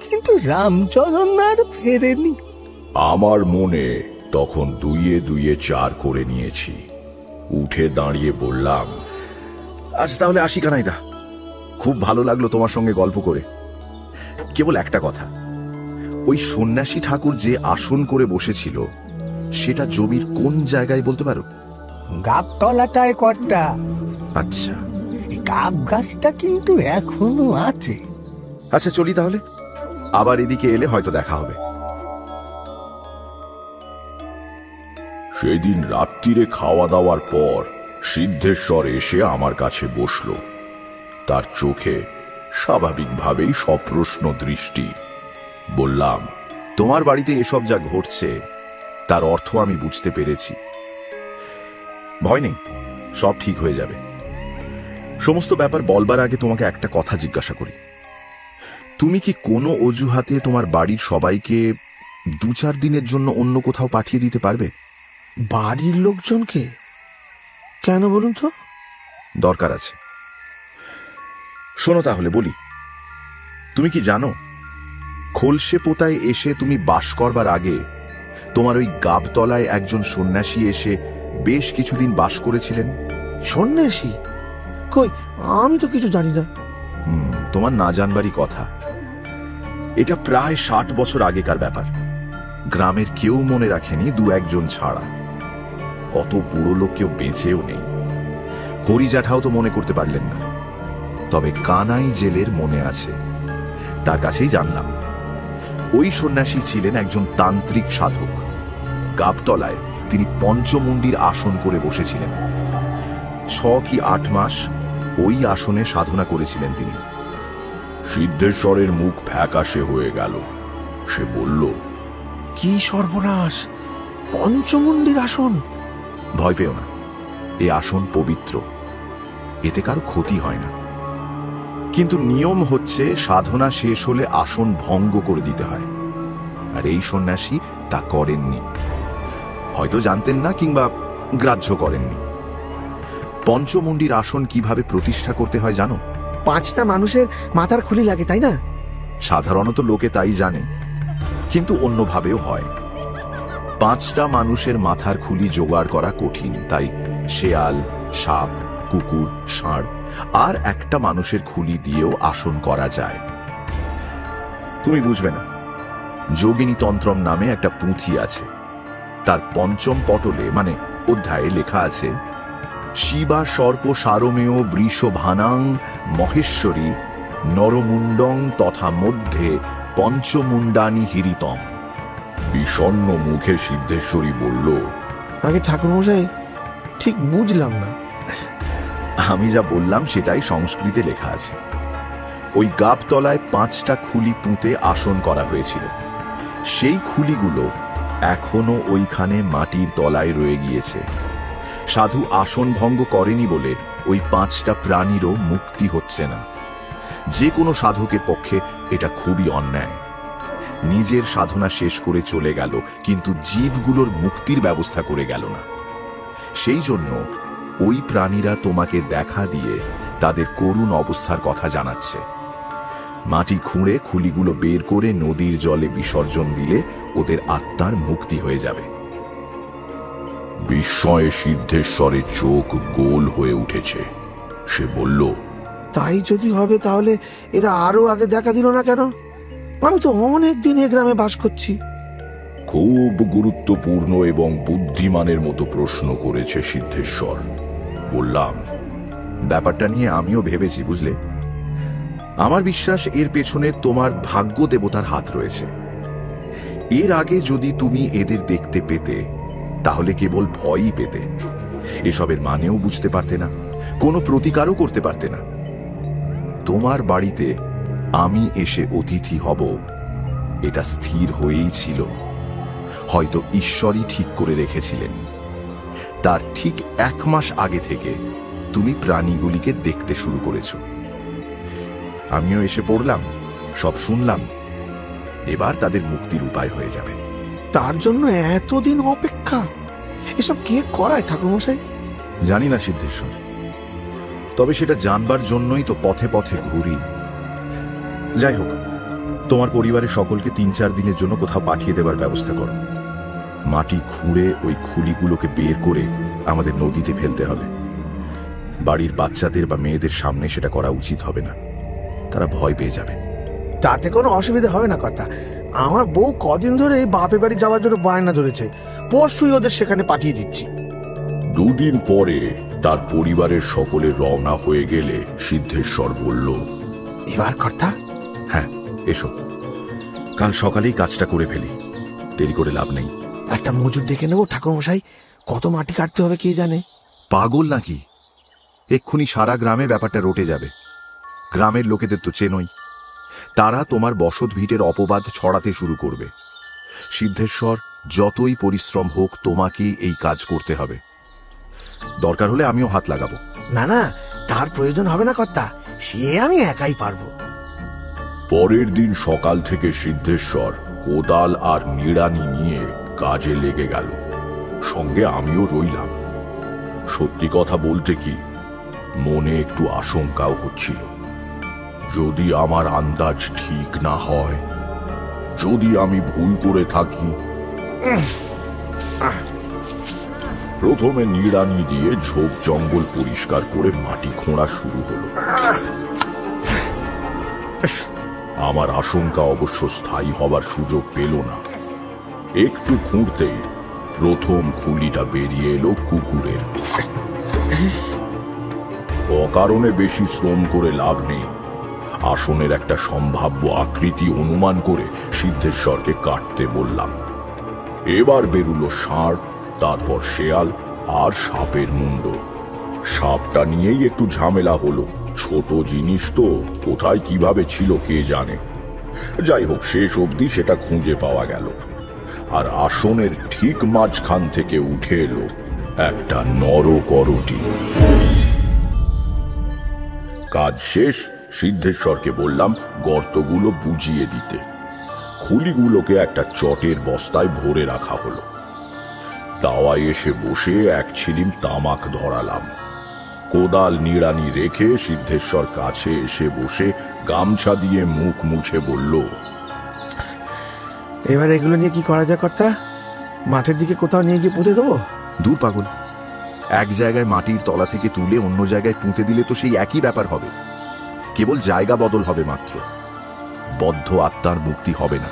কিন্তু রামচরণ আর ফেরেনি। আমার মনে তখন 2-2 4 করে নিয়েছি। উঠে দাঁড়িয়ে বললাম, আজ তাহলে আসি কানাইদা। খুব ভালো লাগলো তোমার সঙ্গে গল্প করে। কেবল একটা কথা, ওই সন্ন্যাসী ঠাকুর যে আসন করে বসেছিল সেটা জমির কোন জায়গায় বলতে পারো? গাবতলাটায় কর্তা। আচ্ছা, গাব গাছটা কিন্তু এখনো আছে। আচ্ছা চলি তাহলে, আবার এদিকে এলে হয়তো দেখা হবে। সেদিন রাত্রিরে খাওয়া দাওয়ার পর সিদ্ধেশ্বর এসে আমার কাছে বসল। তার চোখে স্বাভাবিকভাবেই সপ্রশ্ন দৃষ্টি। বললাম, তোমার বাড়িতে এসব যা ঘটছে তার অর্থ আমি বুঝতে পেরেছি। ভয় নেই, সব ঠিক হয়ে যাবে। সমস্ত ব্যাপার বলবার আগে তোমাকে একটা কথা জিজ্ঞাসা করি। তুমি কি কোনো অজুহাতে তোমার বাড়ির সবাইকে 2-4 দিনের জন্য অন্য কোথাও পাঠিয়ে দিতে পারবে? বাড়ির লোকজনকে? কেন বলুন তো? দরকার আছে। শোনো তাহলে বলি। তুমি কি জানো, খোলসে পোতায় এসে তুমি বাস করবার আগে তোমার ওই গাবতলায় একজন সন্ন্যাসী এসে বেশ কিছুদিন বাস করেছিলেন? সন্ন্যাসী? কই, আমি তো কিছু জানি না। তোমার না জানবারই কথা। এটা প্রায় 60 বছর আগেকার ব্যাপার। গ্রামের কেউ মনে রাখেনি, 2-1 জন ছাড়া। অত বুড়ো লোক কেউ বেঁচেও নেই। হরিজাঠাও তো মনে করতে পারলেন না। তবে কানাই জেলের মনে আছে। তার কাছেই জানলাম, ওই সন্ন্যাসী ছিলেন একজন তান্ত্রিক সাধক। গাবতলায় তিনি পঞ্চমুণ্ডির আসন করে বসেছিলেন। 6 কি 8 মাস ওই আসনে সাধনা করেছিলেন তিনি। সিদ্ধেশ্বরের মুখ ফ্যাকাশে হয়ে গেল। সে বলল, কি সর্বনাশ! পঞ্চমুণ্ডির আসন? ভয় পেও না, এ আসন পবিত্র, এতে কারো ক্ষতি হয় না। কিন্তু নিয়ম হচ্ছে সাধনা শেষ হলে আসন ভঙ্গ করে দিতে হয়। আর এই সন্ন্যাসী তা করেননি। হয়তো জানতেন না কিংবা গ্রাহ্য করেননি। পঞ্চমুণ্ডির আসন কিভাবে প্রতিষ্ঠা করতে হয় জানো? 5টা মানুষের মাথার খুলি লাগে, তাই না? সাধারণত লোকে তাই জানে, কিন্তু অন্যভাবেও হয়। 5টা মানুষের মাথার খুলি জোগাড় করা কঠিন, তাই শেয়াল, সাপ, কুকুর, ষাঁড় আর একটা মানুষের খুলি দিয়েও আসন করা যায়। তুমি বুঝবে না, যোগিনী তন্ত্রম নামে একটা পুঁথি আছে। তার 5ম পটলে মানে অধ্যায়ে লেখা আছে, শিবা সর্প সারমেয় বৃষ ভানাং মহেশ্বরী নরমুণ্ডং তথা মধ্যে পঞ্চমুণ্ডানি হিরিতম। বিষণ্ণ মুখে সিদ্ধেশ্বরী বলল, আগে ঠাকুরমশাই, ঠিক বুঝলাম না। আমি যা বললাম সেটাই সংস্কৃতে লেখা আছে। ওই গাবতলায় 5টা খুলি পুঁতে আসন করা হয়েছিল। সেই খুলিগুলো এখনো ওইখানে মাটির তলায় রয়ে গিয়েছে। সাধু আসন ভঙ্গ করেনি বলে ওই 5টা প্রাণীরও মুক্তি হচ্ছে না। যে কোনো সাধকের পক্ষে এটা খুবই অন্যায়। নিজের সাধনা শেষ করে চলে গেল, কিন্তু জীবগুলোর মুক্তির ব্যবস্থা করে গেল না। সেই জন্য ওই প্রাণীরা তোমাকে দেখা দিয়ে তাদের করুণ অবস্থার কথা জানাচ্ছে। মাটি খুঁড়ে খুলিগুলো বের করে নদীর জলে বিসর্জন দিলে ওদের আত্মার মুক্তি হয়ে যাবে। বিস্ময়ে সিদ্ধেশ্বরের চোখ গোল হয়ে উঠেছে। সে বলল, তাই যদি হবে তাহলে এরা আরো আগে দেখা দিল না কেন? আমি তো অনেক দিন এ গ্রামে বাস করছি। খুব গুরুত্বপূর্ণ এবং বুদ্ধিমানের মতো প্রশ্ন করেছে সিদ্ধেশ্বর। বললাম, ব্যাপারটা নিয়ে আমিও ভেবেছি, বুঝলে। আমার বিশ্বাস এর পেছনে তোমার ভাগ্য দেবতার হাত রয়েছে। এর আগে যদি তুমি এদের দেখতে পেতে তাহলে কেবল ভয়ই পেতে, এসবের মানেও বুঝতে পারতে না, কোনো প্রতিকারও করতে পারতে না। তোমার বাড়িতে আমি এসে অতিথি হব এটা স্থির হয়েই ছিল। হয়তো ঈশ্বরই ঠিক করে রেখেছিলেন। তার ঠিক 1 মাস আগে থেকে তুমি প্রাণীগুলিকে দেখতে শুরু করেছ। আমিও এসে পড়লাম, সব শুনলাম। এবার তাদের মুক্তির উপায় হয়ে যাবে। তার জন্য এতদিন অপেক্ষা? এসব কে করায় ঠাকুরমশাই? জানি না সিদ্ধেশ্বর, তবে সেটা জানবার জন্যই তো পথে পথে ঘুরি। যাই হোক, তোমার পরিবারের সকলকে 3-4 দিনের জন্য কোথাও পাঠিয়ে দেবার ব্যবস্থা করো। মাটি খুঁড়ে ওই খুলিগুলোকে বের করে আমাদের নদীতে ফেলতে হবে। বাড়ির বাচ্চাদের বা মেয়েদের সামনে সেটা করা উচিত হবে না, তারা ভয় পেয়ে যাবে। তাতে কোনো অসুবিধা হবে না কথা। আমার বউ কদিন ধরে বাপের বাড়ি যাওয়ার জন্য বায়না ধরেছে। পরশুই ওদের সেখানে পাঠিয়ে দিচ্ছি। 2 দিন পরে তার পরিবারের সকলে রওনা হয়ে গেলে সিদ্ধেশ্বর বলল, এবার কর্তা? হ্যাঁ, এসো। কাল সকালেই কাজটা করে ফেলি, দেরি করে লাভ নেই। একটা মজুর ডেকে নেবো ঠাকুরমশাই। কত মাটি কাটতে হবে কে জানে? পাগল নাকি? এক্ষুনি সারা গ্রামে ব্যাপারটা রটে যাবে। গ্রামের লোকেদের তো চেনই, তারা তোমার বসত ভিটের অপবাদ ছড়াতে শুরু করবে। সিদ্ধেশ্বর, যতই পরিশ্রম হোক তোমাকেই এই কাজ করতে হবে। দরকার হলে আমিও হাত লাগাবো। না না, তার প্রয়োজন হবে না কর্তা, সে আমি একাই পারবো। পরের দিন সকাল থেকে সিদ্ধেশ্বর কোদাল আর নিড়ানি নিয়ে কাজে লেগে গেল। সঙ্গে আমিও রইলাম। সত্যি কথা বলতে কি, মনে একটু আশঙ্কাও হচ্ছিল। যদি আমার আন্দাজ ঠিক না হয়, যদি আমি ভুল করে থাকি। প্রথমে নিড়ানি দিয়ে ঝোপ জঙ্গল পরিষ্কার করে মাটি খোঁড়া শুরু হলো। আমার আশঙ্কা অবশ্য স্থায়ী হবার সুযোগ পেল না। একটু খুঁড়তেই প্রথম খুলিটা বেরিয়ে এলো কুকুরের। অকারণে বেশি শ্রম করে লাভ নেই। আসনের একটা সম্ভাব্য আকৃতি অনুমান করে সিদ্ধেশ্বরকে কাটতে বললাম। এবার বেরুলো ষাঁড়, তারপর শেয়াল আর সাপের মুন্ড। সাপটা নিয়েই একটু ঝামেলা হলো, ছোট জিনিস তো, কোথায় কিভাবে ছিল কে জানে। যাই হোক, শেষ অবধি সেটা খুঁজে পাওয়া গেল। আর আসনের ঠিক মাঝখান থেকে উঠে এলো একটা নরকরটি। কাজ শেষ, সিদ্ধেশ্বরকে বললাম গর্তগুলো বুঝিয়ে দিতে। খুলিগুলোকে একটা চটের বস্তায় ভরে রাখা হলো। দাওয়ায় এসে বসে এক ছিলিম তামাক ধরালাম। কোদাল নিড়ানি রেখে সিদ্ধেশ্বর কাছে এসে বসে গামছা দিয়ে মুখ মুছে বলল, এবার এগুলো নিয়ে কি করা যায় কর্তা? মাঠের দিকে কোথাও নিয়ে গিয়ে পুঁতে দেবো? দূর পাগল, এক জায়গায় মাটির তলা থেকে তুলে অন্য জায়গায় পুঁতে দিলে তো সেই একই ব্যাপার হবে। কেবল জায়গা বদল হবে মাত্র, বদ্ধ আত্মার মুক্তি হবে না।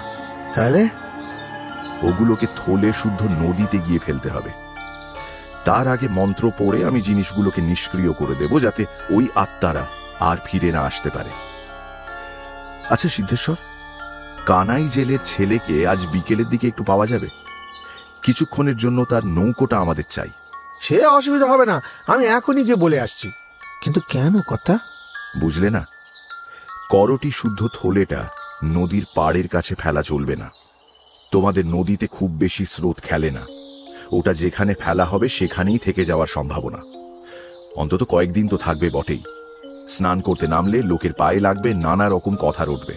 তাহলে ওগুলোকে থলে শুদ্ধ নদীতে গিয়ে ফেলতে হবে। তার আগে মন্ত্র পড়ে আমি জিনিসগুলোকে নিষ্ক্রিয় করে দেব, যাতে ওই আত্মারা আর ফিরে না আসতে পারে। আচ্ছা সিদ্ধেশ্বর, কানাই জেলের ছেলেকে আজ বিকেলের দিকে একটু পাওয়া যাবে? কিছুক্ষণের জন্য তার নৌকোটা আমাদের চাই। সে অসুবিধা হবে না, আমি এখনই গিয়ে বলে আসছি। কিন্তু কেন কথা বুঝলে না? করটি শুদ্ধ থলেটা নদীর পাড়ের কাছে ফেলা চলবে না। তোমাদের নদীতে খুব বেশি স্রোত খেলে না। ওটা যেখানে ফেলা হবে সেখানেই থেকে যাওয়ার সম্ভাবনা। অন্তত কয়েকদিন তো থাকবে বটেই। স্নান করতে নামলে লোকের পায়ে লাগবে, নানা রকম কথা রটবে।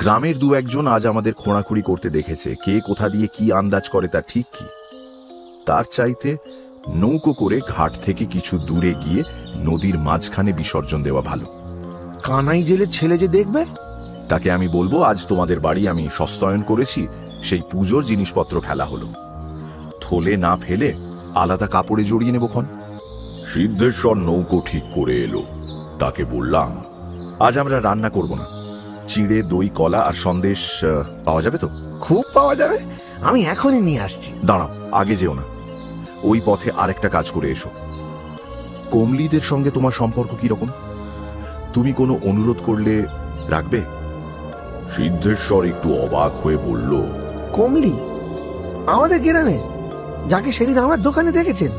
গ্রামের দু একজন আজ আমাদের খোঁড়াখুড়ি করতে দেখেছে, কে কোথা দিয়ে কি আন্দাজ করে তা ঠিক কি? তার চাইতে নৌকো করে ঘাট থেকে কিছু দূরে গিয়ে নদীর মাঝখানে বিসর্জন দেওয়া ভালো। কানাই জেলের ছেলে যে দেখবে, তাকে আমি বলবো আজ তোমাদের বাড়ি আমি সস্তায়ন করেছি, সেই পুজোর জিনিসপত্র ফেলা হলো, থলে না ফেলে আলাদা কাপড়ে জড়িয়ে নেব ক্ষণ। সিদ্ধেশ্বর নৌকো ঠিক করে এলো। তাকে বললাম, আজ আমরা রান্না করব না, চিড়ে, দই, কলা আর সন্দেশ পাওয়া যাবে তো? খুব পাওয়া যাবে, আমি এখনই নিয়ে আসছি। দাঁড়াও, আগে যেও না, ওই পথে আরেকটা কাজ করে এসো। কমলিদের সঙ্গে তোমার সম্পর্ক কি রকম? তুমি কোনো অনুরোধ করলে রাখবে? সিদ্ধেশ্বর একটু অবাক হয়ে বলল, কমলি আমাদের গ্রামে, যাকে সেদিন আমার দোকানে দেখেছেন?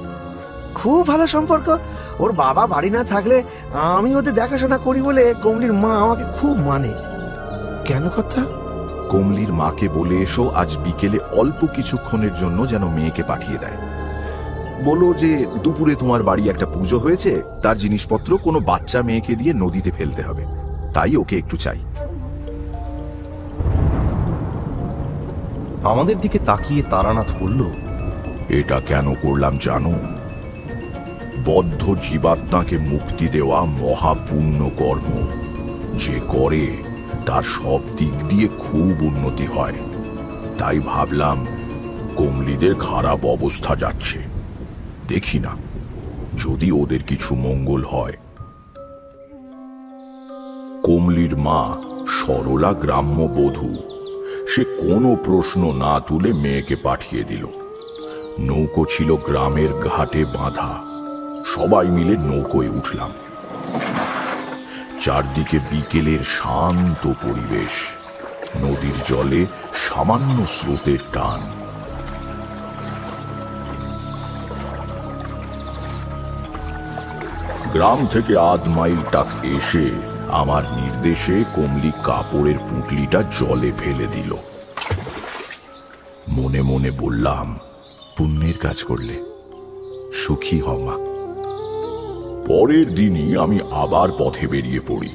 খুব ভালো সম্পর্ক। ওর বাবা বাড়ি না থাকলে আমি ওদের দেখাশোনা করি বলে কমলির মা আমাকে খুব মানে। কেন কথা? কমলির মাকে বলে এসো আজ বিকেলে অল্প কিছুক্ষণের জন্য যেন মেয়েকে পাঠিয়ে দেয়। বলো যে দুপুরে তোমার বাড়ি একটা পুজো হয়েছে, তার জিনিসপত্র কোনো বাচ্চা মেয়েকে দিয়ে নদীতে ফেলতে হবে, তাই ওকে একটু চাই। আমাদের দিকে তাকিয়ে তারানাথ বলল, এটা কেন করলাম জানো? বদ্ধ জীবাত্মাকে মুক্তি দেওয়া মহাপুণ্য কর্ম, যে করে তার সব দিক দিয়ে খুব উন্নতি হয়। তাই ভাবলাম কমলিদের খারাপ অবস্থা যাচ্ছে, দেখি না যদি ওদের কিছু মঙ্গল হয়। কমলির মা সরলা গ্রাম্য বধূ, সে কোনো প্রশ্ন না তুলে মেয়েকে পাঠিয়ে দিল। নৌকো ছিল গ্রামের ঘাটে বাঁধা, সবাই মিলে নৌকোয় উঠলাম। চারদিকে বিকেলের শান্ত পরিবেশ, নদীর জলে সামান্য স্রোতের টান। গ্রাম থেকে আধ মাইল টাক এসে আমার নির্দেশে কমলি কাপড়ের পুঁটলিটা জলে ফেলে দিল। মনে মনে বললাম, পুণ্যের কাজ করলে সুখী হও মা। পরের দিনই আমি আবার পথে বেরিয়ে পড়ি।